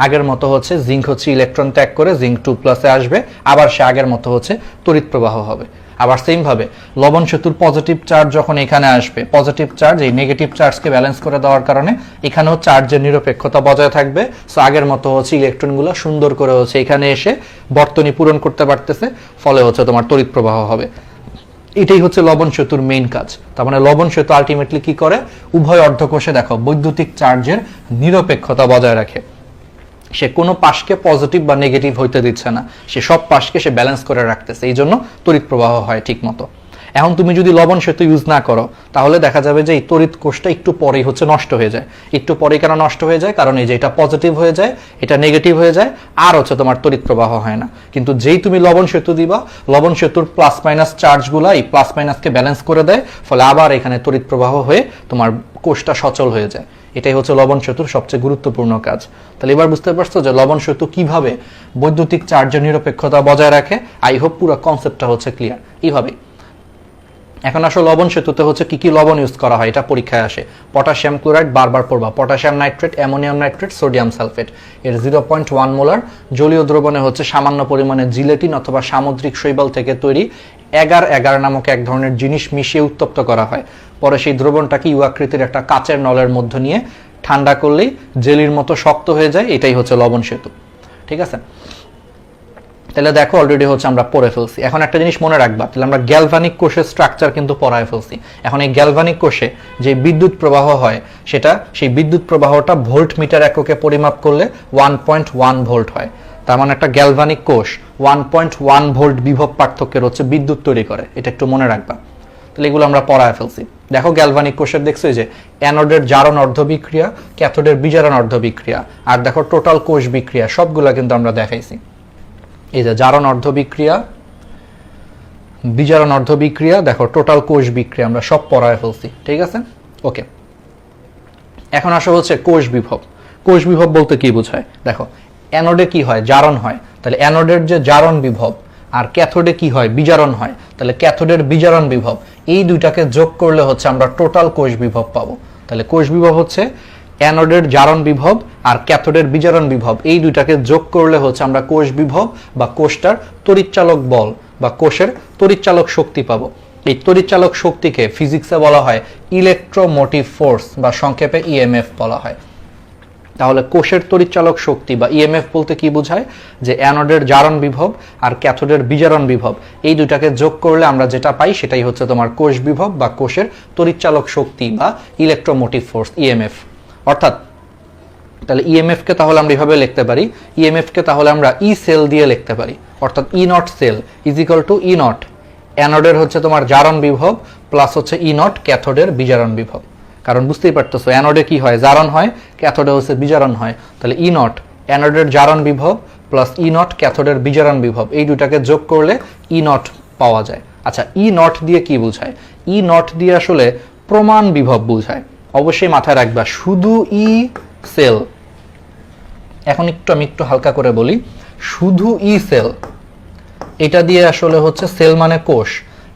আগের মতো হচ্ছে জিঙ্ক হচ্ছে ইলেকট্রন ত্যাগ করে জিঙ্ক 2+ আসবে, আবার সে আগের মতো হচ্ছে তড়িৎ প্রবাহ হবে। আবার সেম ভাবে লবণ সেতুর পজিটিভ চার্জ যখন এখানে আসবে, পজিটিভ চার্জ এই নেগেটিভ চার্জকে ব্যালেন্স করে দেওয়ার কারণে এখানেও চার্জের নিরপেক্ষতা বজায় থাকবে। সো আগের মতো হচ্ছে ইলেকট্রনগুলো সুন্দর করে হচ্ছে এখানে এসে বর্তনী পূরণ করতে পারতেছে, ফলে হচ্ছে তোমার তড়িৎ প্রবাহ হবে। এটাই হচ্ছে লবণ সেতুর মেইন কাজ। তার মানে লবণ সেতু আলটিমেটলি কি করে? উভয় অর্ধকোষে দেখো বৈদ্যুতিক চার্জের নিরপেক্ষতা বজায় রাখে। সে কোনো পাশকে পজিটিভ বা নেগেটিভ হইতে দিচ্ছে না, সে সব পাশকে সে ব্যালেন্স করে রাখতেছে, এই জন্য তড়িৎ প্রবাহ হয় ঠিক মতো। এখন তুমি যদি লবণ সেতু ইউজ না করো, তাহলে দেখা যাবে যে এই তড়িৎ কোষটা একটু পরেই হচ্ছে নষ্ট হয়ে যায়। একটু পরেই কেন নষ্ট হয়ে যায়? কারণ এই যে এটা পজিটিভ হয়ে যায়, এটা নেগেটিভ হয়ে যায়, আর হচ্ছে তোমার তড়িৎ প্রবাহ হয় না। কিন্তু যেই তুমি লবণ সেতু দিবা, লবণ সেতুর প্লাস মাইনাস চার্জগুলো এই প্লাস মাইনাসকে ব্যালেন্স করে দেয়, ফলে আবার এখানে তড়িৎ প্রবাহ হয়ে তোমার কোষটা সচল হয়ে যায়। এটাই হচ্ছে লবণ সেতুর সবচেয়ে গুরুত্বপূর্ণ কাজ। তাহলে এবার বুঝতে পারছো যে লবণ সেতু কিভাবে বৈদ্যুতিক চার্জের নিরপেক্ষতা বজায় রাখে। আই হোপ পুরো কনসেপ্টটা হচ্ছে ক্লিয়ার। এইভাবে এখন আসলে লবণ সেতুতে হচ্ছে কি কি লবণ ইউজ করা হয়, এটা পরীক্ষায় আসে। পটাশিয়াম ক্লোরাইড বারবার পড়বা, potassium nitrate, ammonium nitrate, sodium sulphate, এর 0.1 মোলার জলীয় দ্রবণে হচ্ছে সামান্য পরিমাণে জিলেটিন অথবা সামুদ্রিক শৈবাল থেকে তৈরি এগার নামক এক ধরনের জিনিস মিশিয়ে উত্তপ্ত করা হয়। পরে সেই দ্রবণটাকে ইউ আকৃতির একটা কাচের নলের মধ্যে নিয়ে ঠান্ডা করলেই জেলির মতো শক্ত হয়ে যায়। এটাই হচ্ছে লবণ সেতু। ঠিক আছে, তাহলে দেখো অলরেডি হচ্ছে আমরা পড়ে ফেলছি। এখন একটা জিনিস মনে রাখবা, তাহলে আমরা গ্যালভানিক কোষের স্ট্রাকচার কিন্তু পড়ায় ফেলছি। এখন এই গ্যালভানিক কোষে যে বিদ্যুৎ প্রবাহ হয়, সেই বিদ্যুৎ প্রবাহটা ভোল্ট মিটার এককে পরিমাপ করলে 1.1 ভোল্ট হয়। তার মানে একটা গ্যালভানিক কোষ 1.1 ভোল্ট বিভব পার্থক্যের হচ্ছে বিদ্যুৎ তৈরি করে, এটা একটু মনে রাখবা। তাহলে এগুলো আমরা পড়ায় ফেলছি। দেখো গ্যালভানিক কোষের দেখছো যে অ্যানোডের জারণ অর্ধ বিক্রিয়া, ক্যাথোডের বিজারণ অর্ধ বিক্রিয়া, আর দেখো টোটাল কোষ বিক্রিয়া সবগুলা কিন্তু আমরা দেখাইছি। এই যে জারণ অর্ধ বিক্রিয়া, বিজারণ অর্ধ বিক্রিয়া, দেখো টোটাল কোষ বিক্রিয়া আমরা সব পড়ায় ফেলছি, ঠিক আছে। ওকে, এখন আসা হচ্ছে কোষ বিভব। কোষ বিভব বলতে কি বোঝায়? দেখো অ্যানোডে কি হয়? জারণ হয়। তাহলে অ্যানোডের যে জারণ বিভব আর ক্যাথোডে কি হয়? বিজারণ হয়। তাহলে ক্যাথোডের বিজারণ বিভব এই দুইটাকে যোগ করলে হচ্ছে আমরা টোটাল কোষ বিভব পাবো। তাহলে কোষ বিভব হচ্ছে অ্যানোডের জারণ বিভব আর ক্যাথোডের বিজারণ বিভব এই দুইটাকে যোগ করলে হচ্ছে আমরা কোষ বিভব বা কোষটার তড়িৎচালক বল বা কোষের তড়িৎচালক শক্তি পাবো। এই তড়িৎচালক শক্তিকে ফিজিক্সে বলা হয় ইলেকট্রোমোটিভ ফোর্স বা সংক্ষেপে ইএমএফ বলা হয়। তাহলে কোষের তড়িৎচালক শক্তি বা ইএমএফ বলতে কি বোঝায়? যে অ্যানোডের জারণ বিভব আর ক্যাথোডের বিজারণ বিভব এই দুটাকে যোগ করলে আমরা যেটা পাই সেটাই হচ্ছে তোমার কোষ বিভব বা কোষের তড়িৎচালক শক্তি বা ইলেকট্রোমোটিভ ফোর্স ইএমএফ। অর্থাৎ তাহলে ইএমএফ কে তাহলে আমরা এভাবে লিখতে পারি, ইএমএফ কে তাহলে আমরা ই সেল দিয়ে লিখতে পারি। অর্থাৎ E not cell is equal to E not অ্যানোডের হচ্ছে তোমার জারণ বিভব প্লাস হচ্ছে ই নট ক্যাথোডের বিজারণ বিভব। কারণ বুঝতেই পারতেছো অ্যানোডে কি হয়? জারণ হয়, ক্যাথোডে হচ্ছে বিজারণ হয়। তাহলে ই নট অ্যানোডের জারণ বিভব প্লাস ই নট ক্যাথোডের বিজারণ বিভব এই দুটাকে যোগ করলে ই নট পাওয়া যায়। আচ্ছা, ই নট দিয়ে কি বোঝায়? ই নট দিয়ে আসলে প্রমাণ বিভব বোঝায়। অবশ্যই মাথায় রাখবা শুধু ই সেল। এখন আমি একটু হালকা করে বলি, শুধু ই সেল এটা দিয়ে আসলে হচ্ছে সেল মানে কোষ,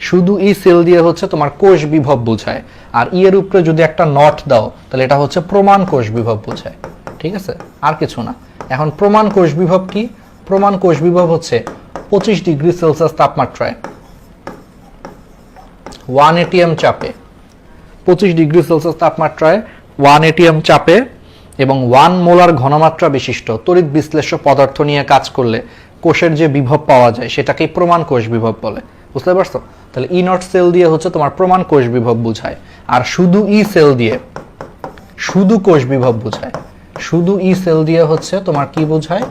শুধু ই সেল দিয়ে হচ্ছে তোমার কোষ বিভব বোঝায়। আর ই এর উপরে যদি একটা নট দাও তাহলে এটা হচ্ছে প্রমাণ কোষ বিভব বোঝায়, ঠিক আছে, আর কিছু না। এখন প্রমাণ কোষ বিভব কি? প্রমাণ কোষ বিভব হচ্ছে 25 ডিগ্রি সেলসিয়াস তাপমাত্রায় 1 এটিএম চাপে, 25 ডিগ্রি সেলসিয়াস তাপমাত্রায় 1 এটিএম চাপে এবং 1 মোলার ঘনমাত্রা বিশিষ্ট তড়িৎ বিশ্লেষ্য পদার্থ নিয়ে কাজ করলে কোষের যে বিভব পাওয়া যায় সেটাকেই প্রমাণ কোষ বিভব বলে। বুঝতে পারছো? তাহলে ই নট সেল দিয়ে হচ্ছে তোমার প্রমাণ কোষ বিভব বোঝায়, আর শুধু ই সেল দিয়ে শুধু কোষ বিভব বোঝায়। শুধু ই সেল দিয়ে হচ্ছে তোমার কি বোঝায়?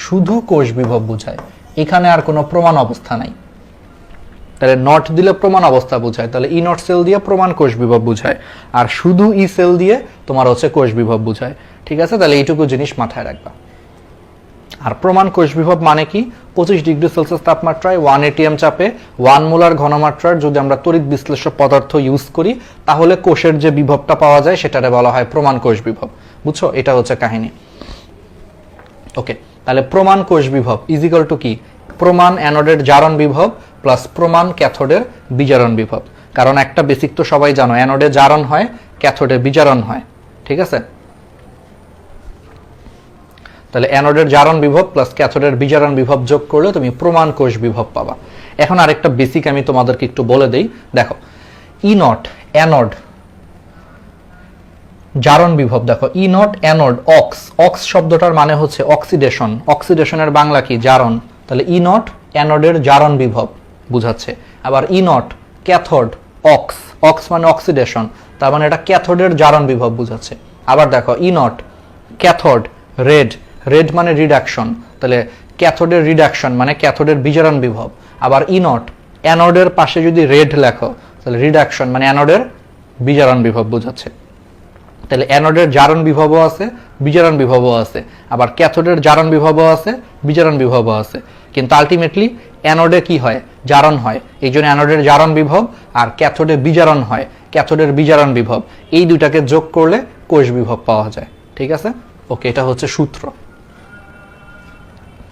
শুধু কোষ বিভব বোঝায়। এখানে আর কোনো প্রমাণ অবস্থা নাই। তাহলে নট দিলে প্রমাণ অবস্থা বোঝায়, তাহলে ই নট সেল দিয়ে প্রমাণ কোষ বিভব বোঝায়, আর শুধু ই সেল দিয়ে তোমার হচ্ছে কোষ বিভব বোঝায়। ঠিক আছে, তাহলে এইটুকু জিনিস মাথায় রাখবা। আর প্রমাণ কোষ বিভব মানে কি? 25 ডিগ্রি সেলসিয়াস তাপমাত্রায় 1 এটিএম চাপে 1 মোলার ঘনমাত্রার যদি আমরা তড়িৎ বিশ্লেষ্য পদার্থ ইউজ করি তাহলে কোষের যে বিভবটা পাওয়া যায় সেটারে বলা হয় প্রমাণ কোষ বিভব। বুঝছো? এটা হচ্ছে কাহিনী। ওকে, তাহলে প্রমাণ কোষ বিভব ইজ ইকুয়াল টু কি? প্রমাণ অ্যানোডের জারণ বিভব প্লাস প্রমাণ ক্যাথোডের বিজারণ বিভব। কারণ একটা বেসিক তো সবাই জানো, অ্যানোডে জারণ হয়, ক্যাথোডে বিজারণ হয়। ঠিক আছে, তাহলে অ্যানোডের জারণ বিভব প্লাস ক্যাথোডের বিজারণ বিভব যোগ করলে তুমি প্রমাণ কোষ বিভব পাবা। এখন আরেকটা বেসিক আমি তোমাদেরকে একটু বলে দেই। দেখো ই নট অ্যানোড জারণ বিভব, দেখো ই নট অ্যানোড অক্স, অক্স শব্দটার মানে হচ্ছে অক্সিডেশন, অক্সিডেশনের বাংলা কি? জারণ। তাহলে ই নট অ্যানোডের জারণ বিভব বুঝাচ্ছে। আবার ই নট ক্যাথোড অক্স, অক্স মানে অক্সিডেশন, তার মানে এটা ক্যাথোডের জারণ বিভব বুঝাচ্ছে। আবার দেখো ই নট ক্যাথোড রেড, রেড মানে রিডাকশন, তাহলে ক্যাথোডের রিডাকশন মানে ক্যাথোডের বিজারণ বিভব। আবার ই নট অ্যানোডের পাশে যদি রেড লেখো তাহলে রিডাকশন মানে অ্যানোডের বিজারণ বিভব বোঝাচ্ছে। তাহলে অ্যানোডের জারণ বিভবও আছে, বিজারণ বিভবও আছে, আবার ক্যাথোডের জারণ বিভবও আছে, বিজারণ বিভবও আছে। কিন্তু আলটিমেটলি অ্যানোডে কি হয়? জারণ হয়, এই জন্য অ্যানোডের জারণ বিভব, আর ক্যাথোডে বিজারণ হয়, ক্যাথোডের বিজারণ বিভব। এই দুটাকে যোগ করলে কোষ বিভব পাওয়া যায়। ঠিক আছে, ওকে, এটা হচ্ছে সূত্র।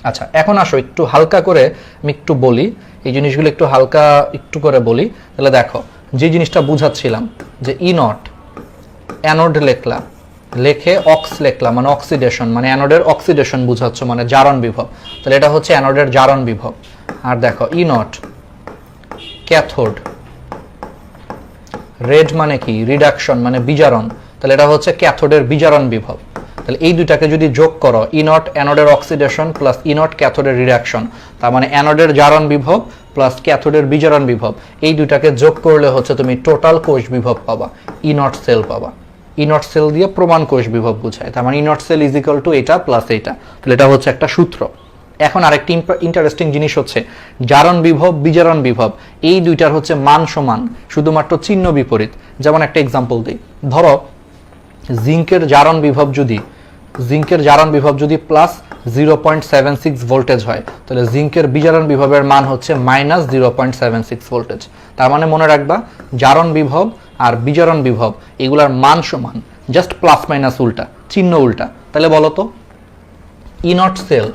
আচ্ছা, এখন আসো একটু হালকা করে আমি একটু বলি, এই জিনিসগুলো একটু হালকা একটু করে বলি। তাহলে দেখো যে জিনিসটা বুঝাচ্ছিলাম যে ই নট অ্যানোড লিখলাম, লেখে অক্স লিখলাম মানে অক্সিডেশন, মানে অ্যানোডের অক্সিডেশন বুঝাচ্ছ মানে জারণ বিভব। তাহলে এটা হচ্ছে অ্যানোডের জারণ বিভব। আর দেখো ই নট ক্যাথোড রেড মানে কি? রিডাকশন মানে বিজারণ, তাহলে এটা হচ্ছে ক্যাথোডের বিজারণ বিভব। তাহলে এই দুটাকে যদি যোগ করো, ই নট অ্যানোডের অক্সিডেশন প্লাস ই নট ক্যাথোডের রিডাকশন, তার মানে অ্যানোডের জারণ বিভব প্লাস ক্যাথোডের বিজারণ বিভব, এই দুটাকে যোগ করলে হচ্ছে তুমি টোটাল কোষ বিভব পাবা, ই নট সেল পাবা। ই নট সেল দিয়ে প্রমাণ কোষ বিভব বোঝায়, তার মানে E not cell is equal to এটা প্লাস এইটা। তাহলে এটা হচ্ছে একটা সূত্র। এখন আরেকটি ইন্টারেস্টিং জিনিস হচ্ছে জারণ বিভব বিজারণ বিভব এই দুইটার হচ্ছে মান সমান, শুধুমাত্র চিহ্ন বিপরীত। যেমন একটা এক্সাম্পল দিই, ধরো জিঙ্কের জারণ বিভব যদি প্লাস 0.76 ভোল্টেজ হয়, তাহলে জিঙ্কের বিজারণ বিভবের মান হচ্ছে মাইনাস 0.76 ভোল্টেজ। তার মানে মনে রাখবা জারণ বিভব আর বিজারণ বিভব এগুলার মান সমান, জাস্ট প্লাস মাইনাস উল্টা, চিহ্ন উল্টা। তাহলে বলো তো E not cell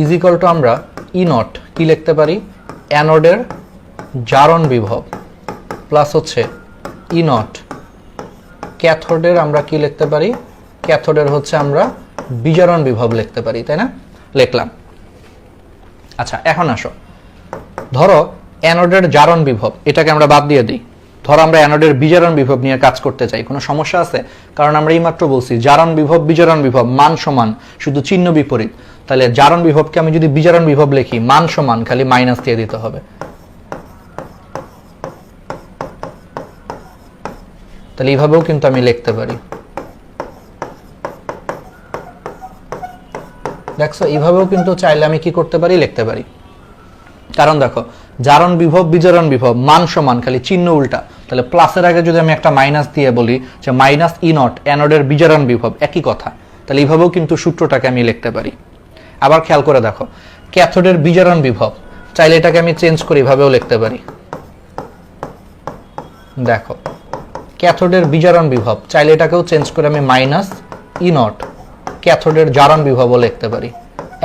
is equal to আমরা ই নট কি লিখতে পারি, অ্যানোডের জারণ বিভব প্লাস হচ্ছে ই নট ক্যাথোডের আমরা কি লিখতে পারি, ক্যাথোডের হচ্ছে আমরা বিজারণ বিভব লিখতে পারি, তাই না? লিখলাম। আচ্ছা এখন আসো, ধরো অ্যানোডের জারণ বিভব এটাকে আমরা বাদ দিয়ে দিই, ধরো আমরা অ্যানোডের বিজারণ বিভব নিয়ে কাজ করতে চাই, কোনো সমস্যা আছে? কারণ আমরা এইমাত্র বলছি জারণ বিভব বিজারণ বিভব মান সমান, শুধু চিহ্ন বিপরীত। তাহলে জারণ বিভবকে আমি যদি বিজারণ বিভব লিখি, মান সমান, খালি মাইনাস দিয়ে দিতে হবে। তাহলে এইভাবেও কিন্তু আমি লিখতে পারি, দেখছো এইভাবেও কিন্তু চাইলে আমি কি করতে পারি, লিখতে পারি। কারণ দেখো জারণ বিভব বিজারণ বিভব মান সমান, খালি চিহ্ন উল্টা। তাহলে প্লাসের আগে যদি আমি একটা মাইনাস দিয়ে বলি যে মাইনাস ই নট অ্যানোডের বিজারণ বিভব, একই কথা। তাহলে এইভাবেও কিন্তু সূত্রটাকে আমি লিখতে পারি। আবার খেয়াল করে দেখো ক্যাথোডের বিজারণ বিভব, চাইলে এটাকে আমি চেঞ্জ করে এভাবেও লিখতে পারি। দেখো ক্যাথোডের বিজারণ বিভব চাইলে এটাকেও চেঞ্জ করে আমি মাইনাস ই নট ক্যাথোডের জারণ বিভবও লিখতে পারি,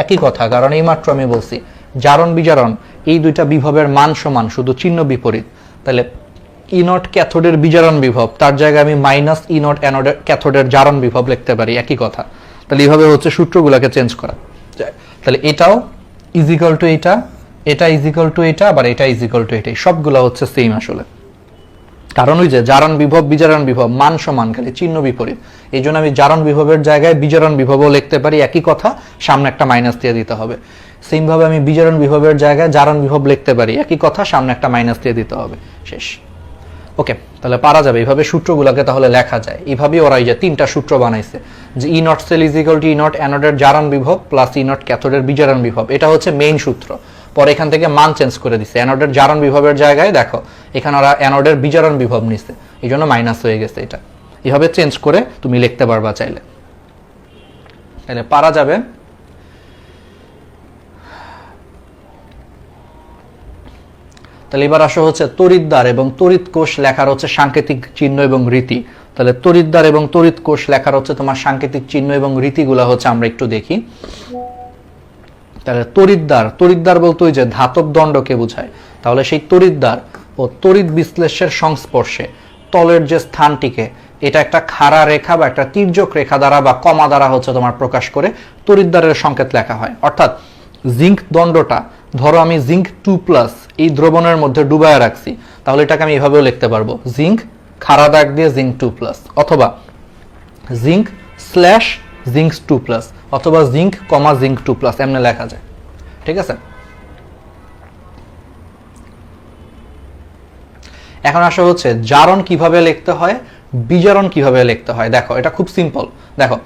একই কথা। কারণ এইমাত্র আমি বলছি জারণ বিজারণ এই দুইটা বিভবের মান সমান, শুধু চিহ্ন বিপরীত। তাহলে ই নট ক্যাথোডের বিজারণ বিভব তার জায়গায় আমি মাইনাস ই নট অ্যানোডের ক্যাথোডের জারণ বিভব লিখতে পারি, একই কথা। তাহলে এইভাবে হচ্ছে সূত্রগুলোকে চেঞ্জ করা। তাহলে এটাও ইজ ইকুয়াল টু এটা, এটা ইজ ইকুয়াল টু এটা, আবার এটা ইজ ইকুয়াল টু এটাই, সবগুলো হচ্ছে সেম আসলে। কারণ ওই যে জারণ বিভব বিজারণ বিভব মান সমান, খালি চিহ্ন বিপরীত। এই জন্য আমি জারণ বিভবের জায়গায় বিজারণ বিভবও লিখতে পারি, একই কথা, সামনে একটা মাইনাস দিয়ে দিতে হবে। সেম ভাবে আমি বিজারণ বিভবের জায়গায় জারণ বিভব লিখতে পারি, একই কথা, সামনে একটা মাইনাস দিয়ে দিতে হবে, শেষ। ওকে, তাহলে পারা যাবে এইভাবে সূত্রগুলোকে তাহলে লেখা যায়। এইভাবেই ওরা এই যে তিনটা সূত্র বানাইছে যে E not cell is equal to E not অ্যানোডের জারণ বিভব প্লাস ই নট ক্যাথোডের বিজারণ বিভব, এটা হচ্ছে মেইন সূত্র। পরে এখান থেকে মান চেঞ্জ করে দিছে, অ্যানোডের জারণ বিভবের জায়গায় দেখো এখানে ওরা অ্যানোডের বিজারণ বিভব নিছে, এই জন্য মাইনাস হয়ে গেছে। এটা এইভাবে চেঞ্জ করে তুমি লিখতে পারবা চাইলে, তাহলে পারা যাবে। তাহলে এবার আসো হচ্ছে তড়িৎদ্বার এবং তড়িৎ কোষ লেখার হচ্ছে সাংকেতিক চিহ্ন এবং রীতি। তাহলে তড়িৎদ্বার এবং তড়িৎ কোষ লেখার হচ্ছে তোমার সাংকেতিক চিহ্ন এবং রীতিগুলো হচ্ছে আমরা একটু দেখি। তাহলে তড়িৎদ্বার বলতে ওই যে ধাতব দণ্ডকে বোঝায়। তাহলে সেই তড়িৎদ্বার ও তড়িৎ বিশ্লেষের সংস্পর্শে তলের যে স্থানটিকে এটা একটা খাড়া রেখা বা একটা তির্যক রেখা দ্বারা বা কমা দ্বারা হচ্ছে তোমার প্রকাশ করে তড়িৎদ্বারের সংকেত লেখা হয়। অর্থাৎ জিঙ্ক দণ্ডটা ধরো আমি জিঙ্ক 2+ এই দ্রবণের মধ্যে ডুবায় রাখছি, তাহলে এটাকে আমি এভাবেও লিখতে পারবো, জিঙ্ক খাড়া দাগ দিয়ে জিঙ্ক 2+, অথবা জিঙ্ক স্ল্যাশ জিঙ্ক 2+, অথবা জিঙ্ক কমা জিঙ্ক 2+, এমনি লেখা যায়। ঠিক আছে, এখন আসা হচ্ছে জারণ কিভাবে লিখতে হয়, বিজারণ কিভাবে লিখতে হয়। দেখো এটা খুব সিম্পল। দেখো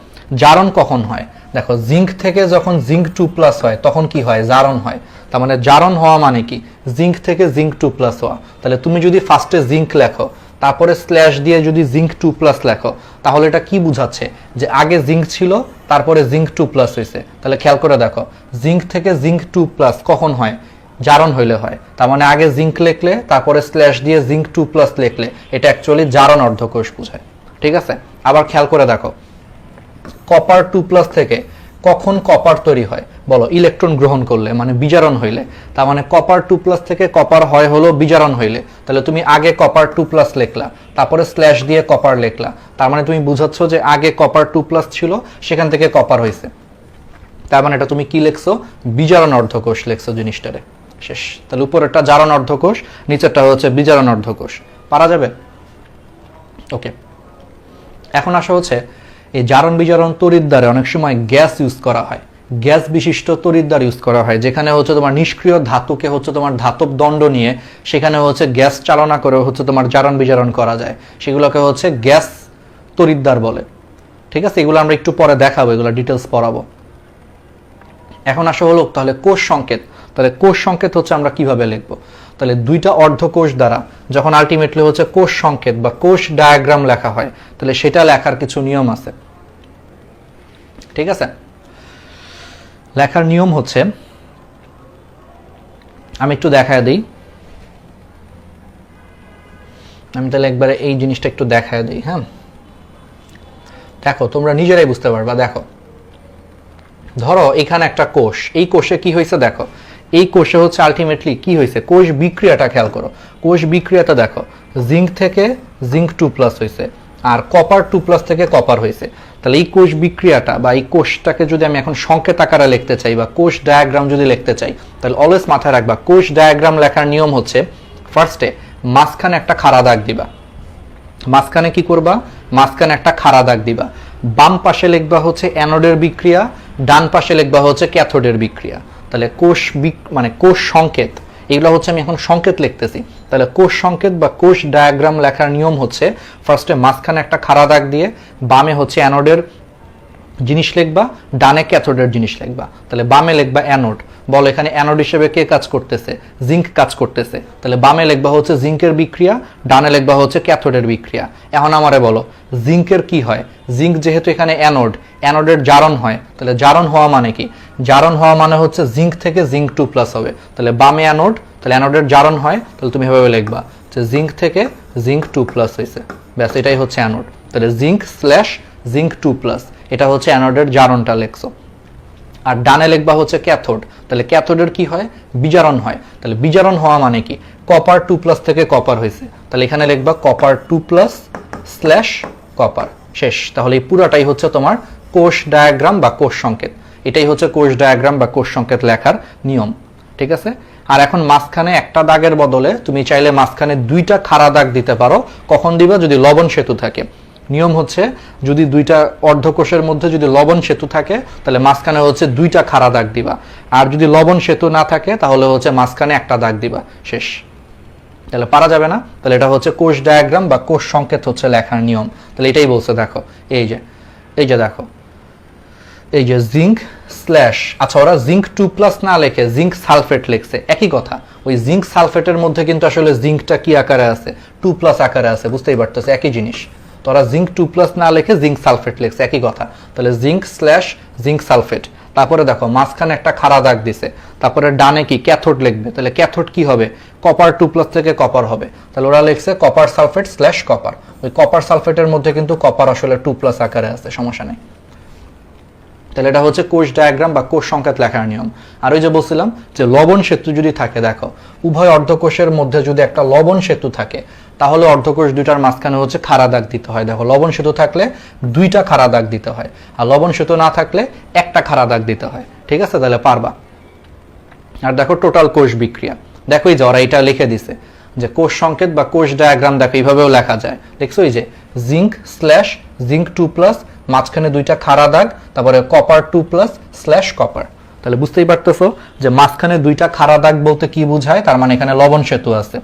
জারণ কখন হয়, দেখো জিঙ্ক থেকে যখন জিঙ্ক 2+ হয় তখন কি হয়, জারণ হয়। তার মানে জারণ হওয়া মানে কি, জিঙ্ক থেকে জিঙ্ক 2+ হওয়া। তাহলে তুমি যদি ফার্স্টে জিঙ্ক লেখো তারপরে স্ল্যাশ দিয়ে যদি জিঙ্ক 2+ লেখো, তাহলে এটা কি বুঝাচ্ছে যে আগে জিঙ্ক ছিল তারপরে জিঙ্ক 2+ হয়েছে। তাহলে খেয়াল করে দেখো জিঙ্ক থেকে জিঙ্ক 2+ কখন হয়, জারণ হইলে হয়। তার মানে আগে জিঙ্ক লিখলে তারপরে স্ল্যাশ দিয়ে জিঙ্ক 2+ লিখলে এটা অ্যাকচুয়ালি জারণ অর্ধকোষ বোঝায়। ঠিক আছে, আবার খেয়াল করে দেখো কপার 2+ থেকে কখন কপার তৈরি হয় বলো, ইলেকট্রন গ্রহণ করলে, মানে বিজারণ হইলে। তার মানে কপার 2+ থেকে কপার হয় হলো বিজারণ হইলে। তাহলে তুমি আগে কপার 2+ লিখলা তারপরে স্ল্যাশ দিয়ে কপার লিখলা, তার মানে তুমি বুঝাচ্ছ যে আগে কপার 2+ ছিল সেখান থেকে কপার হয়েছে। তার মানে এটা তুমি কি লিখছো, বিজারণ অর্ধকোষ লিখছো জিনিসটারে, শেষ। তাহলে উপরেরটা জারণ অর্ধকোষ, নিচেরটা হচ্ছে বিজারণ অর্ধকোষ। পারা যাবে? ওকে, এখন আসা হচ্ছে এই জারণ বিজারণ তড়িৎদ্বারে অনেক সময় গ্যাস ইউজ করা হয়, গ্যাস বিশিষ্ট তড়িৎদ্বার ইউজ করা হয়, যেখানে হচ্ছে তোমার নিষ্ক্রিয় ধাতুকে হচ্ছে তোমার ধাতব দণ্ড নিয়ে সেখানে হচ্ছে গ্যাস চালনা করে হচ্ছে তোমার জারণ বিজারণ করা যায়, সেগুলোকে হচ্ছে গ্যাস তড়িৎদ্বার বলে। ঠিক আছে, এগুলো আমরা একটু পরে দেখাবো, এগুলো ডিটেলস পড়াবো। এখন আসা হলো তাহলে কোষ সংকেত। তাহলে কোষ সংকেত হচ্ছে আমরা কিভাবে লিখবো? তাহলে দুইটা অর্ধকোষ দ্বারা যখন আলটিমেটলি হচ্ছে কোষ সংকেত বা কোষ ডায়াগ্রাম লেখা হয়, তাহলে সেটা লেখার কিছু নিয়ম আছে। ঠিক আছে, লেখার নিয়ম হচ্ছে, আমি একটু দেখায় দিই। আমি তাহলে একবারে এই জিনিসটা একটু দেখায় দিই। হ্যাঁ, দেখো তোমরা নিজেরাই বুঝতে পারবা। দেখো, ধরো এখানে একটা কোষ, এই কোষে কি হয়েছে দেখো, এই কোষে হচ্ছে আলটিমেটলি কি হয়েছে, কোষ বিক্রিয়াটা খেয়াল করো। কোষ বিক্রিয়াটা দেখো, জিঙ্ক থেকে জিঙ্ক 2+ হয়েছে, আর কপার 2+ থেকে কপার হয়েছে। তাহলে এই কোষ বিক্রিয়াটা বা এই কোষটাকে যদি আমি এখন সংকেত আকারে লিখতে চাই বা কোষ ডায়াগ্রাম যদি লিখতে চাই, তাহলে অলওয়েজ মাথায় রাখবা কোষ ডায়াগ্রাম লেখার নিয়ম হচ্ছে ফার্স্টে মাঝখানে একটা খাড়া দাগ দিবা। মাঝখানে কি করবা? মাঝখানে একটা খাড়া দাগ দিবা। বাম পাশে লিখবা হচ্ছে অ্যানোডের বিক্রিয়া, ডান পাশে লিখবা হচ্ছে ক্যাথোডের বিক্রিয়া। তাহলে কোষ মানে কোষ সংকেত, এগুলো হচ্ছে আমি এখন সংকেত লিখতেছি। তাহলে কোষ সংকেত বা কোষ ডায়াগ্রাম লেখার নিয়ম হচ্ছে ফার্স্টে মাঝখানে একটা খাড়া দাগ দিয়ে বামে হচ্ছে অ্যানোডের জিনিস লিখবা, ডানে ক্যাথোডের জিনিস লিখবা। তাহলে বামে লিখবা অ্যানোড। বলো এখানে অ্যানোড হিসেবে কে কাজ করতেছে? জিঙ্ক কাজ করতেছে। তাহলে বামে লিখবা হচ্ছে জিঙ্কের বিক্রিয়া, ডানে লিখবা হচ্ছে ক্যাথোডের বিক্রিয়া। এখন আমারে বলো জিঙ্কের কি হয়? জিঙ্ক যেহেতু এখানে অ্যানোড, অ্যানোডের জারণ হয়। তাহলে জারণ হওয়া মানে কি? জারণ হওয়া মানে হচ্ছে জিঙ্ক থেকে জিঙ্ক 2+ হবে। তাহলে বামে অ্যানোড, তাহলে অ্যানোডের জারণ হয়, তাহলে তুমি এভাবে লিখবা যে জিঙ্ক থেকে জিঙ্ক 2+ হয়েছে, ব্যাস এটাই হচ্ছে অ্যানোড। তাহলে জিঙ্ক/জিঙ্ক 2+, এটা হচ্ছে অ্যানোডের জারণটা লেখছো। আর ডানে লিখবা হচ্ছে ক্যাথোড। তাহলে ক্যাথোডের কি হয়? বিজারণ হয়। তাহলে বিজারণ হওয়া মানে কি? কপার 2+ থেকে কপার হয়েছে। তাহলে এখানে লিখবা কপার 2+/কপার, শেষ। তাহলে এই পুরাটাই হচ্ছে তোমার কোষ ডায়াগ্রাম বা কোষ সংকেত। এটাই হচ্ছে কোষ ডায়াগ্রাম বা কোষ সংকেত লেখার নিয়ম। ঠিক আছে, আর এখন মাঝখানে একটা দাগের বদলে তুমি চাইলে মাঝখানে দুইটা খাড়া দাগ দিতে পারো। কখন দিবা? যদি লবণ সেতু থাকে। নিয়ম হচ্ছে যদি দুইটা অর্ধকোষের মধ্যে যদি লবণ সেতু থাকে, তাহলে মাঝখানে হচ্ছে দুইটা খাড়া দাগ দিবা। আর যদি লবণ সেতু না থাকে, তাহলে হচ্ছে মাঝখানে একটা দাগ দিবা, শেষ। তাহলে পারা যাবে না। তাহলে এটা হচ্ছে কোষ ডায়াগ্রাম বা কোষ সংকেত হচ্ছে লেখার নিয়ম। তাহলে এটাই বলছে, দেখো এই যে দেখো, এই যে জিঙ্ক স্ল্যাশ, আচ্ছা ওরা জিঙ্ক 2+ না লিখে জিঙ্ক সালফেট লিখছে, একই কথা। ওই জিঙ্ক সালফেটের মধ্যে কিন্তু আসলে জিঙ্কটা কি আকারে আছে? 2+ আকারে আছে, বুঝতেই পারতেছে, একই জিনিস। তোরা জিঙ্ক 2+ না লিখে জিঙ্ক সালফেট লিখছে, একই কথা। তাহলে জিঙ্ক/জিঙ্ক সালফেট। তারপরে দেখো মাঝখানে একটা খাড়া দাগ দিছে, তারপরে ডানে কি? ক্যাথোড লিখবে। তাহলে ক্যাথোড কি হবে? কপার 2+ থেকে কপার হবে। তাহলে ওরা লিখছে কপার সালফেট/কপার। ওই কপার সালফেটের মধ্যে কিন্তু কপার আসলে 2+ আকারে আছে, সমস্যা নেই। তাহলে এটা হচ্ছে কোষ ডায়াগ্রাম বা কোষ সংকেত লেখার নিয়ম। আর ওই যে বলছিলাম যে লবণ সেতু যদি থাকে, দেখো উভয় অর্ধকোষের মধ্যে যদি একটা লবণ সেতু থাকে, তাহলে অর্ধকোষ দুইটার মাঝখানে হচ্ছে খাড়া দাগ দিতে হয়। দেখো লবণ সেতু থাকলে দুইটা খাড়া দাগ দিতে হয়, আর লবণ সেতু না থাকলে একটা খাড়া দাগ দিতে হয়। ঠিক আছে, তাহলে পারবা। আর দেখো টোটাল কোষ বিক্রিয়া, দেখো এই যে ওরা এটা লিখে দিছে যে কোষ সংকেত বা কোষ ডায়াগ্রাম, দেখো এইভাবেও লেখা যায়। দেখছো এই যে জিঙ্ক/জিঙ্ক 2+, মাঝখানে দুইটা খাড়া দাগ, তারপরে কপার 2+/কপার। তাহলে বুঝতেই পারতেছো যে মাঝখানে দুইটা খাড়া দাগ বলতে কি বোঝায়? তার মানে এখানে লবণ সেতু আছে।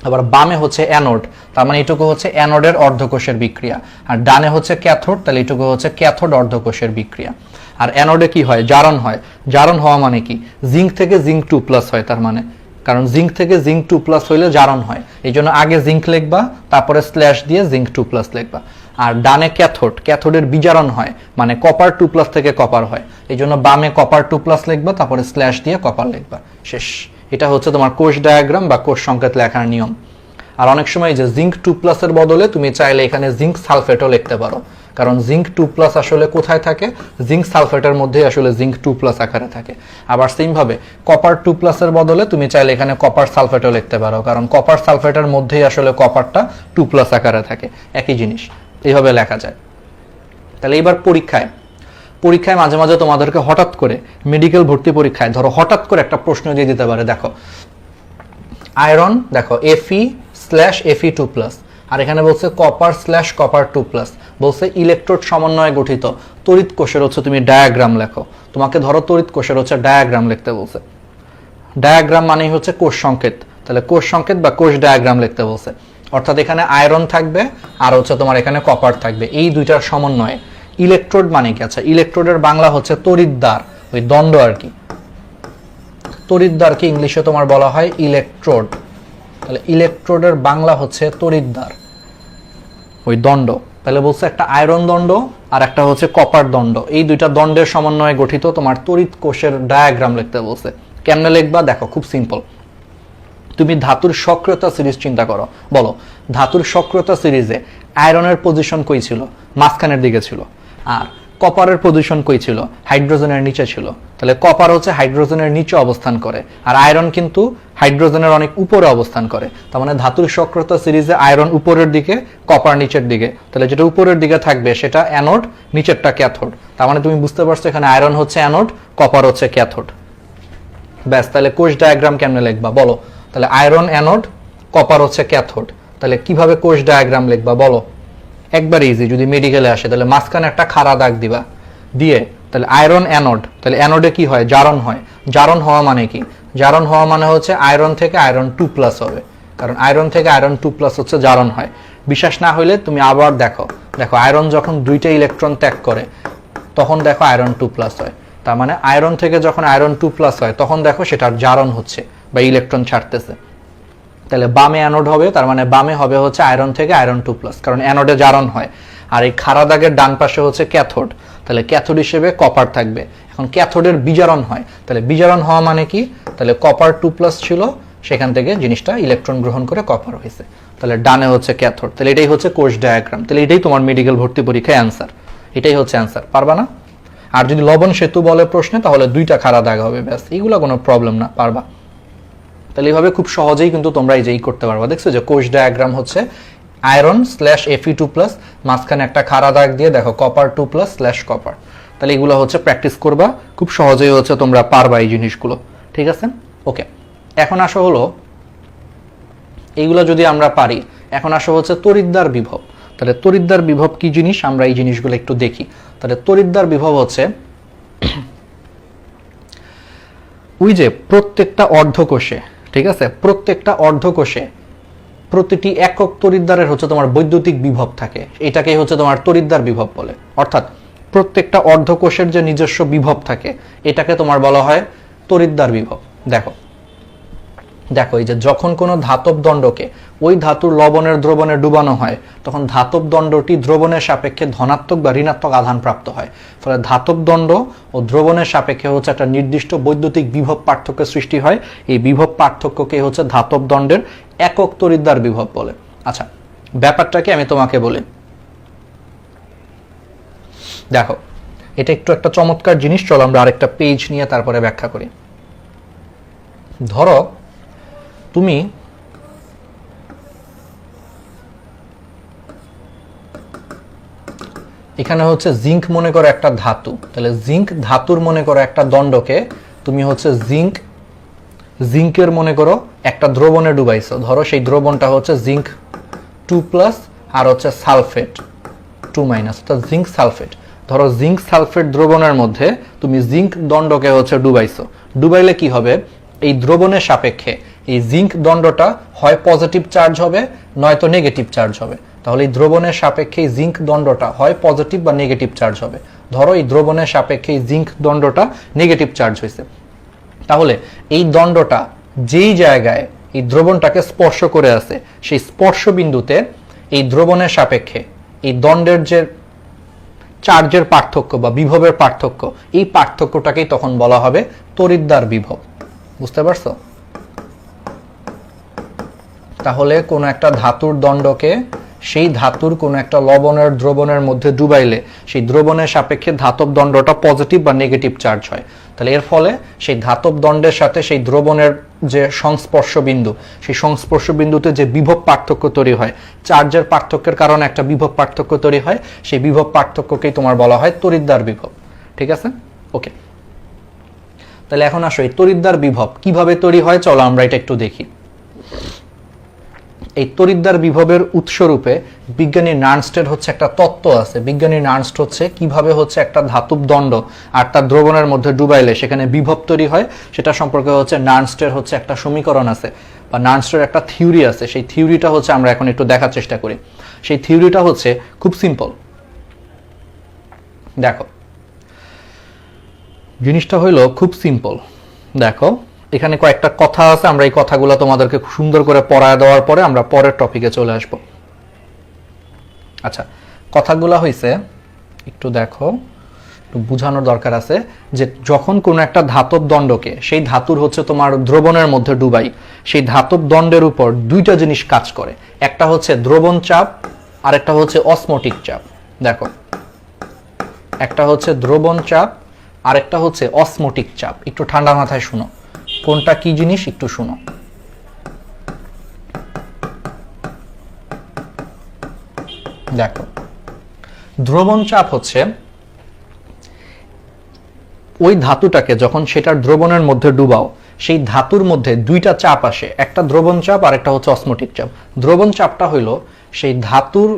আবার বামে হচ্ছে অ্যানোড, তার মানে এটুকু হচ্ছে অ্যানোডের অর্ধকোষের বিক্রিয়া। আর ডানে হচ্ছে ক্যাথোড, তাহলে এটুকু হচ্ছে ক্যাথোড অর্ধকোষের বিক্রিয়া। আর অ্যানোডে কি হয়? জারণ হয়। জারণ হওয়া মানে কি? জিঙ্ক থেকে জিঙ্ক 2+ হয়, তার মানে কারণ জিঙ্ক থেকে জিঙ্ক 2+ হইলে জারণ হয়, এই জন্য আগে জিঙ্ক লিখবা, তারপরে স্ল্যাশ দিয়ে জিঙ্ক 2+ লিখবা। আর ডানে ক্যাথোডের বিজারণ হয়, মানে কপার 2+ থেকে কপার হয়, এই জন্য বামে কপার 2+ লিখবা, তারপরে স্ল্যাশ দিয়ে কপার লিখবা, শেষ। এটা হচ্ছে তোমার কোষ ডায়াগ্রাম বা কোষ সংকেত লেখার নিয়ম। আর অনেক সময় যে জিঙ্ক 2+ এর বদলে তুমি চাইলে এখানে জিঙ্ক সালফেটও লিখতে পারো, কারণ জিঙ্ক 2+ আসলে কোথায় থাকে? জিঙ্ক সালফেটের মধ্যে আসলে জিঙ্ক 2+ আকারে থাকে। আবার সেম ভাবে কপার 2+ এর বদলে তুমি চাইলে এখানে কপার সালফেটও লিখতে পারো, কারণ কপার সালফেটের মধ্যেই আসলে কপারটা 2+ আকারে থাকে, একই জিনিস। এইভাবে লেখা যায়। তাহলে এবার পরীক্ষায় মাঝে মাঝে তোমাদেরকে হঠাৎ করে মেডিকেল ভর্তি পরীক্ষায় ধরো হঠাৎ করে একটা প্রশ্ন দিয়ে দিতে পারে, দেখো আয়রন, দেখো Fe/Fe2+, আর এখানে বলছে কপার/কপার 2+, বলছে ইলেকট্রোড সমন্বয়ে গঠিত তড়িৎ কোষের হচ্ছে তুমি ডায়াগ্রাম লেখো। তোমাকে ধরো তড়িৎ কোষের হচ্ছে ডায়াগ্রাম লিখতে বলছে। ডায়াগ্রাম মানেই হচ্ছে কোষ সংকেত, তাহলে কোষ সংকেত বা কোষ ডায়াগ্রাম লিখতে বলছে। অর্থাৎ এখানে আয়রন থাকবে আর হচ্ছে তোমার এখানে কপার থাকবে, এই দুইটার সমন্বয়ে। ইলেকট্রোড মানে কি? আচ্ছা ইলেকট্রোডের বাংলা হচ্ছে তড়িৎদ্বার, ওই দণ্ড আর কি। তড়িৎদ্বারকে ইংলিশে তোমার বলা হয় ইলেকট্রোড। তাহলে ইলেকট্রোডের বাংলা হচ্ছে তড়িৎদ্বার, ওই দণ্ড। তাহলে বলছে একটা আয়রন দণ্ড আর একটা হচ্ছে কপার দণ্ড, এই দুইটা দণ্ডের সমন্বয়ে গঠিত তোমার তড়িৎ কোষের ডায়াগ্রাম লিখতে বলছে। কেমনে লিখবা দেখো, খুব সিম্পল। তুমি ধাতুর সক্রিয়তা সিরিজ চিন্তা করো, বলো ধাতুর সক্রিয়তা সিরিজে আয়রনের পজিশন কই ছিল? মাঝখানের দিকে ছিল। আর কপারের পজিশন কই ছিল? হাইড্রোজেনের নিচে ছিল। তাহলে কপার হচ্ছে হাইড্রোজেনের নিচে অবস্থান করে, আর আয়রন কিন্তু হাইড্রোজেনের অনেক উপরে অবস্থান করে। তার মানে ধাতুর সক্রিয়তা সিরিজে আয়রন উপরের দিকে, কপার নিচের দিকে। তাহলে যেটা উপরের দিকে থাকবে সেটা অ্যানোড, নিচেরটা ক্যাথোড। তার মানে তুমি বুঝতে পারছো এখানে আয়রন হচ্ছে অ্যানোড, কপার হচ্ছে ক্যাথোড। ব্যাস, তাহলে কোষ ডায়াগ্রাম কেমনে লিখবা বলো? তাহলে আয়রন অ্যানোড, কপার হচ্ছে ক্যাথোড। তাহলে কিভাবে কোষ ডায়াগ্রাম লিখবা বলো? একবার ইজি, যদি মেডিকেলে আসে তাহলে মাঝখানে একটা খাড়া দাগ দিবা, দিয়ে তাহলে আয়রন অ্যানোড। তাহলে অ্যানোডে কি হয়? জারণ হয়। জারণ হওয়া মানে কি? জারণ হওয়া মানে হচ্ছে আয়রন থেকে আয়রন 2+ হবে, কারণ আয়রন থেকে আয়রন 2+ হচ্ছে জারণ হয়। বিশ্বাস না হইলে তুমি আবার দেখো, আয়রন যখন 2টা ইলেকট্রন ত্যাগ করে তখন দেখো আয়রন 2+ হয়। তার মানে আয়রন থেকে যখন আয়রন 2+ হয় তখন দেখো সেটার জারণ হচ্ছে বা ইলেকট্রন ছাড়তেছে। তাহলে বামে অ্যানোড হবে, তার মানে বামে হবে হচ্ছে আয়রন থেকে আয়রন 2+, কারণ অ্যানোডে জারণ হয়। আর এই খাড়া দাগের ডান পাশে হচ্ছে ক্যাথোড, তাহলে ক্যাথোড হিসেবে কপার থাকবে। এখন ক্যাথোডের বিজারণ হয়, তাহলে বিজারণ হওয়া মানে কি? তাহলে কপার 2+ ছিল, সেখান থেকে জিনিসটা ইলেকট্রন গ্রহণ করে কপার হয়েছে। তাহলে ডানে হচ্ছে ক্যাথোড। তাহলে এটাই হচ্ছে কোষ ডায়াগ্রাম। তাহলে এটাই তোমার মেডিকেল ভর্তি পরীক্ষায় অ্যান্সার, এটাই হচ্ছে অ্যান্সার। পারবা না? আর যদি লবণ সেতু বলে প্রশ্নে তাহলে 2টা খাড়া দাগ হবে, ব্যাস, এইগুলো কোনো প্রবলেম না, পারবা। তাহলে এইভাবে খুব সহজেই কিন্তু তোমরা এই করতে পারবা। দেখছো যে কোষ ডায়াগ্রাম হচ্ছে আয়রন /Fe2+, মাঝখানে একটা খাড়া দাগ দিয়ে দেখো কপার 2+ কপার। তাহলে এগুলো হচ্ছে প্র্যাকটিস করবা, খুব সহজেই হচ্ছে তোমরা পারবা এই জিনিসগুলো। ঠিক আছে, ওকে। এখন আসো হলো এইগুলো যদি আমরা পারি, এখন আসো হচ্ছে তড়িৎদ্বার বিভব। তাহলে তড়িৎদ্বার বিভব কি জিনিস আমরা এই জিনিসগুলো একটু দেখি। তাহলে তড়িৎদ্বার বিভব হচ্ছে ওই যে প্রত্যেকটা অর্ধকোষে, ঠিক আছে, প্রত্যেকটা অর্ধকোষে প্রতিটি একক তড়িৎদ্বারের হচ্ছে তোমার বৈদ্যুতিক বিভব থাকে, এটাকেই হচ্ছে তোমার তড়িৎদ্বার বিভব বলে। অর্থাৎ প্রত্যেকটা অর্ধকোষের যে নিজস্ব বিভব থাকে এটাকে তোমার বলা হয় তড়িৎদ্বার বিভব। দেখো দেখো এই যে যখন কোনো ধাতব দণ্ডকে ওই ধাতুর লবণের দ্রবণে ডুবানো হয় তখন ধাতব দণ্ডটি দ্রবণের সাপেক্ষে ধনাত্মক বা ঋণাত্মক আধান প্রাপ্ত হয়। ফলে ধাতব দণ্ড ও দ্রবণের সাপেক্ষে হচ্ছে একটা নির্দিষ্ট বৈদ্যুতিক বিভব পার্থক্য সৃষ্টি হয়। এই বিভব পার্থক্যকে হচ্ছে ধাতব দণ্ডের একক তড়িৎদ্বার বিভব বলে। আচ্ছা, ব্যাপারটাকে আমি তোমাকে বলি। দেখো এটা একটু একটা চমৎকার জিনিস, চলো আমরা আরেকটা পেজ নিয়ে তারপরে ব্যাখ্যা করি। ধরো তুমি এখানে হচ্ছে জিঙ্ক মনে করো একটা ধাতু, তাহলে জিঙ্ক ধাতুর মনে করো একটা দণ্ডকে তুমি হচ্ছে জিঙ্কের মনে করো একটা দ্রবণে ডুবাইছো। ধরো সেই দ্রবণটা হচ্ছে জিঙ্ক 2+ আর হচ্ছে সালফেট 2-, অর্থাৎ জিঙ্ক সালফেট। ধরো জিঙ্ক সালফেট দ্রবণের মধ্যে তুমি জিঙ্ক দণ্ডকে হচ্ছে ডুবাইছো। ডুবাইলে কি হবে? এই দ্রবণের সাপেক্ষে এই জিঙ্ক দণ্ডটা হয় পজিটিভ চার্জ হবে নয়তো নেগেটিভ চার্জ হবে। তাহলে এই দ্রবণের সাপেক্ষে জিঙ্ক দণ্ডটা হয় পজিটিভ বা নেগেটিভ চার্জ হবে। ধরো এই দ্রবণের সাপেক্ষে জিঙ্ক দণ্ডটা নেগেটিভ চার্জ হয়েছে, তাহলে এই দণ্ডটা যেই জায়গায় এই দ্রবণটাকে স্পর্শ করে আছে সেই স্পর্শ বিন্দুতে এই দ্রবণের সাপেক্ষে এই দণ্ডের যে চার্জের পার্থক্য বা বিভবের পার্থক্য, এই পার্থক্যটাকেই তখন বলা হবে তড়িৎদ্বার বিভব। বুঝতে পারছো? তাহলে কোন একটা ধাতুর দণ্ডকে সেই ধাতুর কোন একটা লবণের দ্রবণের মধ্যে ডুবাইলে সেই দ্রবণের সাপেক্ষে ধাতব দণ্ডটা পজিটিভ বা নেগেটিভ চার্জ হয়। তাহলে এর ফলে সেই ধাতব দণ্ডের সাথে সেই দ্রবণের যে সংস্পর্শ বিন্দু, সেই সংস্পর্শ বিন্দুতে যে বিভব পার্থক্য তৈরি হয়, চার্জের পার্থক্যের কারণে একটা বিভব পার্থক্য তৈরি হয়, সেই বিভব পার্থক্যকেই তোমার বলা হয় তড়িৎদ্বার বিভব। ঠিক আছে, ওকে। তাহলে এখন আসো এই তড়িৎদ্বার বিভব কিভাবে তৈরি হয়, চলো আমরা এটা একটু দেখি। এই তড়িৎদ্বার বিভবের উৎসরূপে বিজ্ঞানী নার্নস্টের হচ্ছে একটা তত্ত্ব আছে। বিজ্ঞানী নার্নস্ট হচ্ছে কিভাবে হচ্ছে একটা ধাতব দণ্ড আর তার দ্রবণের মধ্যে ডুবাইলে সেখানে বিভব তৈরি হয় সেটা সম্পর্কে হচ্ছে নার্নস্টের হচ্ছে একটা সমীকরণ আছে বা নার্নস্টের একটা থিওরি আছে। সেই থিওরিটা হচ্ছে আমরা এখন একটু দেখার চেষ্টা করি। সেই থিওরিটা হচ্ছে খুব সিম্পল। দেখো জিনিসটা হইলো খুব সিম্পল। দেখো এখানে কয়েকটা কথা আছে, আমরা এই কথাগুলো তোমাদেরকে খুব সুন্দর করে পড়ায় দেওয়ার পরে আমরা পরের টপিকে চলে আসব। আচ্ছা, কথাগুলো হইছে একটু দেখো, একটু বোঝানোর দরকার আছে যে যখন কোনো একটা ধাতব দণ্ডকে সেই ধাতুর হচ্ছে তোমার দ্রবণের মধ্যে ডুবাই, সেই ধাতব দণ্ডের উপর দুইটা জিনিস কাজ করে, একটা হচ্ছে দ্রবণ চাপ আর একটা হচ্ছে অসমোটিক চাপ। দেখো একটা হচ্ছে দ্রবণ চাপ আর একটা হচ্ছে অসমোটিক চাপ। একটু ঠান্ডা মাথায় শুনো কোনটা কি জিনিস, একটু শুনো। দেখো দ্রবণ চাপ হচ্ছে ওই ধাতুটাকে যখন সেটার দ্রবণের মধ্যে ডুবাও সেই ধাতুর মধ্যে দুইটা চাপ আসে, একটা দ্রবণ চাপ আর একটা হচ্ছে অসমোটিক চাপ। দ্রবণ চাপটা হইল সেই ধাতুর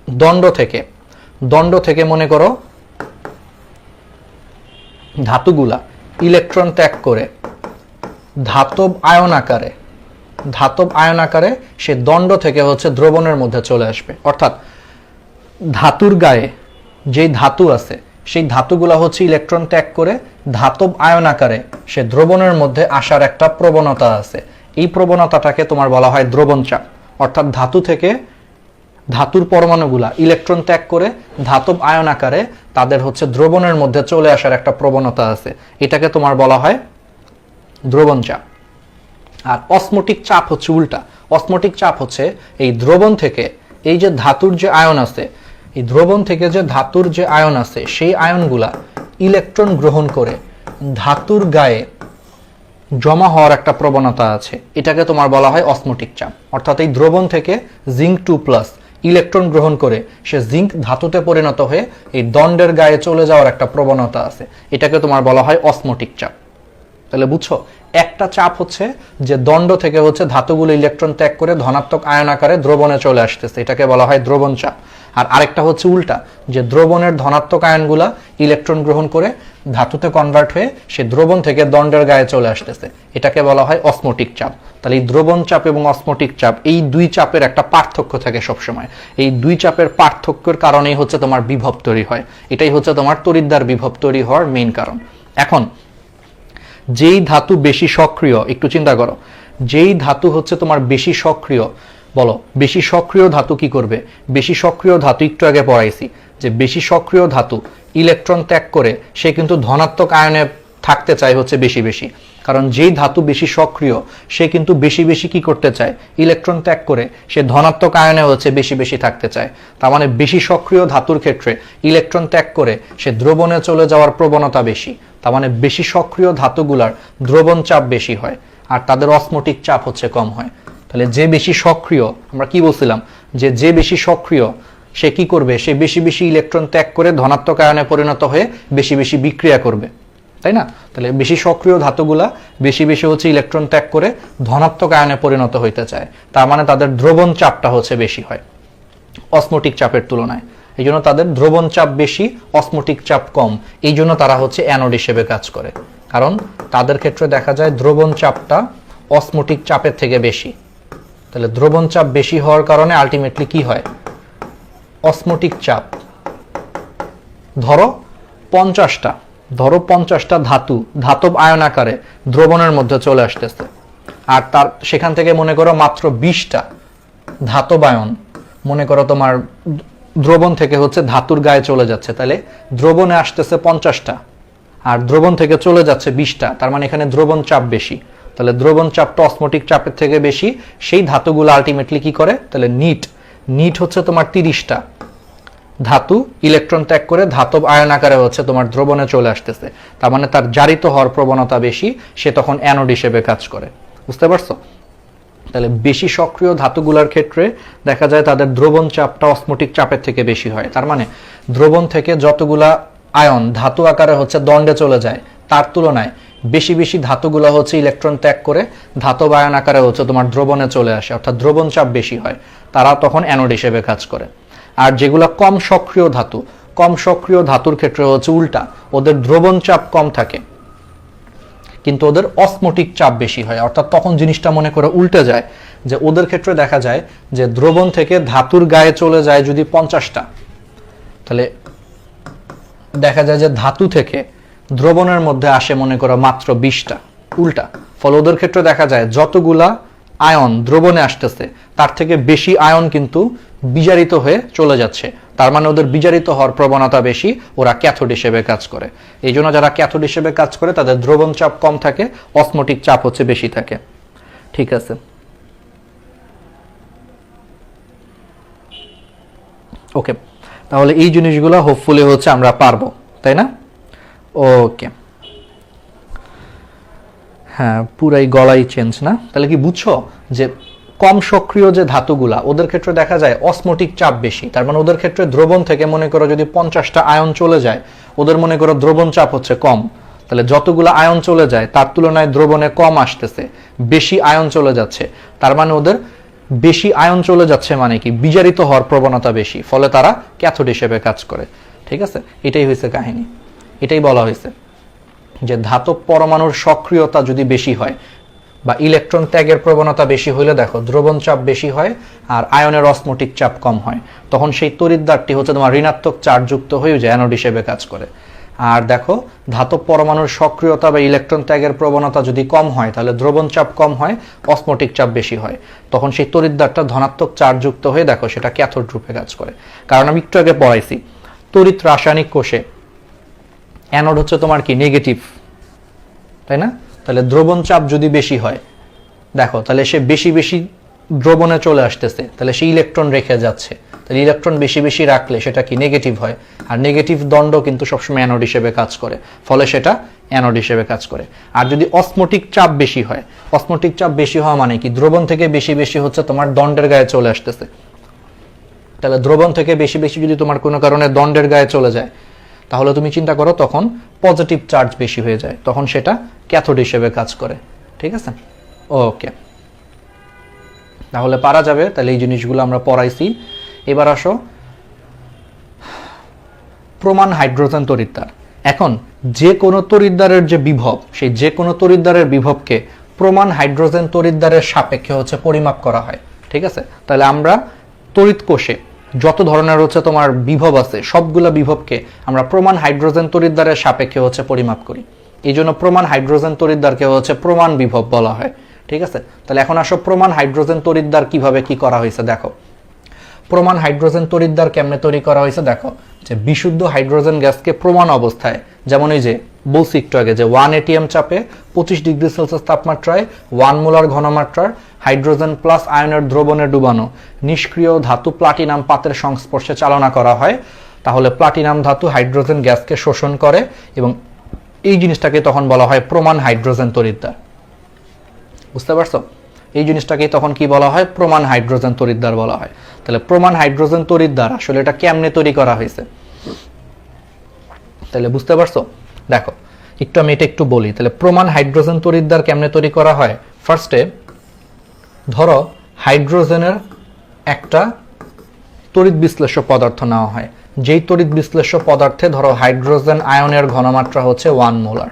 দণ্ড থেকে মনে করো ধাতুগুলা ইলেকট্রন ত্যাগ করে ধাতব আয়ন আকারে সে দণ্ড থেকে হচ্ছে দ্রবণের মধ্যে চলে আসবে। অর্থাৎ ধাতুর গায়ে যে ধাতু আছে সেই ধাতুগুলা হচ্ছে ইলেকট্রন ত্যাগ করে ধাতব আয়ন আকারে সে দ্রবণের মধ্যে আসার একটা প্রবণতা আছে। এই প্রবণতাটাকে তোমার বলা হয় দ্রবণ চাপ। অর্থাৎ ধাতুর পরমাণুগুলা ইলেকট্রন ত্যাগ করে ধাতব আয়ন আকারে তাদের হচ্ছে দ্রবণের মধ্যে চলে আসার একটা প্রবণতা আছে, এটাকে তোমার বলা হয় দ্রবণ চাপ। আর অসমোটিক চাপ হচ্ছে উল্টা। অসমোটিক চাপ হচ্ছে এই দ্রবণ থেকে এই যে ধাতুর যে আয়ন আছে, এই দ্রবণ থেকে যে ধাতুর যে আয়ন আছে সেই আয়নগুলা ইলেকট্রন গ্রহণ করে ধাতুর গায়ে জমা হওয়ার একটা প্রবণতা আছে, এটাকে তোমার বলা হয় অসমোটিক চাপ। অর্থাৎ এই দ্রবণ থেকে জিঙ্ক 2+ ইলেকট্রন গ্রহণ করে সে জিঙ্ক ধাতুতে পরিণত হয়ে এই দণ্ডের গায়ে চলে যাওয়ার একটা প্রবণতা আছে, এটাকে তোমার বলা হয় অসমোটিক চাপ। তাহলে বুঝছো, একটা চাপ হচ্ছে যে দণ্ড থেকে হচ্ছে ধাতুগুলো ইলেকট্রন ত্যাগ করে ধনাত্মক আয়ন আকারে দ্রবণে চলে আসতেছে, এটাকে বলা হয় দ্রবণ চাপ। আর আরেকটা হচ্ছে উল্টা, যে দ্রবণের ধনাত্মক আয়নগুলা ইলেকট্রন গ্রহণ করে ধাতুতে কনভার্ট হয়ে সে দ্রবণ থেকে দণ্ডের গায়ে চলে আসতেছে, এটাকে বলা হয় অসমোটিক চাপ। তাহলে এই দ্রবণ চাপ এবং অসমোটিক চাপ এই দুই চাপের একটা পার্থক্য থাকে সবসময়। এই দুই চাপের পার্থক্যের কারণেই হচ্ছে তোমার বিভব তৈরি হয়, এটাই হচ্ছে তোমার তড়িৎদ্বার বিভব তৈরি হওয়ার মেইন কারণ। এখন যেই ধাতু বেশি সক্রিয়, একটু চিন্তা করো, যেই ধাতু হচ্ছে তোমার বেশি সক্রিয়, বলো বেশি সক্রিয় ধাতু কি করবে? বেশি সক্রিয় ধাতু একটু আগে পড়াইছি যে বেশি সক্রিয় ধাতু ইলেকট্রন ত্যাগ করে সে কিন্তু ধনাত্মক আয়নে থাকতে চায় হচ্ছে বেশি বেশি। কারণ যেই ধাতু বেশি সক্রিয় সে কিন্তু বেশি বেশি কি করতে চায়? ইলেকট্রন ত্যাগ করে সে ধনাত্মক আয়নে হচ্ছে বেশি বেশি থাকতে চায়। তার মানে বেশি সক্রিয় ধাতুর ক্ষেত্রে ইলেকট্রন ত্যাগ করে সে দ্রবণে চলে যাওয়ার প্রবণতা বেশি। তার মানে বেশি সক্রিয় ধাতুগুলার দ্রবণ চাপ বেশি হয় আর তাদের অসমোটিক চাপ হচ্ছে কম হয়। তাহলে যে বেশি সক্রিয়, আমরা কি বলছিলাম যে বেশি সক্রিয় সে কি করবে? সে বেশি বেশি ইলেকট্রন ত্যাগ করে ধনাত্মক আয়নে পরিণত হয়ে বেশি বেশি বিক্রিয়া করবে, তাই না? তাহলে বেশি সক্রিয় ধাতুগুলা বেশি বেশি হচ্ছে ইলেকট্রন ত্যাগ করে ধনাত্মক আয়নে পরিণত হইতে চায়, তার মানে তাদের দ্রবণ চাপটা হচ্ছে বেশি হয় অসমোটিক চাপের তুলনায়। এই জন্য তাদের দ্রবণ চাপ বেশি, অসমোটিক চাপ কম, এই জন্য তারা হচ্ছে অ্যানোড হিসেবে কাজ করে। কারণ তাদের ক্ষেত্রে দেখা যায় দ্রবণ চাপটা অসমোটিক চাপের থেকে বেশি। তাহলে দ্রবণ চাপ বেশি হওয়ার কারণে আলটিমেটলি কি হয়? অসমোটিক চাপ, ধরো 50টা ধাতব আয়ন আকারে দ্রবণের মধ্যে চলে আসতেছে, আর তার সেখান থেকে মনে করো মাত্র 20টা ধাতব আয়ন মনে করো তোমার দ্রবণ থেকে হচ্ছে ধাতুর গায়ে চলে যাচ্ছে। তাহলে দ্রবণে আসতেছে 50টা আর দ্রবণ থেকে চলে যাচ্ছে 20টা, তার মানে এখানে দ্রবণ চাপ বেশি। তাহলে দ্রবণ চাপটা অসমোটিক চাপের থেকে বেশি, সেই ধাতুগুলো আলটিমেটলি কি করে? তাহলে নিট হচ্ছে তোমার 30টা ধাতু ইলেকট্রন ত্যাগ করে ধাতব আয়ন আকারে হচ্ছে তোমার দ্রবণে চলে আসতেছে, তার মানে তার জারিত হওয়ার প্রবণতা বেশি, সে তখন অ্যানোড হিসেবে কাজ করে। বুঝতে পারছো? তাহলে বেশি সক্রিয় ধাতুগুলোর ক্ষেত্রে দেখা যায় তাদের দ্রবণ চাপটা অসমোটিক চাপের থেকে বেশি হয়। তার মানে দ্রবণ থেকে যতগুলা আয়ন ধাতু আকারে হচ্ছে দণ্ডে চলে যায় তার তুলনায় বেশি বেশি ধাতুগুলো হচ্ছে ইলেকট্রন ত্যাগ করে ধাতব আয়ন আকারে হচ্ছে তোমার দ্রবণে চলে আসে, অর্থাৎ দ্রবণ চাপ বেশি হয়, তারা তখন অ্যানোড হিসেবে কাজ করে। আর যেগুলো কম সক্রিয় ধাতুর ক্ষেত্রে হচ্ছে উল্টা, ওদের দ্রবণ চাপ কম থাকে কিন্তু ওদের অসমোটিক চাপ বেশি হয়। অর্থাৎ তখন জিনিসটা মনে করে উল্টে যায়, যে ওদের ক্ষেত্রে দেখা যায় যে দ্রবণ থেকে ধাতুর গায়ে চলে যায় যদি 50টা, তাহলে দেখা যায় যে দ্রবণের মধ্যে আসে মনে করো মাত্র 20টা, উল্টা। ফলে ওদের ক্ষেত্রে দেখা যায় যতগুলা আয়ন দ্রবণে আসতেছে তার থেকে বেশি আয়ন কিন্তু বিজারিত হয়ে চলে যাচ্ছে। তার মানে ওদের বিজারিত হওয়ার প্রবণতা বেশি, ওরা ক্যাথোড হিসেবে কাজ করে। এই জন্য যারা ক্যাথোড হিসেবে কাজ করে তাদের দ্রবণ চাপ কম থাকে, অসমোটিক চাপ হচ্ছে বেশি থাকে। ঠিক আছে, ওকে। তাহলে এই জিনিসগুলো হোপফুলি হচ্ছে আমরা পারবো, তাই না? ওকে, হ্যাঁ, পুরাই গলাই চেঞ্জ না? তাহলে কি বুঝছো যে কম সক্রিয় যে ধাতুগুলা ওদের ক্ষেত্রে দেখা যায় অসমোটিক চাপ বেশি। তার মানে ওদের ক্ষেত্রে দ্রবণ থেকে মনে করো যদি 50টা আয়ন চলে যায়, ওদের মনে করো দ্রবণ চাপ হচ্ছে কম। তাহলে যতগুলো আয়ন চলে যায় তার তুলনায় দ্রবণে কম আসতেছে, বেশি আয়ন চলে যাচ্ছে। তার মানে ওদের বেশি আয়ন চলে যাচ্ছে মানে কি বিজারিত হওয়ার প্রবণতা বেশি, ফলে তারা ক্যাথোড হিসেবে কাজ করে। ঠিক আছে, এটাই হয়েছে কাহিনী, এটাই বলা হয়েছে যে ধাতব পরমাণুর সক্রিয়তা যদি বেশি হয় বা ইলেকট্রন ত্যাগের প্রবণতা বেশি হলে দেখো দ্রবণ চাপ বেশি হয় আর আয়নের অসমোটিক চাপ কম হয়, তখন সেই তড়িৎদ্বারটি হচ্ছে তোমার ঋণাত্মক চার্জযুক্ত হয়ে যায়, অ্যানোড হিসেবে কাজ করে। আর দেখো ধাতব পরমাণুর সক্রিয়তা বা ইলেকট্রন ত্যাগের প্রবণতা যদি কম হয় তাহলে দ্রবণ চাপ কম হয়, অসমোটিক চাপ বেশি হয়, তখন সেই তড়িৎদ্বারটা ধনাত্মক চার্জযুক্ত হয়ে দেখো সেটা ক্যাথোড রূপে কাজ করে। কারণ আমি একটু আগে পড়াইছি তড়িৎ রাসায়নিক কোষে অ্যানোড হচ্ছে তোমার কি নেগেটিভ, তাই না? তাহলে দ্রবণ চাপ যদি বেশি হয় দেখো তাহলে সে বেশি বেশি দ্রবণে চলে আসতেছে, তাহলে সে ইলেকট্রন রেখে যাচ্ছে। তাহলে ইলেকট্রন বেশি বেশি রাখলে সেটা কি নেগেটিভ হয়, আর নেগেটিভ দণ্ড কিন্তু সবসময় অ্যানোড হিসেবে কাজ করে, ফলে সেটা অ্যানোড হিসেবে কাজ করে। আর যদি অসমোটিক চাপ বেশি হয়, অসমোটিক চাপ বেশি হওয়া মানে কি দ্রবণ থেকে বেশি বেশি হচ্ছে তোমার দণ্ডের গায়ে চলে আসতেছে। তাহলে দ্রবণ থেকে বেশি বেশি যদি তোমার কোনো কারণে দণ্ডের গায়ে চলে যায় তাহলে তুমি চিন্তা করো তখন পজিটিভ চার্জ বেশি হয়ে যায়, তখন সেটা ক্যাথোড হিসেবে কাজ করে। ঠিক আছে, ওকে, তাহলে পারা যাবে। তাহলে এই জিনিসগুলো আমরা পড়াইছি। এবার আসো প্রমাণ হাইড্রোজেন তড়িৎদ্বার। এখন যে কোনো তড়িৎদ্বারের যে বিভব, সেই যে কোনো তড়িৎদ্বারের বিভবকে প্রমাণ হাইড্রোজেন তড়িৎদ্বারের সাপেক্ষে হচ্ছে পরিমাপ করা হয়। ঠিক আছে, তাহলে আমরা তড়িৎ কোষে যত ধরনের হচ্ছে তোমার বিভব আছে সবগুলা বিভবকে আমরা প্রমাণ হাইড্রোজেন তড়িৎদ্বারের সাপেক্ষে হচ্ছে পরিমাপ করি। এই জন্য প্রমাণ হাইড্রোজেন তড়িৎদ্বারকে হচ্ছে প্রমাণ বিভব বলা হয়। ঠিক আছে, তাহলে এখন আসো প্রমাণ হাইড্রোজেন তড়িৎদ্বার কিভাবে কি করা হয়েছে দেখো। প্রমাণ হাইড্রোজেন তড়িৎদ্বার কেমনে তৈরি করা হয়েছে দেখো, যে বিশুদ্ধ হাইড্রোজেন গ্যাসকে প্রমাণ অবস্থায়, যেমন এই যে বলছি একটু আগে যে 1 atm চাপে 25 ডিগ্রি সেলসিয়াস তাপমাত্রায় 1 মোলার ঘনমাত্রার হাইড্রোজেন প্লাস আয়নের দ্রবণে ডুবানো নিষ্ক্রিয় ধাতু প্লাটিনাম পাতের সংস্পর্শে চালনা করা হয়, তাহলে প্লাটিনাম ধাতু হাইড্রোজেন গ্যাসকে শোষণ করে এবং এই জিনিসটাকে তখন বলা হয় প্রমাণ হাইড্রোজেন তড়িৎদ্বার। বুঝতে পারছো? এই জিনিসটাকে তখন কি বলা হয়? প্রমাণ হাইড্রোজেন তড়িৎদ্বার বলা হয়। তাহলে প্রমাণ হাইড্রোজেন তড়িৎদ্বার আসলে এটা কেমনে তৈরি করা হয়েছে তাহলে বুঝতে পারছো? দেখো একটু আমি এটা একটু বলি। তাহলে প্রমাণ হাইড্রোজেন তড়িৎদ্বার কেমনে তৈরি করা হয়? ফার্স্টে ধরো হাইড্রোজেনের একটা তড়িৎ বিশ্লেষ্য পদার্থ নেওয়া হয়, যেই তড়িৎ বিশ্লেষ্য পদার্থে ধরো হাইড্রোজেন আয়নের ঘনমাত্রা হচ্ছে 1 মোলার।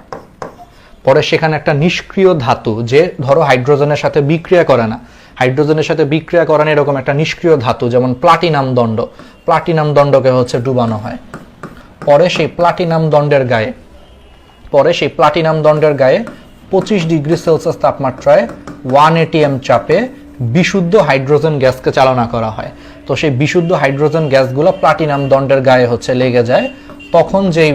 পরে সেখানে একটা নিষ্ক্রিয় ধাতু, যে ধরো হাইড্রোজেনের সাথে বিক্রিয়া করে না, হাইড্রোজেনের সাথে বিক্রিয়া করে না এরকম একটা নিষ্ক্রিয় ধাতু যেমন প্লাটিনাম দণ্ড, প্লাটিনাম দণ্ডকে হচ্ছে ডুবানো হয়। পরে সেই প্লাটিনাম দণ্ডের গায়ে 25 ডিগ্রি সেলসিয়াস তাপমাত্রায় 1 atm চাপে বিশুদ্ধ হাইড্রোজেন গ্যাসকে চালনা করা হয়। তো সেই বিশুদ্ধ হাইড্রোজেন গ্যাসগুলো প্লাটিনাম দণ্ডের গায়ে হচ্ছে লেগে যায়, তখন যেই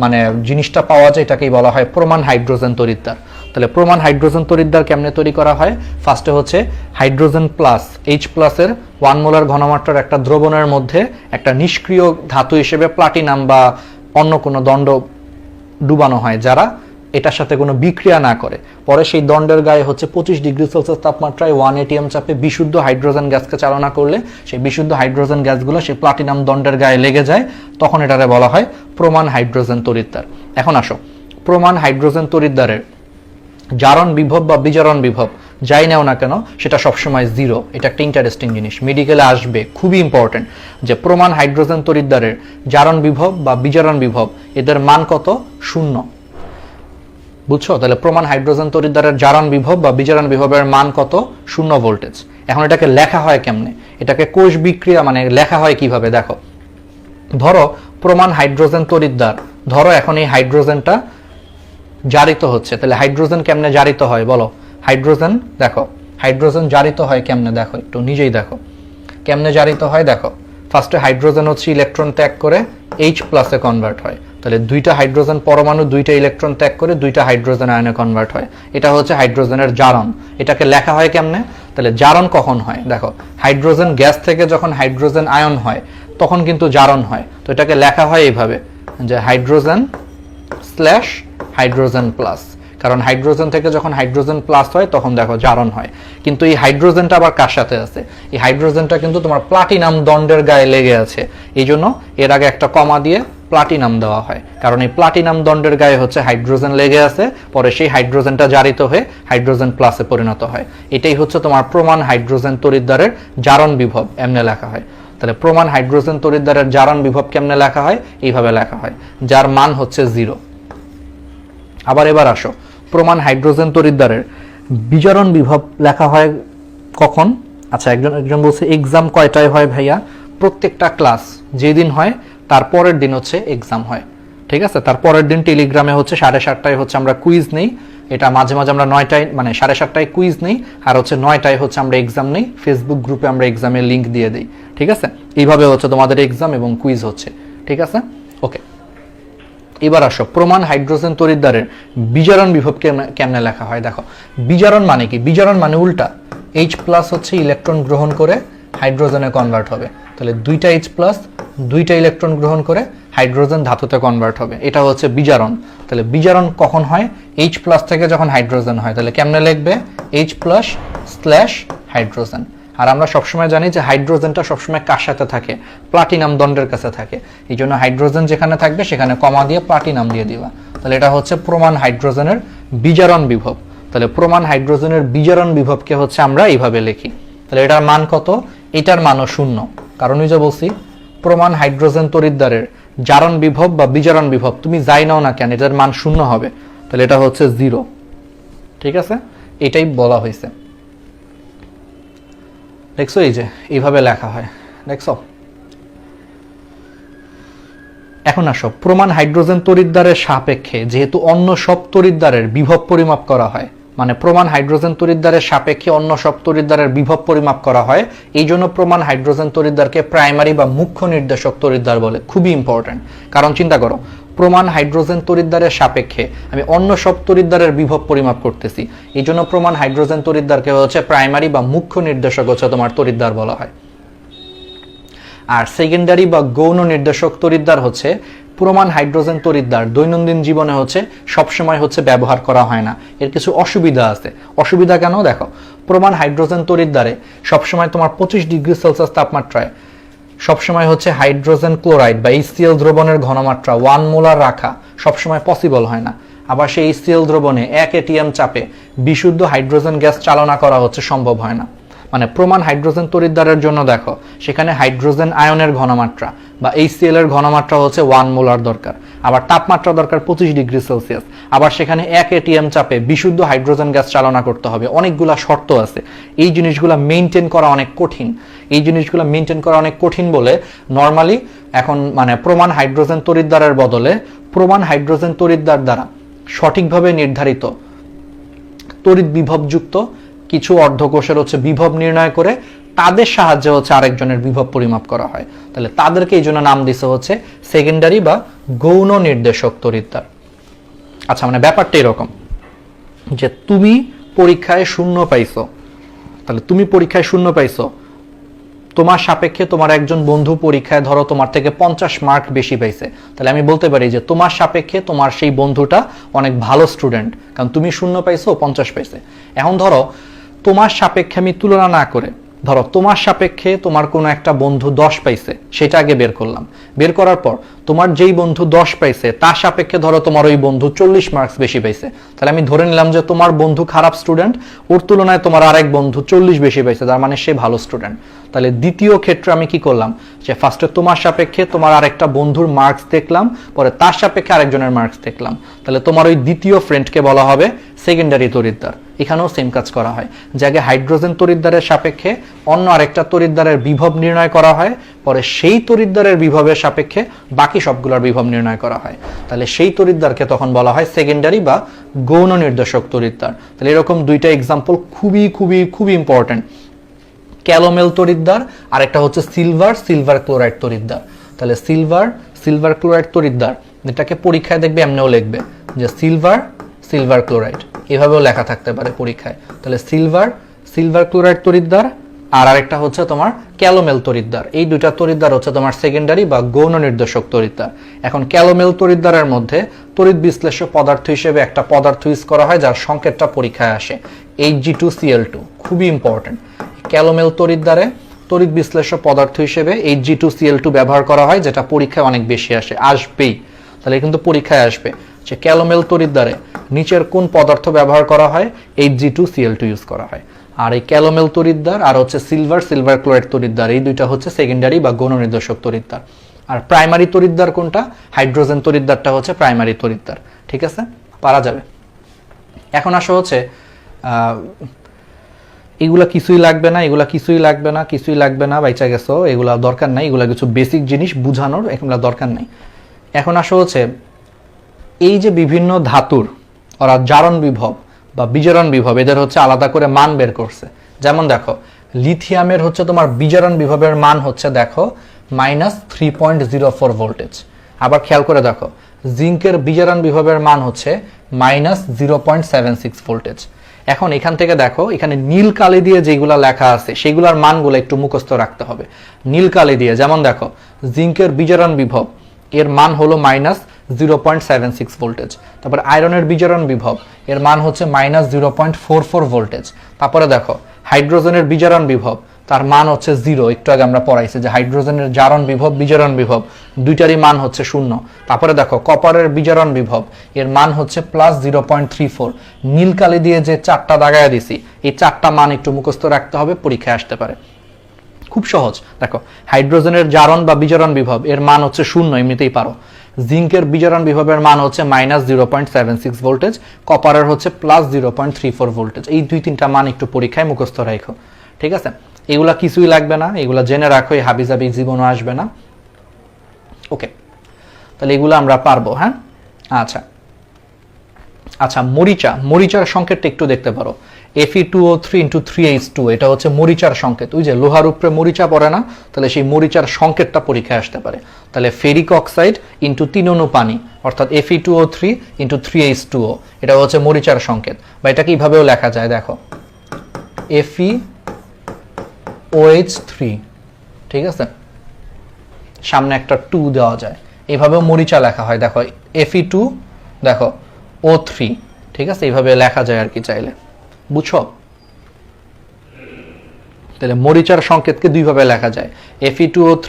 মানে জিনিসটা পাওয়া যায় এটাকেই বলা হয় প্রমাণ হাইড্রোজেন তড়িৎদ্বার। তাহলে প্রমাণ হাইড্রোজেন তড়িৎদ্বার কেমনে তৈরি করা হয়? ফার্স্টে হচ্ছে হাইড্রোজেন প্লাস H প্লাসের 1 মোলার ঘনমাত্রার একটা দ্রবণের মধ্যে একটা নিষ্ক্রিয় ধাতু হিসেবে প্লাটিনাম বা অন্য কোনো দণ্ড ডুবানো হয় যারা এটার সাথে কোনো বিক্রিয়া না করে। পরে সেই দণ্ডের গায়ে হচ্ছে 25 ডিগ্রি সেলসিয়াস তাপমাত্রায় 1 atm চাপে বিশুদ্ধ হাইড্রোজেন গ্যাসকে চালনা করলে সেই বিশুদ্ধ হাইড্রোজেন গ্যাসগুলো সেই প্লাটিনাম দণ্ডের গায়ে লেগে যায়, তখন এটারে বলা হয় প্রমাণ হাইড্রোজেন তড়িৎদ্বার। এখন আসো প্রমাণ হাইড্রোজেন তড়িৎদ্বারের জারণ বিভব বা বিজারণ বিভব যাই নাও না কেন সেটা সবসময় 0। এটা একটা ইন্টারেস্টিং জিনিস, মেডিকেলে আসবে, খুবই ইম্পর্টেন্ট, যে প্রমাণ হাইড্রোজেন তড়িৎদ্বারের জারণ বিভব বা বিজারণ বিভব এদের মান কত? 0। বুঝছো? তাহলে প্রমাণ হাইড্রোজেন তড়িৎদ্বারের জারণ বিভব বা বিজারণ বিভবের মান কত? 0 ভোল্টেজ। এখন এটাকে লেখা হয় কেমনে? এটাকে কোষ বিক্রিয়া মানে লেখা হয় কিভাবে দেখো। ধরো প্রমাণ হাইড্রোজেন তড়িৎদ্বার, ধরো এখন এই হাইড্রোজেনটা জারিত হচ্ছে। তাহলে হাইড্রোজেন কেমনে জারিত হয় বলো? হাইড্রোজেন দেখো, হাইড্রোজেন জারিত হয় কেমনে দেখো, একটু নিজেই দেখো কেমনে জারিত হয়। দেখো ফার্স্টে হাইড্রোজেন হচ্ছে ইলেকট্রন ত্যাগ করে H প্লাসে কনভার্ট হয়। তাহলে দুইটা হাইড্রোজেন পরমাণু দুইটা ইলেকট্রন ত্যাগ করে দুইটা হাইড্রোজেন আয়নে কনভার্ট হয়। এটা হচ্ছে হাইড্রোজেনের জারণ। এটাকে লেখা হয় কেমনে? তাহলে জারণ কখন হয় দেখো, হাইড্রোজেন গ্যাস থেকে যখন হাইড্রোজেন আয়ন হয় তখন কিন্তু জারণ হয়। তো এটাকে লেখা হয় এইভাবে যে হাইড্রোজেন স্ল্যাশ হাইড্রোজেন প্লাস, কারণ হাইড্রোজেন থেকে যখন হাইড্রোজেন প্লাস হয় তখন দেখো জারণ হয়। কিন্তু এই হাইড্রোজেনটা আবার কার সাথে আছে? এই হাইড্রোজেনটা কিন্তু তোমার প্লাটিনাম দণ্ডের গায়ে লেগে আছে, এই জন্য এর আগে একটা কমা দিয়ে প্লাটিনাম দেওয়া হয়, কারণ এই প্লাটিনাম দণ্ডের গায়ে হচ্ছে হাইড্রোজেন লেগে আছে, পরে সেই হাইড্রোজেনটা জারিত হয়ে হাইড্রোজেন প্লাসে পরিণত হয়। এটাই হচ্ছে তোমার প্রমাণ হাইড্রোজেন তড়িৎদ্বারের জারণ বিভব, এমনে লেখা হয়। তাহলে প্রমাণ হাইড্রোজেন তড়িৎদ্বারের জারণ বিভব কেমনে লেখা হয়? এইভাবে লেখা হয়, যার মান হচ্ছে 0। আবার এবার আসো, প্রমাণ হাইড্রোজেন তড়িৎদ্বারের বিজারণ বিভব লেখা হয় কখন? আচ্ছা, একজন বলছে এক্সাম কয়টায় হয় ভাইয়া? প্রত্যেকটা ক্লাস যেদিন হয় তার পরের দিন হচ্ছে এক্সাম হয়, ঠিক আছে? তার পরের দিন টেলিগ্রামে হচ্ছে 7:30টায় হচ্ছে আমরা কুইজ নেই। এটা মাঝে মাঝে আমরা 9টায় মানে 7:30টায় কুইজ নেই, আর হচ্ছে 9টায় হচ্ছে আমরা এক্সাম নেই। ফেসবুক গ্রুপে আমরা এক্সামের লিঙ্ক দিয়ে দিই, ঠিক আছে? এইভাবে হচ্ছে তোমাদের এক্সাম এবং কুইজ হচ্ছে, ঠিক আছে? ওকে, এবার আসো প্রমাণ হাইড্রোজেন তড়িৎদ্বারের বিজারণ বিভব কেমনে লেখা হয় দেখো। বিজারণ মানে কি? বিজারণ মানে উল্টা, H প্লাস হচ্ছে ইলেকট্রন গ্রহণ করে হাইড্রোজেনে কনভার্ট হবে। তাহলে দুইটা H প্লাস দুইটা ইলেকট্রন গ্রহণ করে হাইড্রোজেন ধাতুতে কনভার্ট হবে, এটা হচ্ছে বিজারণ। তাহলে বিজারণ কখন হয়? H প্লাস থেকে যখন হাইড্রোজেন হয়। তাহলে কেমনে লিখবে? H plus slash hydrogen. আর আমরা সবসময় জানি যে হাইড্রোজেনটা সবসময় কার সাথে থাকে? প্লাটিনাম দণ্ডের কাছে থাকে। এই জন্য হাইড্রোজেন যেখানে থাকবে সেখানে কমা দিয়ে প্লাটিনাম দিয়ে দিবা। তাহলে এটা হচ্ছে প্রমাণ হাইড্রোজেনের বিজারণ বিভব। তাহলে প্রমাণ হাইড্রোজেনের বিজারণ বিভবকে হচ্ছে আমরা এইভাবে লিখি। তাহলে এটার মান কত? এটার মানও 0, কারণ ওই যে বলছি প্রমাণ হাইড্রোজেন তড়িৎদ্বারের জারণ বিভব বা বিজারণ বিভব তুমি যাই নাও না কেন এটার মান 0 হবে। তাহলে এটা হচ্ছে 0, ঠিক আছে? এটাই বলা হয়েছে। দেখছো এই যে এইভাবে লেখা হয়, দেখছো? এখন আসো প্রমাণ হাইড্রোজেন তড়িৎদ্বারের সাপেক্ষে যেহেতু অন্য সব তড়িৎদ্বারের বিভব পরিমাপ করা হয়, মানে প্রমাণ হাইড্রোজেন তড়িৎদ্বারের সাপেক্ষে অন্য সব তড়িৎদ্বারের বিভব পরিমাপ করা হয়, এই জন্য প্রমাণ হাইড্রোজেন তড়িৎদ্বারকে প্রাইমারি বা মুখ্য নির্দেশক তড়িৎদ্বার বলে। খুবই ইম্পর্টেন্ট, কারণ চিন্তা করো প্রমাণ হাইড্রোজেন তড়িৎদ্বারের সাপেক্ষে আমি অন্য সব তড়িৎদ্বারের বিভব পরিমাপ করতেছি, এই জন্য প্রমাণ হাইড্রোজেন তড়িৎদ্বারকে হচ্ছে প্রাইমারি বা মুখ্য নির্দেশক হচ্ছে তোমার তড়িৎদ্বার বলা হয়। আর সেকেন্ডারি বা গৌণ নির্দেশক তড়িৎদ্বার হচ্ছে প্রমাণ হাইড্রোজেন তড়িৎদ্বার দৈনন্দিন জীবনে হচ্ছে সবসময় হচ্ছে ব্যবহার করা হয় না, এর কিছু অসুবিধা আছে। অসুবিধা কেন দেখো, প্রমাণ হাইড্রোজেন তড়িৎদ্বারে সবসময় তোমার 25 ডিগ্রি সেলসিয়াস তাপমাত্রায় সবসময় হচ্ছে হাইড্রোজেন ক্লোরাইড বা HCl দ্রবণের ঘনমাত্রা 1 মোলার রাখা সবসময় পসিবল হয় না। আবার সেই HCl দ্রবণে 1 ATM চাপে বিশুদ্ধ হাইড্রোজেন গ্যাস চালনা করা হচ্ছে সম্ভব হয় না। মানে প্রমাণ হাইড্রোজেন তড়িৎদ্বারের জন্য দেখো সেখানে হাইড্রোজেন আয়নের ঘনমাত্রা বা HCl এর ঘনমাত্রা হচ্ছে 1 মোলার দরকার, আবার তাপমাত্রা দরকার 25 ডিগ্রি সেলসিয়াস, আবার সেখানে 1 ATM চাপে বিশুদ্ধ হাইড্রোজেন গ্যাস চালনা করতে হবে। অনেকগুলা শর্ত আছে, এই জিনিসগুলো মেইনটেইন করা অনেক কঠিন। এই জিনিসগুলো মেইনটেইন করা অনেক কঠিন বলে নরমালি এখন মানে প্রমাণ হাইড্রোজেন তড়িৎদ্বারের বদলে প্রমাণ হাইড্রোজেন তড়িৎদ্বার দ্বারা সঠিকভাবে নির্ধারিত তড়িৎ বিভবযুক্ত কিছু অর্ধকোষের হচ্ছে বিভব নির্ণয় করে তাদের সাহায্যে হচ্ছে আরেকজনের বিভব পরিমাপ করা হয়। তাহলে তাদেরকে এই জন্য নাম দিছে হচ্ছে সেকেন্ডারি বা গৌণ নির্দেশক তড়িৎদ্বার। আচ্ছা, মানে ব্যাপারটা এরকম যে তুমি পরীক্ষায় 0 পাইছো, তাহলে তুমি পরীক্ষায় 0 পাইছো, তোমার সাপেক্ষে তোমার একজন বন্ধু পরীক্ষায় ধরো তোমার থেকে 50 মার্ক বেশি পাইছে, তাহলে আমি বলতে পারি যে তোমার সাপেক্ষে তোমার সেই বন্ধুটা অনেক ভালো স্টুডেন্ট, কারণ তুমি 0 পাইছো 50 পাইছে। এখন ধরো তোমার সাপেক্ষে আমি তুলনা না করে ধরো তোমার সাপেক্ষে তোমার কোনো একটা বন্ধু 10 পাইছে, সেটা আগে বের করলাম। বের করার পর তোমার যেই বন্ধু 10 পাইছে তার সাপেক্ষে ধরো তোমার ওই বন্ধু 40 মার্কস বেশি পাইছে, তাহলে আমি ধরে নিলাম যে তোমার বন্ধু খারাপ স্টুডেন্ট, ওর তুলনায় তোমার আরেক বন্ধু 40 বেশি পাইছে, তার মানে সে ভালো স্টুডেন্ট। তাহলে দ্বিতীয় ক্ষেত্রে আমি কি করলাম, যে ফার্স্টে তোমার সাপেক্ষে তোমার আরেকটা বন্ধুর মার্কস দেখলাম, পরে তার সাপেক্ষে আরেকজনের মার্কস দেখলাম, তাহলে তোমার ওই দ্বিতীয় ফ্রেন্ডকে বলা হবে সেকেন্ডারি তড়িৎদ্বার। এখানেও সেম কাজ করা হয়, যে আগে হাইড্রোজেন তড়িৎদ্বারের সাপেক্ষে অন্য আরেকটা তড়িৎদ্বারের বিভব নির্ণয় করা হয়, পরে সেই তড়িৎদ্বারের বিভবের সাপেক্ষে বাকি সবগুলোর বিভব নির্ণয় করা হয়। তাহলে সেই তড়িৎদ্বারকে তখন বলা হয় সেকেন্ডারি বা গৌণ নির্দেশক তড়িৎদ্বার। তাহলে এরকম দুইটা এক্সাম্পল খুবই খুবই খুবই ইম্পর্টেন্ট, ক্যালোমেল তড়িৎদ্বার আর একটা হচ্ছে সিলভার ক্লোরাইড তড়িৎদ্বার। তাহলে সিলভার ক্লোরাইড তড়িৎদ্বার, এটাকে পরীক্ষায় দেখবে এমনিও লিখবে যে সিলভার ক্লোরাইড, এভাবেও লেখা থাকতে পারে পরীক্ষায়। তাহলে সিলভার ক্লোরাইড তড়িৎদ্বার আর আরেকটা হচ্ছে তোমার ক্যালোমেল তড়িৎদ্বার। এই দুইটা তড়িৎদ্বার হচ্ছে তোমার সেকেন্ডারি বা গৌণ নির্দেশক তড়িৎদ্বার। এখন ক্যালোমেল তড়িৎদ্বারের মধ্যে তড়িৎ বিশ্লেষ্য পদার্থ হিসেবে একটা পদার্থ ইউজ করা হয় যার সংকেতটা পরীক্ষায় আসে Hg2Cl2, খুবই ইম্পর্টেন্ট। ক্যালোমেল তড়িৎদ্বারে তড়িৎ বিশ্লেষ্য পদার্থ হিসেবে Hg2Cl2 ব্যবহার করা হয়, যেটা পরীক্ষায় অনেক বেশি আসবেই। তাহলে কিন্তু পরীক্ষায় আসবে যে ক্যালোমেল তড়িৎদ্বারে নিচের কোন পদার্থ ব্যবহার করা হয়, Hg2Cl2 ইউজ করা হয়। আর এই ক্যালোমেল তড়িৎদ্বার আর হচ্ছে সিলভার ক্লোরাইড তড়িৎদ্বার, এই দুইটা হচ্ছে সেকেন্ডারি বা গৌণ নির্দেশক তড়িৎদ্বার। আর প্রাইমারি তড়িৎদ্বার কোনটা, হাইড্রোজেন তড়িৎদ্বারটা হচ্ছে প্রাইমারি তড়িৎদ্বার। ঠিক আছে, পারা যাবে। এখন আসো হচ্ছে এগুলা কিছুই লাগবে না, বাইচা গেছো, এগুলা দরকার নাই, এগুলা কিছু বেসিক জিনিস বুঝানোর এগুলা দরকার নাই। এখন আসো হচ্ছে এই যে বিভিন্ন ধাতুর ওরা জারণ বিভব বা বিজারণ বিভব, এদের হচ্ছে আলাদা করে মান বের করছে। যেমন দেখো লিথিয়ামের হচ্ছে তোমার বিজারণ বিভবের মান হচ্ছে দেখো -3.04 ভোল্টেজ। আবার খেয়াল করে দেখো জিঙ্কের বিজারণ বিভবের মান হচ্ছে -0.76 ভোল্টেজ। এখন এখান থেকে দেখো এখানে নীল কালি দিয়ে যেগুলা লেখা আছে সেগুলোর মানগুলো একটু মুখস্থ রাখতে হবে নীল কালি দিয়ে। যেমন দেখো জিঙ্কের বিজারণ বিভব এর মান হলো -0.76 ভোল্টেজ। তারপর আয়রনের বিজারণ বিভব এর মান হচ্ছে -0.44 ভোল্টেজ। তারপরে দেখো হাইড্রোজেনের বিজারণ বিভব তার মান হচ্ছে 0। একটু আগে আমরা পড়াইছি যে হাইড্রোজেনের জারণ বিভব বিজারণ বিভব দুইটারই মান হচ্ছে 0। তারপরে দেখো কপারের বিজারণ বিভব এর মান হচ্ছে +0.34। নীল কালি দিয়ে যে চারটা দাগায় দিছি এই চারটা মান একটু মুখস্থ রাখতে হবে, পরীক্ষায় আসতে পারে। খুব সহজ। দেখো হাইড্রোজেনের জারণ বা বিজারণ বিভব এর মান হচ্ছে 0, এমনিতেই পারো। জিঙ্কের বিজারণ বিভবের মান হচ্ছে -0.76 ভোল্টেজ, কপারের হচ্ছে +0.34 ভোল্টেজ। এই দুই তিনটা মান একটু পরীক্ষায় মুখস্থ রাখো। ঠিক আছে, এগুলা কিছুই লাগবে না, এগুলা জেনে রাখো, এই হাবিজাবি জীবনও আসবে না। ওকে, তাহলে এগুলো আমরা পারবো। হ্যাঁ, আচ্ছা মরিচার সংকেতটা একটু দেখতে পারো। Fe2O3 × 3H2, এটা হচ্ছে মরিচার সংকেত। ওই যে লোহার উপরে মরিচা পড়ে না, তাহলে সেই মরিচার সংকেতটা পরীক্ষায় আসতে পারে। তাহলে ফেরিক অক্সাইড × 3 অণু পানি, অর্থাৎ Fe2O3 × 3H2O, এটা হচ্ছে মরিচার সংকেত। বা এটাকে এইভাবেও লেখা যায়, দেখো FeOH3, ঠিক আছে, সামনে একটা 2 দেওয়া যায়, এভাবেও মরিচা লেখা হয়। দেখো Fe2, দেখো O3, ঠিক আছে, এইভাবে লেখা যায় আর কি চাইলে, বুঝছো? তাহলে মরিচার সংকেতকে দুইভাবে লেখা যায়, Fe2O3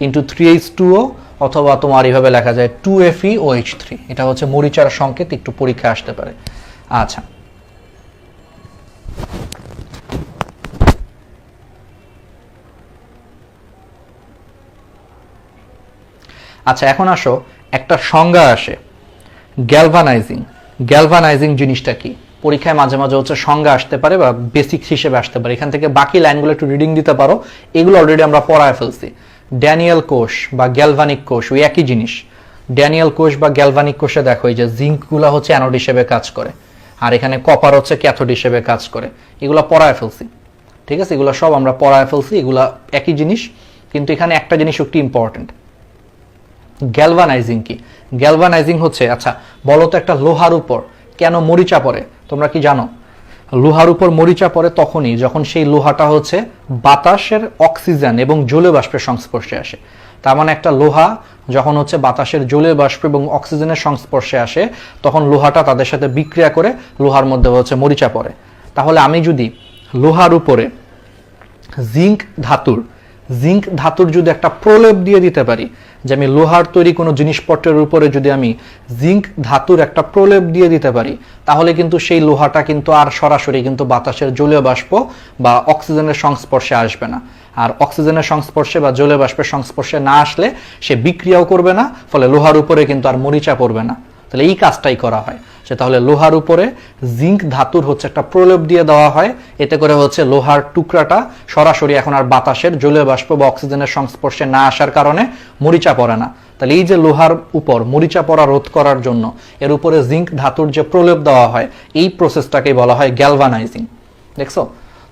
× 3H2O, অথবা তোমার এইভাবে লেখা যায় 2FeOH3। এটা হচ্ছে মরিচার সংকেত, একটু পরীক্ষা আসতে পারে। আচ্ছা, এখন আসো একটা সংজ্ঞা আসে গ্যালভানাইজিং জিনিসটা কি? পরীক্ষায় মাঝে মাঝে হচ্ছে সংজ্ঞা আসতে পারে বা বেসিক হিসেবে আসতে পারে। এখান থেকে বাকি লাইনগুলো একটু রিডিং দিতে পারো, এগুলো অলরেডি আমরা পড়ায় ফেলছি। ড্যানিয়েল কোষ বা গ্যালভানিক কোষ ওই একই জিনিস। ড্যানিয়েল কোষ বা গ্যালভানিক কোষে দেখো এই যে জিঙ্কগুলো হচ্ছে অ্যানোড হিসেবে কাজ করে, আর এখানে কপার হচ্ছে ক্যাথোড হিসেবে কাজ করে। এগুলো পড়ায় ফেলছি, ঠিক আছে, এগুলো সব আমরা পড়ায় ফেলছি, এগুলো একই জিনিস। কিন্তু এখানে একটা জিনিস একটু ইম্পর্টেন্ট, গ্যালভানাইজিং কি? গ্যালভানাইজিং হচ্ছে, আচ্ছা বলো তো, একটা লোহার উপর কেন মরিচা পড়ে? তোমরা কি জানো? লোহার উপর মরিচা পড়ে তখনই যখন সেই লোহাটা হচ্ছে বাতাসের অক্সিজেন এবং জলীয় বাষ্পের সংস্পর্শে আসে। তার মানে একটা লোহা যখন হচ্ছে বাতাসের জলীয় বাষ্প এবং অক্সিজেনের সংস্পর্শে আসে, তখন লোহাটা তাদের সাথে বিক্রিয়া করে লোহার মধ্যে হচ্ছে মরিচা পড়ে। তাহলে আমি যদি লোহার উপরে জিঙ্ক ধাতুর যদি একটা প্রলেপ দিয়ে দিতে পারি, যে আমি লোহার তৈরি কোনো জিনিসপত্রের উপরে যদি আমি জিঙ্ক ধাতুর একটা প্রলেপ দিয়ে দিতে পারি, তাহলে কিন্তু সেই লোহাটা কিন্তু আর সরাসরি কিন্তু বাতাসের জলীয় বাষ্প বা অক্সিজেনের সংস্পর্শে আসবে না। আর অক্সিজেনের সংস্পর্শে বা জলীয় বাষ্পের সংস্পর্শে না আসলে সে বিক্রিয়াও করবে না, ফলে লোহার উপরে কিন্তু আর মরিচা পড়বে না। তাহলে এই কাজটাই করা হয়, সে তাহলে লোহার উপরে জিঙ্ক ধাতুর হচ্ছে একটা প্রলেপ দিয়ে দেওয়া হয়, এতে করে হচ্ছে লোহার টুকরাটা সরাসরি এখন আর বাতাসের জলীয় বাষ্প বা অক্সিজেনের সংস্পর্শে না আসার কারণে মরিচা পড়ে না। তাহলে এই যে লোহার উপর মরিচা পড়া রোধ করার জন্য এর উপরে জিঙ্ক ধাতুর যে প্রলেপ দেওয়া হয়, এই প্রসেসটাকেই বলা হয় গ্যালভানাইজিং। দেখছো,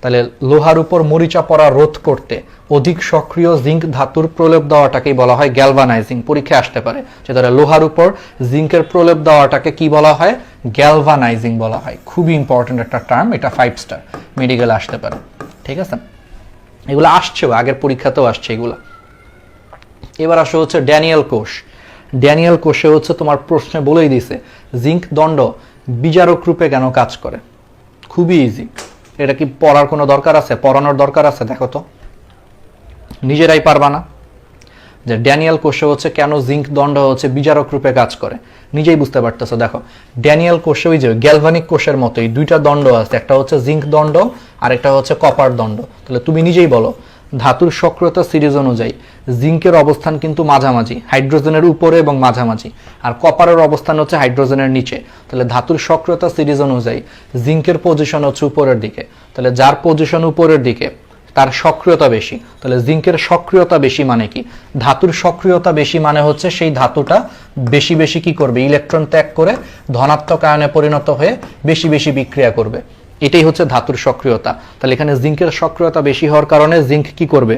তাহলে লোহার উপর মরিচা পড়া রোধ করতে অধিক সক্রিয় জিঙ্ক ধাতুর প্রলেপ দেওয়াটাকেই বলা হয় গ্যালভানাইজিং। পরীক্ষায় আসতে পারে যে তাহলে লোহার উপর জিঙ্কের প্রলেপ দেওয়াটাকে কি বলা হয়? গ্যালভানাইজিং বলা হয়। খুবই ইম্পর্টেন্ট একটা টার্ম, এটা 5 স্টার মেডিকেলে আসতে পারে। ঠিক আছে, এগুলো আসছেও, আগের পরীক্ষাতেও আসছে এগুলা। এবার আসো হচ্ছে ড্যানিয়েল কোষ। ড্যানিয়েল কোষে হচ্ছে তোমার প্রশ্নে বলেই দিছে জিঙ্ক দণ্ড বিজারক রূপে কেন কাজ করে। খুবই ইজি, এটা কি পড়ার কোনো দরকার আছে? পড়ানোর দরকার আছে? দেখো তো, নিজেরাই পারবা না যে ড্যানিয়েল কোষে হচ্ছে কেন জিঙ্ক দণ্ড হচ্ছে বিজারক রূপে কাজ করে, নিজেই বুঝতে পারতেছো। দেখো, ড্যানিয়েল কোষে ওই যে গ্যালভানিক কোষের মতোই দুইটা দণ্ড আছে, একটা হচ্ছে জিঙ্ক দণ্ড আর একটা হচ্ছে কপার দণ্ড। তাহলে তুমি নিজেই বলো, ধাতুর সক্রিয়তা সিরিজ অনুযায়ী জিঙ্কের অবস্থান কিন্তু মাঝামাঝি, হাইড্রোজেনের উপরে এবং মাঝামাঝি, আর কপারের অবস্থান হচ্ছে হাইড্রোজেনের নিচে। তাহলে ধাতুর সক্রিয়তা সিরিজ অনুযায়ী জিঙ্কের পজিশন হচ্ছে উপরের দিকে, তাহলে যার পজিশন উপরের দিকে তার সক্রিয়তা বেশি। তাহলে জিঙ্কের সক্রিয়তা বেশি মানে কি? ধাতুর সক্রিয়তা বেশি মানে হচ্ছে সেই ধাতুটা বেশি বেশি কি করবে? ইলেকট্রন ত্যাগ করে ধনাত্মক আয়নে পরিণত হয়ে বেশি বেশি বিক্রিয়া করবে। এটাই হচ্ছে ধাতুর সক্রিয়তা। তাহলে এখানে জিঙ্কের সক্রিয়তা বেশি হওয়ার কারণে জিঙ্ক কি করবে?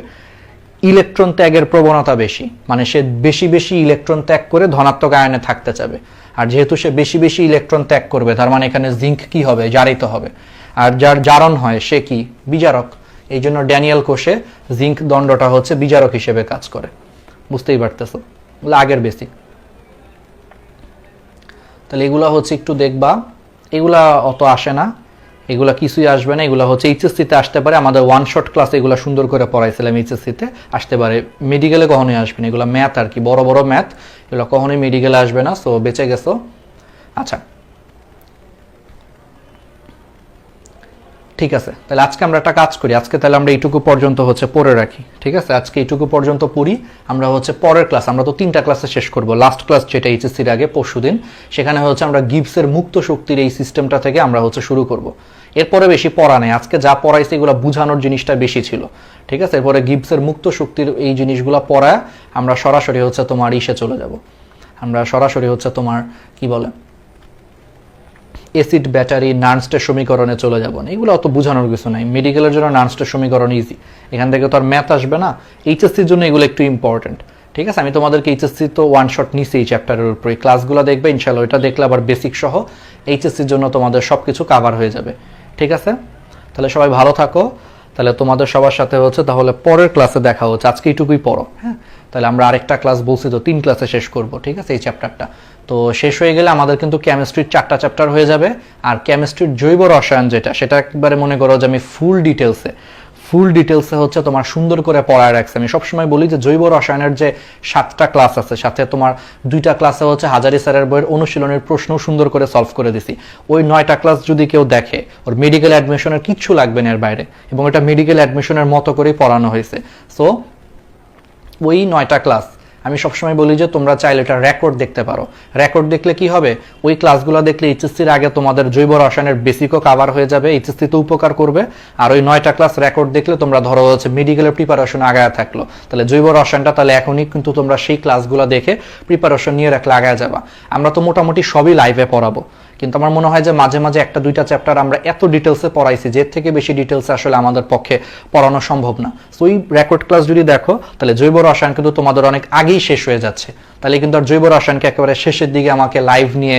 ইলেকট্রন ত্যাগের প্রবণতা বেশি, মানে সে বেশি বেশি ইলেকট্রন ত্যাগ করে ধনাত্মক আয়নে থাকতে চাবে। আর যেহেতু সে বেশি বেশি ইলেকট্রন ত্যাগ করবে, তার মানে এখানে জিঙ্ক কি হবে? জারিত হবে। আর যার জারণ হয় সে কি? বিজারক। এই জন্য ড্যানিয়েল কোষে জিঙ্ক দণ্ডটা হচ্ছে বিজারক হিসেবে কাজ করে। বুঝতেই পারতেছো, আগের বেসিক। তাহলে এগুলা হচ্ছে একটু দেখবা, এগুলা অত আসে না, এগুলা কিছুই আসবে না। এগুলা হচ্ছে এইচএসসিতে আসতে পারে, আমাদের ওয়ান শট ক্লাসে এগুলা সুন্দর করে পড়াইছিলাম, এইচএসসিতে আসতে পারে। মেডিকেলে কখনোই আসবে না, এগুলা ম্যাথ আর কি, বড় বড় ম্যাথ, এগুলো কখনোই মেডিকেলে আসবে না। সো বেঁচে গেছো। আচ্ছা, ঠিক আছে, তাহলে আজকে আমরা একটা কাজ করি, আজকে তাহলে আমরা এইটুকু পর্যন্ত হচ্ছে পড়ে রাখি। ঠিক আছে, আজকে এইটুকু পর্যন্ত পড়ি। আমরা হচ্ছে পরের ক্লাস, আমরা তো 3টা ক্লাসে শেষ করব। লাস্ট ক্লাস যেটা এইচএসসির আগে পরশুদিন, সেখানে হচ্ছে আমরা গিবসের মুক্ত শক্তির এই সিস্টেমটা থেকে আমরা হচ্ছে শুরু করব। এরপরে বেশি পড়া নেই, আজকে যা পড়াইছে এগুলো বুঝানোর জিনিসটা বেশি ছিল। ঠিক আছে, এরপরে গিবসের মুক্ত শক্তির এই জিনিসগুলো পড়ায় আমরা সরাসরি হচ্ছে তোমার ইসে চলে যাব। আমরা সরাসরি হচ্ছে তোমার কি বলে অ্যাসিড ব্যাটারি নার্নস্টের সমীকরণে চলে যাব না। এগুলো অত বোঝানোর কিছু নাই, মেডিকেলের জন্য নার্নস্টের সমীকরণ ইজি, এখান থেকে তো আর ম্যাথ আসবে না। এইচএসসির জন্য এগুলো একটু ইম্পর্টেন্ট। ঠিক আছে, আমি তোমাদেরকে এইচএসসি তো ওয়ান শট নিছি এই চ্যাপ্টারের উপরে, ক্লাসগুলো দেখবে ইনশাল্লাহ, এটা দেখলে আবার বেসিক সহ এইচএসসির জন্য তোমাদের সব কিছু কাভার হয়ে যাবে। ঠিক আছে, তাহলে সবাই ভালো থাকো। তাহলে তোমাদের সবার সাথে হচ্ছে তাহলে পরের ক্লাসে দেখা হচ্ছে। আজকে এইটুকুই পড়ো, হ্যাঁ। তাহলে আমরা আরেকটা ক্লাস বলছি তো 3 ক্লাসে শেষ করব। ঠিক আছে, এই চ্যাপ্টারটা তো শেষ হয়ে গেলে আমাদের কিন্তু কেমিস্ট্রির 4টা চ্যাপ্টার হয়ে যাবে। আর কেমিস্ট্রির জৈব রসায়ন যেটা, সেটা একবারে মনে করো যে আমি ফুল ডিটেলসে হচ্ছে তোমার সুন্দর করে পড়ায় রাখছি। আমি সবসময় বলি যে জৈব রসায়নের যে 7টা ক্লাস আছে, সাথে তোমার 2টা ক্লাসে হচ্ছে হাজারি স্যারের বইয়ের অনুশীলনের প্রশ্ন সুন্দর করে সলভ করে দিছি। ওই 9টা ক্লাস যদি কেউ দেখে, ওর মেডিকেল অ্যাডমিশনের কিচ্ছু লাগবে না এর বাইরে, এবং এটা মেডিকেল অ্যাডমিশনের মতো করেই পড়ানো হয়েছে। সো ওই 9টা ক্লাস আমি সবসময় বলি যে তোমরা চাইলে এটা রেকর্ড দেখতে পারো। রেকর্ড দেখলে কি হবে? ওই ক্লাসগুলো দেখলে এইচএসসির আগে তোমাদের জৈব রসায়নের বেসিকও কাভার হয়ে যাবে, এইচএসসিতে উপকার করবে। আর ওই 9টা ক্লাস রেকর্ড দেখলে তোমরা ধরো হচ্ছে মেডিকেলের প্রিপারেশন আগায় থাকলো, তাহলে জৈব রসায়নটা তাহলে এখনই কিন্তু তোমরা সেই ক্লাসগুলো দেখে প্রিপারেশন নিয়ে রাখলে আগায় যাবা। আমরা তো মোটামুটি সবই লাইভে পড়াবো, কিন্তু আমার মনে হয় যে মাঝে মাঝে 1-2টা চ্যাপ্টার আমরা এত ডিটেলসে পড়াইছি, যে থেকে বেশি ডিটেলসে আসলে আমাদের পক্ষে পড়ানো সম্ভব না। সো ওই রেকর্ড ক্লাস যদি দেখো, তাহলে জৈব রসায়ন কিন্তু তোমাদের অনেক আগেই শেষ হয়ে যাচ্ছে। তাহলে কিন্তু আর জৈব রসায়নকে একেবারে শেষের দিকে আমাকে লাইভ নিয়ে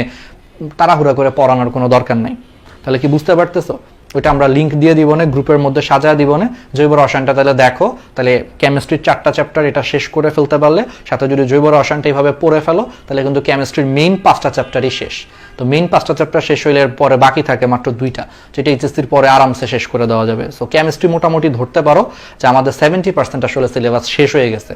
তাড়াহুড়া করে পড়ানোর কোনো দরকার নাই। তাহলে কি বুঝতে পারতেছো? ওইটা আমরা লিঙ্ক দিয়ে দিব না, গ্রুপের মধ্যে সাজা দিব না। জৈব রসায়নটা তাহলে দেখো, তাহলে কেমিস্ট্রির 4টা চ্যাপ্টার এটা শেষ করে ফেলতে পারলে, সাথে যদি জৈব রসায়নটা এইভাবে পড়ে ফেলো, তাহলে কিন্তু কেমিস্ট্রির মেইন 5টা চ্যাপ্টারই শেষ। তো মেইন 5টা চ্যাপ্টার শেষ হইলে পরে বাকি থাকে মাত্র 2টা, যেটা এইচএসসির পরে আরামসে শেষ করে দেওয়া যাবে। সো কেমিস্ট্রি মোটামুটি ধরতে পারো যে আমাদের 70% আসলে সিলেবাস শেষ হয়ে গেছে।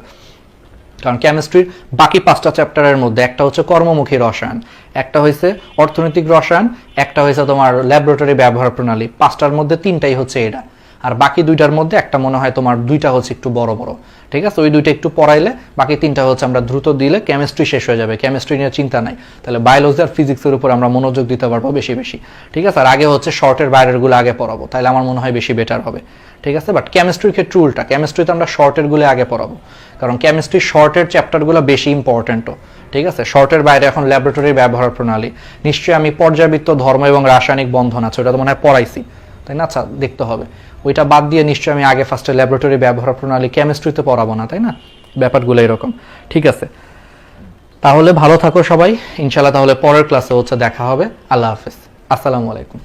কারণ কেমিস্ট্রির বাকি 5টা চ্যাপ্টারের মধ্যে একটা হচ্ছে কর্মমুখী রসায়ন, একটা হয়েছে অর্থনৈতিক রসায়ন, একটা হয়েছে তোমার ল্যাবরেটরি ব্যবহার প্রণালী। 5টার মধ্যে 3টাই হচ্ছে এটা। আর বাকি দুইটার মধ্যে একটা মনে হয় তোমার দুইটা হচ্ছে একটু বড় বড়, ঠিক আছে, ওই দুইটা একটু পড়াইলে বাকি তিনটা হচ্ছে আমরা দ্রুত দিলে কেমিস্ট্রি শেষ হয়ে যাবে, কেমিস্ট্রি নিয়ে চিন্তা নাই, তাহলে বায়োলজি আর ফিজিক্সের উপর আমরা মনোযোগ দিতে পারবো বেশি বেশি, ঠিক আছে। আর আগে হচ্ছে শর্টের বাইরেরগুলো আগে পড়াবো, তাহলে আমার মনে হয় বেশি বেটার হবে, ঠিক আছে। বাট কেমিস্ট্রির ক্ষেত্রে উল্টা, কেমিস্ট্রিতে আমরা শর্টেরগুলো আগে পড়াবো, কারণ কেমিস্ট্রি শর্টের চ্যাপ্টারগুলো বেশি ইম্পর্টেন্টও, ঠিক আছে। শর্টের বাইরে এখন ল্যাবরেটরির ব্যবহার প্রণালী, নিশ্চয়ই আমি পর্যাবৃত্ত ধর্ম এবং রাসায়নিক বন্ধন আছে, ওটা তো মনে হয় পড়াইছি, তাই না? আচ্ছা, দেখতে হবে, ওইটা বাদ দিয়ে নিশ্চয়ই আমি আগে ফার্স্টে ল্যাবরেটরি ব্যবহার প্রণালী কেমিস্ট্রিতে পড়াবো না, তাই না? ব্যাপারগুলো এরকম, ঠিক আছে। তাহলে ভালো থাকো সবাই, ইনশাল্লাহ তাহলে পরের ক্লাসে হচ্ছে দেখা হবে। আল্লাহ হাফেজ, আসসালামু আলাইকুম।